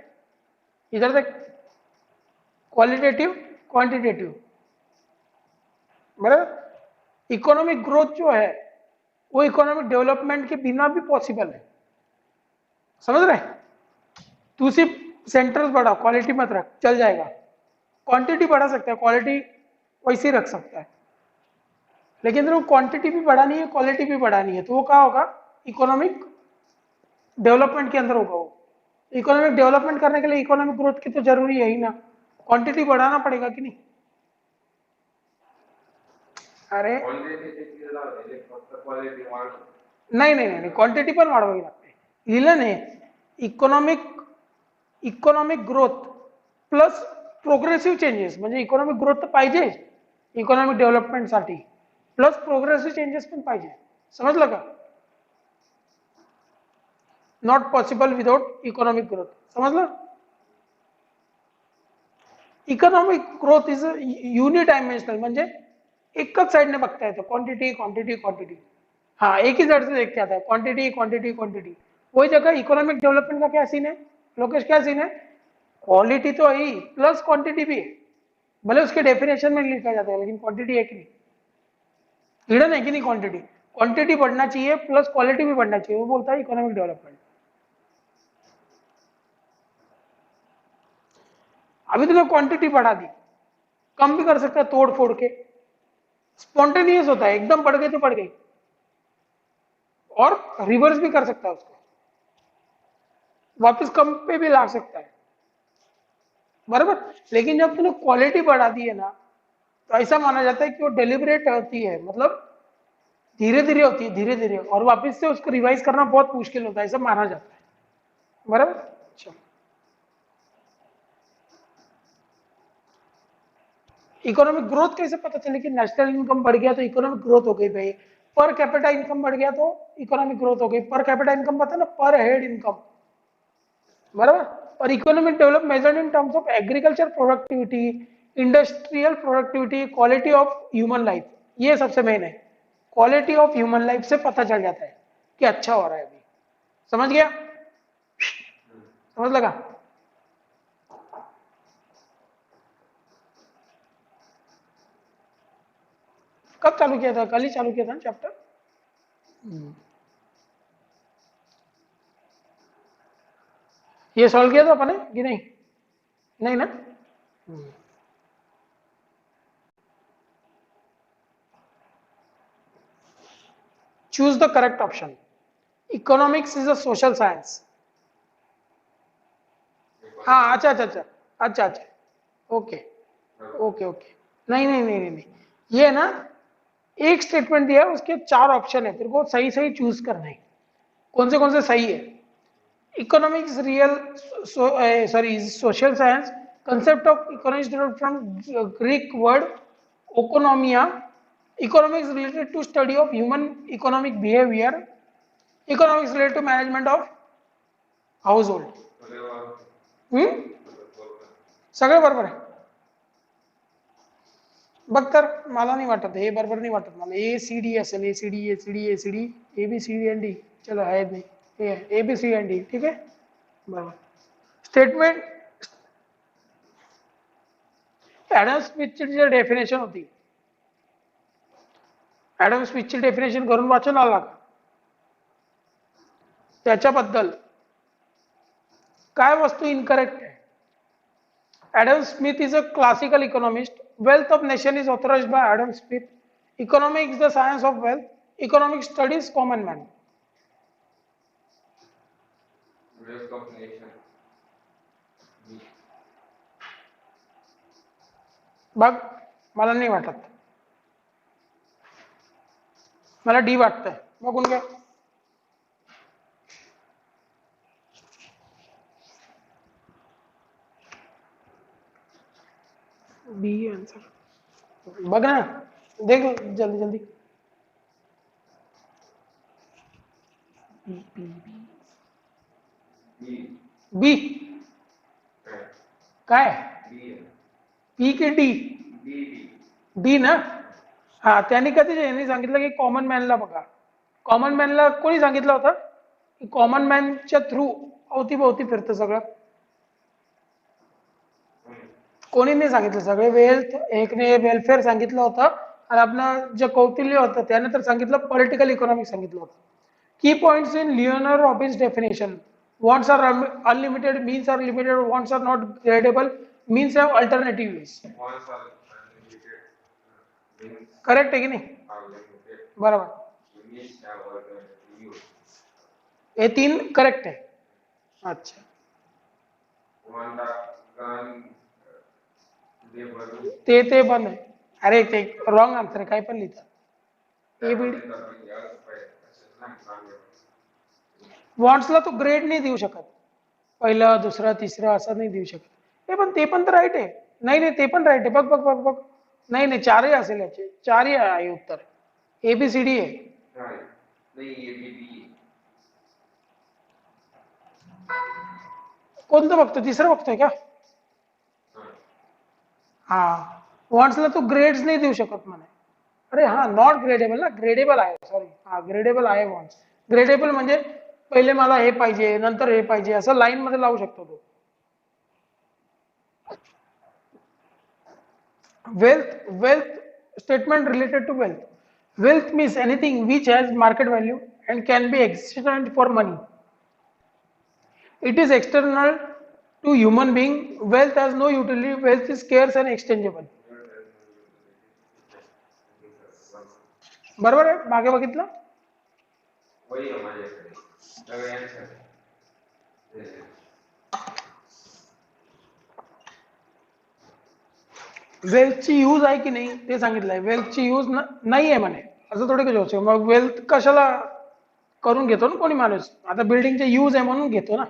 इधर देख, क्वालिटेटिव क्वांटिटेटिव, बराबर। इकोनॉमिक ग्रोथ जो है वो इकोनॉमिक डेवलपमेंट के बिना भी पॉसिबल है, समझ रहे? तू सिर्फ सेंटर्स बढ़ा, क्वालिटी मत रख, चल जाएगा। क्वांटिटी बढ़ा सकता है, क्वालिटी वैसे ही रख सकता है, लेकिन तेरे को क्वांटिटी भी बढ़ानी है, क्वालिटी भी बढ़ानी है, तो वो क्या होगा, इकोनॉमिक डेवलपमेंट के अंदर होगा वो। इकोनॉमिक डेवलपमेंट करने के लिए इकोनॉमिक ग्रोथ की तो जरूरी है ही ना, क्वांटिटी बढ़ाना पड़ेगा कि नहीं? अरे नाही नाही नाही, क्वांटिटी पण वाढवावी लागते. लिहिलं नाही, economic economic growth plus progressive changes, म्हणजे इकॉनॉमिक ग्रोथ तर पाहिजे इकॉनॉमिक डेव्हलपमेंटसाठी, प्लस प्रोग्रेसिव्ह चेंजेस पण पाहिजे, समजलं का? Not possible without economic growth, समजलं? इकॉनॉमिक ग्रोथ इज युनिडायमेन्शनल, म्हणजे एकच साइडने बघता येतं, क्वांटिटी क्वांटिटी क्वांटिटी, हाँ एक ही साइड से देख के आता है, क्वांटिटी क्वांटिटी क्वांटिटी। वही जगह इकोनॉमिक डेवलपमेंट का क्या सीन है लोकेश, क्या सीन है, क्वालिटी तो है ही प्लस क्वांटिटी भी है, भले उसके डेफिनेशन में लिखा जाता है लेकिन क्वांटिटी है कि नहीं, हिडन है कि नहीं क्वांटिटी, क्वांटिटी बढ़ना चाहिए प्लस क्वालिटी भी बढ़ना चाहिए, वो बोलता है इकोनॉमिक डेवलपमेंट। अभी तो क्वांटिटी बढ़ा दी, कम भी कर सकता है तोड़ फोड़ के, स्पॉन्टेनियस होता है, एकदम बढ़ गई तो बढ़ गई, और रिवर्स भी कर सकता है उसको, वापस कम पे भी ला सकता है, बराबर। लेकिन जब तूने क्वालिटी बढ़ा दी है ना, तो ऐसा माना जाता है कि वो डेलिबरेट होती है, मतलब धीरे धीरे होती है, धीरे धीरे, और वापस से उसको रिवाइज करना बहुत मुश्किल होता है, ऐसा माना जाता है, बराबर। अच्छा, इकोनॉमिक ग्रोथ कैसे पता चले कि नेशनल इनकम बढ़ गया तो इकोनॉमिक ग्रोथ हो गई भाई, पर कैपिटा इनकम बढ़ गया तो इकोनॉमिक ग्रोथ हो गई, पर कैपिटा इनकम पता ना, पर हेड इनकम, बराबर। और economic develop measured in terms of agriculture productivity, industrial productivity, quality of human life, ये सबसे मेन है। क्वालिटी ऑफ ह्यूमन लाइफ से पता चल जाता है कि अच्छा हो रहा है अभी, समझ गया, समझ लगा? कब चालू किया था, कल ही चालू किया था ना चैप्टर। ये सॉल्व किया था अपने कि नहीं? नहीं ना। Choose the correct option. Economics is a social science. हाँ अच्छा अच्छा अच्छा अच्छा अच्छा, ओके ओके ओके, नहीं नहीं नहीं नहीं नहीं, ये ना एक स्टेटमेंट दिया है, उसके 4 ऑप्शन है, तेरे को सही सही चूज करना है कौन से सही है। Economics real, sorry social science, concept of economics derived from Greek word oikonomia, economics related to study of human economic behavior, economics related to management of household. सगळे बरोबर आहे, बघ तर मला नाही वाटत हे बरोबर नाही वाटत मला, ए सी डी असेल, A C D A C D A C D A B C D and D, चलो है नहीं, A B C and D, ठीक है बरोबर। स्टेटमेंट ऍडम स्मिथची जी डेफिनेशन होती, ऍडम स्मिथची डेफिनेशन करून वाचून आला का? त्याच्याबद्दल काय वस्तू इनकरेक्ट आहे? Adam Smith is a classical economist. Wealth of nation is authorized by Adam Smith. Economics is the science of wealth. Economics studies common man. Wealth of nation. बघ, मला नाही वाटत, मला डी वाटतंय. बघून घ्या. बी आंसर बघ ना, देख जल्दी जल्दी. बी काय, पी की डी? डी ना. हा, त्यांनी कधी यांनी सांगितलं की कॉमन मॅनला बघा. कॉमन मॅनला कोणी सांगितलं होतं की कॉमन मॅनच्या थ्रू अवतीभोवती फिरतं सगळं? कोणी नाही सांगितलं. सगळे वेल्थ एकने वेलफेअर सांगितलं होतं, आणि आपलं जे कौटिल्य होतं त्याने तर सांगितलं पॉलिटिकल इकॉनॉमिक सांगितलं होतं. की points in Leonardo Robins definition: wants are unlimited, means are limited, wants are not gradable, means have alternative use. Correct आहे की नाही? बरोबर, हे 3 करेक्ट आहे. अच्छा, ते बंद आहे. अरे ते रॉंग आन्सर आहे, काय पण लिहितात. एबीडी वॉन्ट्सला तो ग्रेड नाही देऊ शकत, पहिलं दुसरं तिसरं असं नाही देऊ शकत. ते पण तर राईट आहे. नाही नाही, ते पण राईट आहे. बघ बघ बघ बघ, नाही नाही, 4ही असेल याचे, 4ही आहे उत्तर. एबीसीडी आहे. कोणतं बघतो, तिसरं बघतोय का? हा, वॉन्ट्सला तू ग्रेड्स नाही देऊ शकत म्हणे. अरे हा, नॉट ग्रेडेबल ना, ग्रेडेबल आहे, सॉरी. हा, ग्रेडेबल आहे वॉन्ट्स. ग्रेडेबल म्हणजे पहिले मला हे पाहिजे नंतर हे पाहिजे असं लाईन मध्ये लावू शकतो तो. Wealth statement related to wealth. Wealth means anything which has market value and can be exchanged for money. It is external to human being. Wealth has no utility. Wealth is scarce and exchangeable. बरोबर आहे, मागे बघितलं. वेल्थची use आहे की नाही ते सांगितलंय. वेल्थची use नाही आहे म्हणे, असं थोडी काही. मग वेल्थ कशाला करून घेतो ना कोणी माणूस? आता बिल्डिंगचे यूज आहे म्हणून घेतो ना.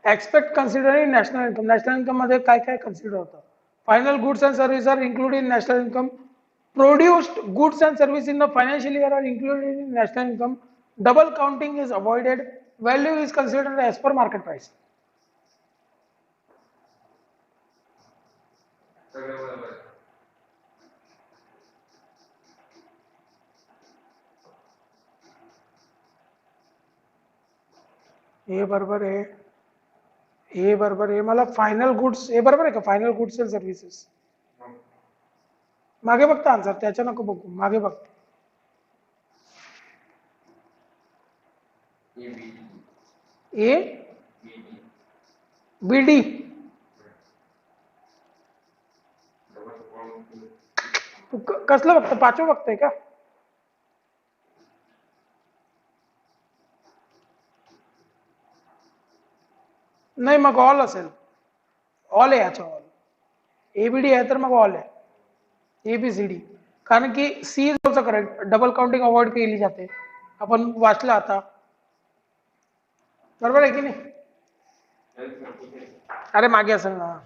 Expect considering national income. National income मध्ये काय काय कन्सिडर होतं? Final goods and service are included in national income. Produced goods and service in the financial year are included in national income. Double counting is avoided. Value is considered as per market price. हे बरोबर आहे, हे बरोबर आहे. मला final goods हे बरोबर आहे का? Final goods and services मागे बघता आन्सर, त्याच्या नको बघू, मागे बघ. ए बीडी कसलं बघतो? पाचवं बघतोय का? नाही, मग ऑल असेल. ऑल आहे याच्या, ऑल. एबीडी आहे तर मग ऑल आहे. एबीसीडी, कारण की C is also correct. Double counting avoid केली जाते, आपण वाचलं आता. बरोबर आहे की नाही? अरे मागे असेल ना,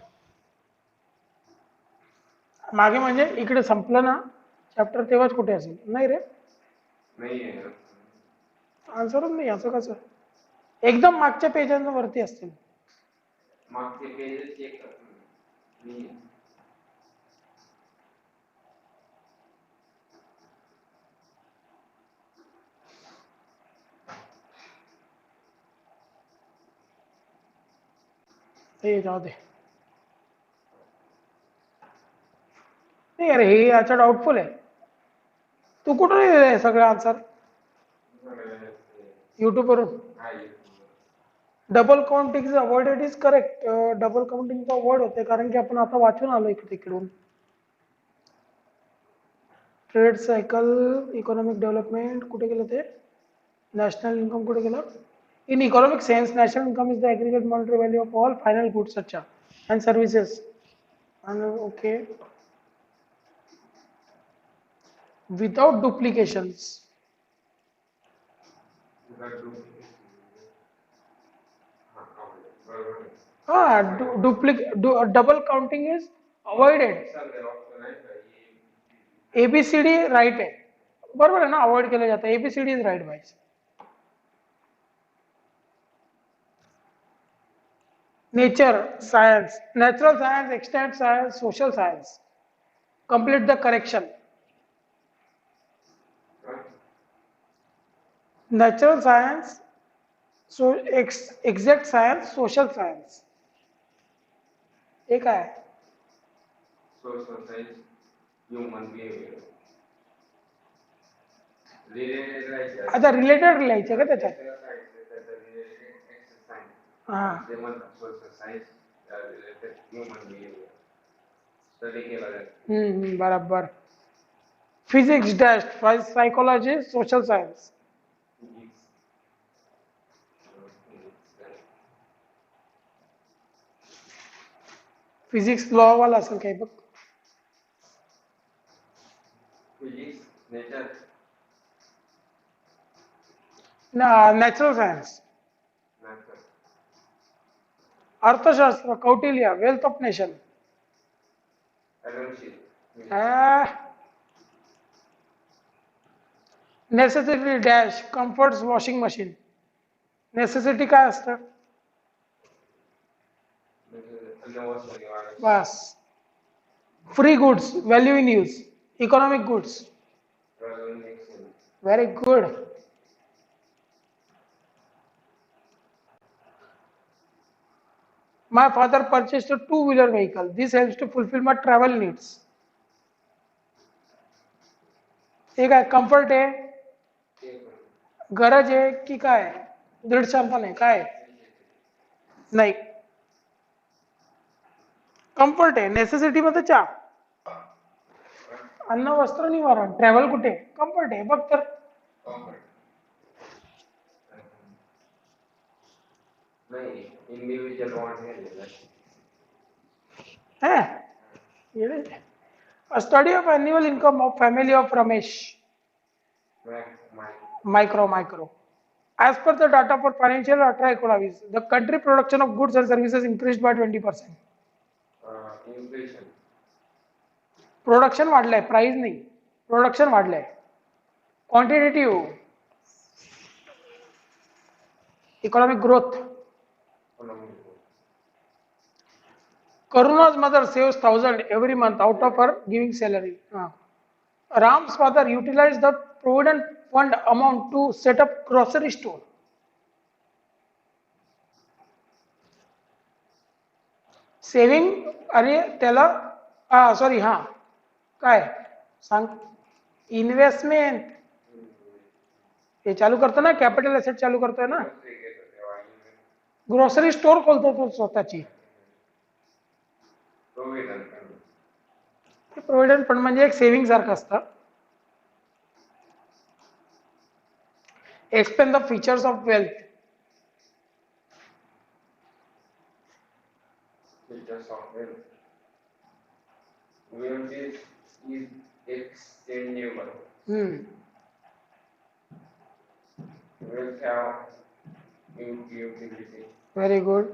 मागे म्हणजे इकडे संपलं ना चॅप्टर तेव्हाच कुठे असेल. नाही रे, आन्सरच नाही. असं कसं? एकदम मागच्या पेजांच्या वरती असतील. ते जाऊ दे. नाही अरे, हे याचा डाऊटफुल आहे. तू कुठून लिहिलंय सगळं आन्सर? युट्यूब वरून. Double counting avoided is correct. Double counting avoid होते कारण की आपण आता वाचून आलो इकडे तिकडून. ट्रेड सायकल, इकॉनॉमिक डेव्हलपमेंट कुठे गेलं? ते नॅशनल इन्कम कुठे गेलं? In economic sense, national income is the aggregate monetary value of all final goods, such and services. And okay, without duplications. Double counting is avoided. ABCD right है, बराबर है ना, avoid किया जाता है. ABCD इज राइट भाई. Nature science, natural science, extant science, social science. Complete the correction. Natural science, so exact science, social science. एक है. Social science, human behavior. Related like अच्छा रिलेटेड लिहायचं का त्याच्यात. हां social science related human behavior. Study केला जातो. बराबर. Physics dash, psychology, social science. Physics law वाला असेल काही बघ. Physics, nature. Natural science. Nature. अर्थशास्त्र Kautilya, wealth of nation. Necessity dash, comforts washing machine. Necessity काय असतं. बस. Free goods, value in use, economic goods. Very good. My father purchased a two-wheeler vehicle. This helps to fulfill my travel needs. एक आहे comfort आहे, गरज आहे की काय, दृढ क्षमता नाही काय नाही. कम्फर्ट आहे, नेसेसिटी मध्ये चहा, अन्न वस्त्र निवारण, ट्रॅव्हल कुठे, कम्फर्ट आहे बघ तर. A study of annual income of family of Ramesh. Micro. As per the data for financial 18-19, the country production of goods and services increased by 20%. Inflation. Production वाढलंय, प्राइस नाही, प्रोडक्शन वाढलंय. Quantitative economic growth. Karuna's mother saves 1,000 every month out of her giving salary. Ram's father utilized the provident fund amount to set up grocery store. Saving अरे त्याला sorry हा काय सांग. Investment हे चालू करतो ना, कॅपिटल एसेट चालू करतोय ना, ग्रोसरी स्टोर खोलतो तो स्वतःची. प्रोव्हिडंट फंड म्हणजे एक सेव्हिंग सारखं असतं. Explain the features of wealth. Features of wealth. Wealth is extendable. Wealth have utility. Very good.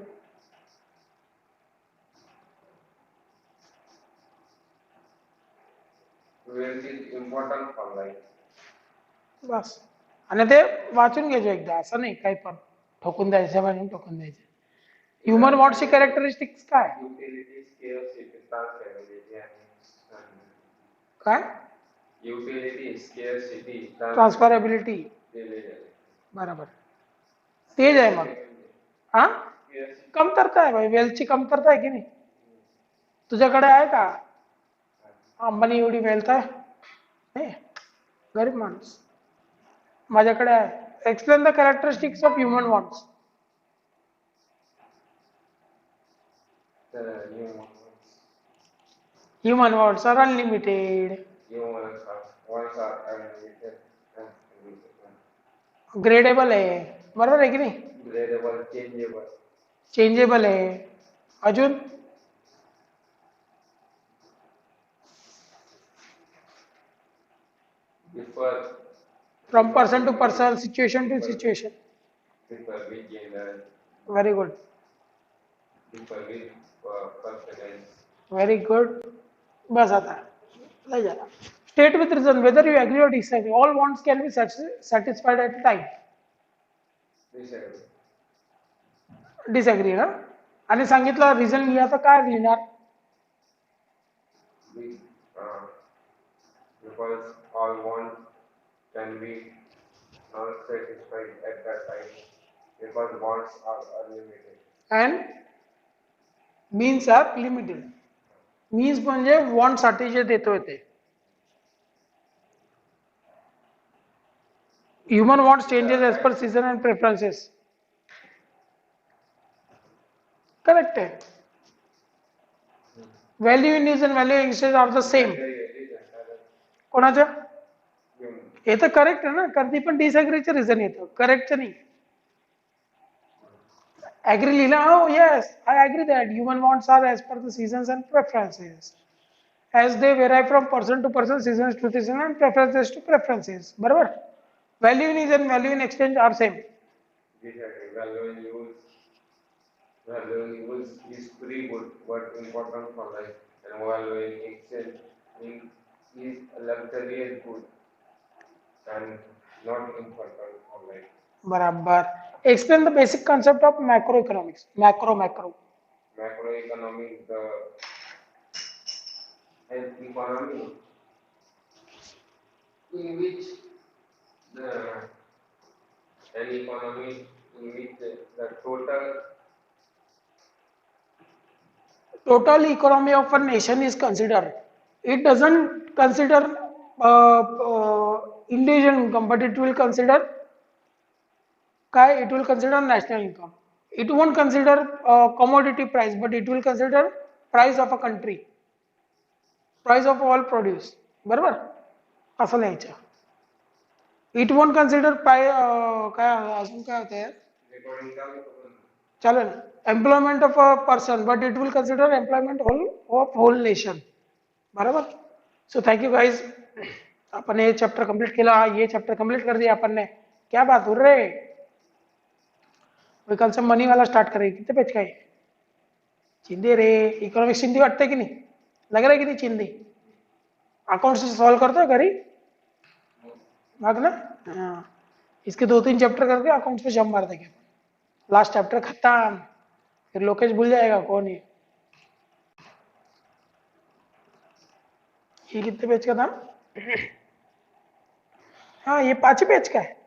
Wealth is important for life. बस. आणि ते वाचून घ्यायचं एकदा, असं नाही काही पण ठोकून द्यायचं म्हणून ठोकून द्यायचं. ह्युमन वॉन्ट्सची कॅरेक्टरिस्टिक्स काय. Utility, scarcity, transferability and काय. Utility, scarcity, transferability. बरोबर. तेच आहे मग. हा कमतरता आहे भाई, वेल्थची कमतरता आहे की नाही. तुझ्याकडे आहे का अंबानी एवढी वेल्थ आहे नाही, गरीब माणूस. माझ्याकडे आहे. Explain the characteristics of human wants. Human wants are unlimited. Gradable आहे, बरोबर आहे की नाही. variable changeable. चेंजेबल आहे. अजून Differ from person to person, situation to situation. differ with gender, very good, differ with percentage. Very good. बस आता लय झाला. State with reason whether you agree और disagree. All wants can be satisfied at a time. Disagree. Disagree ना. आणि सांगितलं reason लिहा तर काय लिहिणार. Be- uh, because all want can be not satisfied at that time because wants are unlimited. And means are limited. Means म्हणजे want साठी जे देतोय ते. Human wants changes as per season and preferences. Correct आहे. Value in use and value in exchange are the same. कोणाच्या. हे तर correct आहे ना. कधी पण डिसएग्रीचं रिझन येतं, करेक्टचं नाही. ऍग्री लिहिला. हो yes, I agree that human wants are as per the seasons and preferences as they vary from person to person, seasons to season, and preferences to preferences. बरोबर. Value in use and value in exchange are same. Disagree. Value in use is pretty good but important for life, and value in exchange is luxurious good and not important for life. बराबर. Explain the basic concept of macroeconomics. Macro. Macroeconomic, an economy in which the an economy in which the Total economy of a nation is considered. It doesn't consider individual income, but it will consider it will consider national income. It won't consider commodity price, but it will consider price of a country, price of all produce. बरोबर. असं लिहायचं. It won't consider काय अजून काय होते. चालेल. Employment of a person, but it will consider employment of whole nation. बराबर. So thank you guys. अपन ने ये चैप्टर कंप्लीट किया. ये चैप्टर कंप्लीट कर दिया अपन ने. क्या बात हो रहे. कल से मनी वाला स्टार्ट करेंगे. कितने पेज का है. चिंदी रे. इकोनॉमिक्स चिंदी वाटते की नहीं. लग रहा है कि नहीं चिंदी. अकाउंट से सॉल्व करते हो घरी भाग ना. हाँ. इसके 2-3 चैप्टर करके अकाउंट्स पे जम मार देंगे. लास्ट चैप्टर खत्म. फिर लोकेश भूल जाएगा कौन है. ये कितने पेज का था. हाँ ये 5 पेज का है.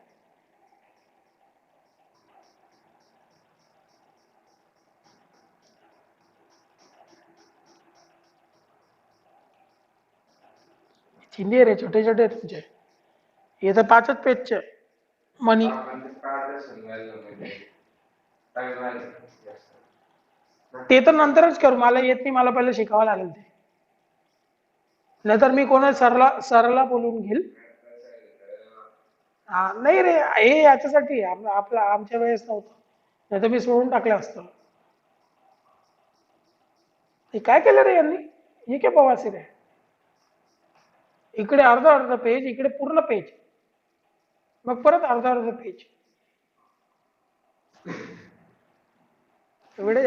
चिंदी रे. छोटे छोटे तुमचे. ये तर 5च पेजचे. मनी. ते तर नंतरच करू. मला येत नाही. मला पहिले शिकावं लागेल ते. नाहीतर मी कोणा सरला बोलून घेईल. हा नाही रे. हे याच्यासाठी आपला आमच्या वेळेस नव्हतं. नाहीतर मी सोडून टाकलं असतं. हे काय केलं रे यांनी. हे काय बवासीर आहे. इकडे अर्धा पेज, इकडे पूर्ण पेज, मग परत अर्धा पेज. एवढे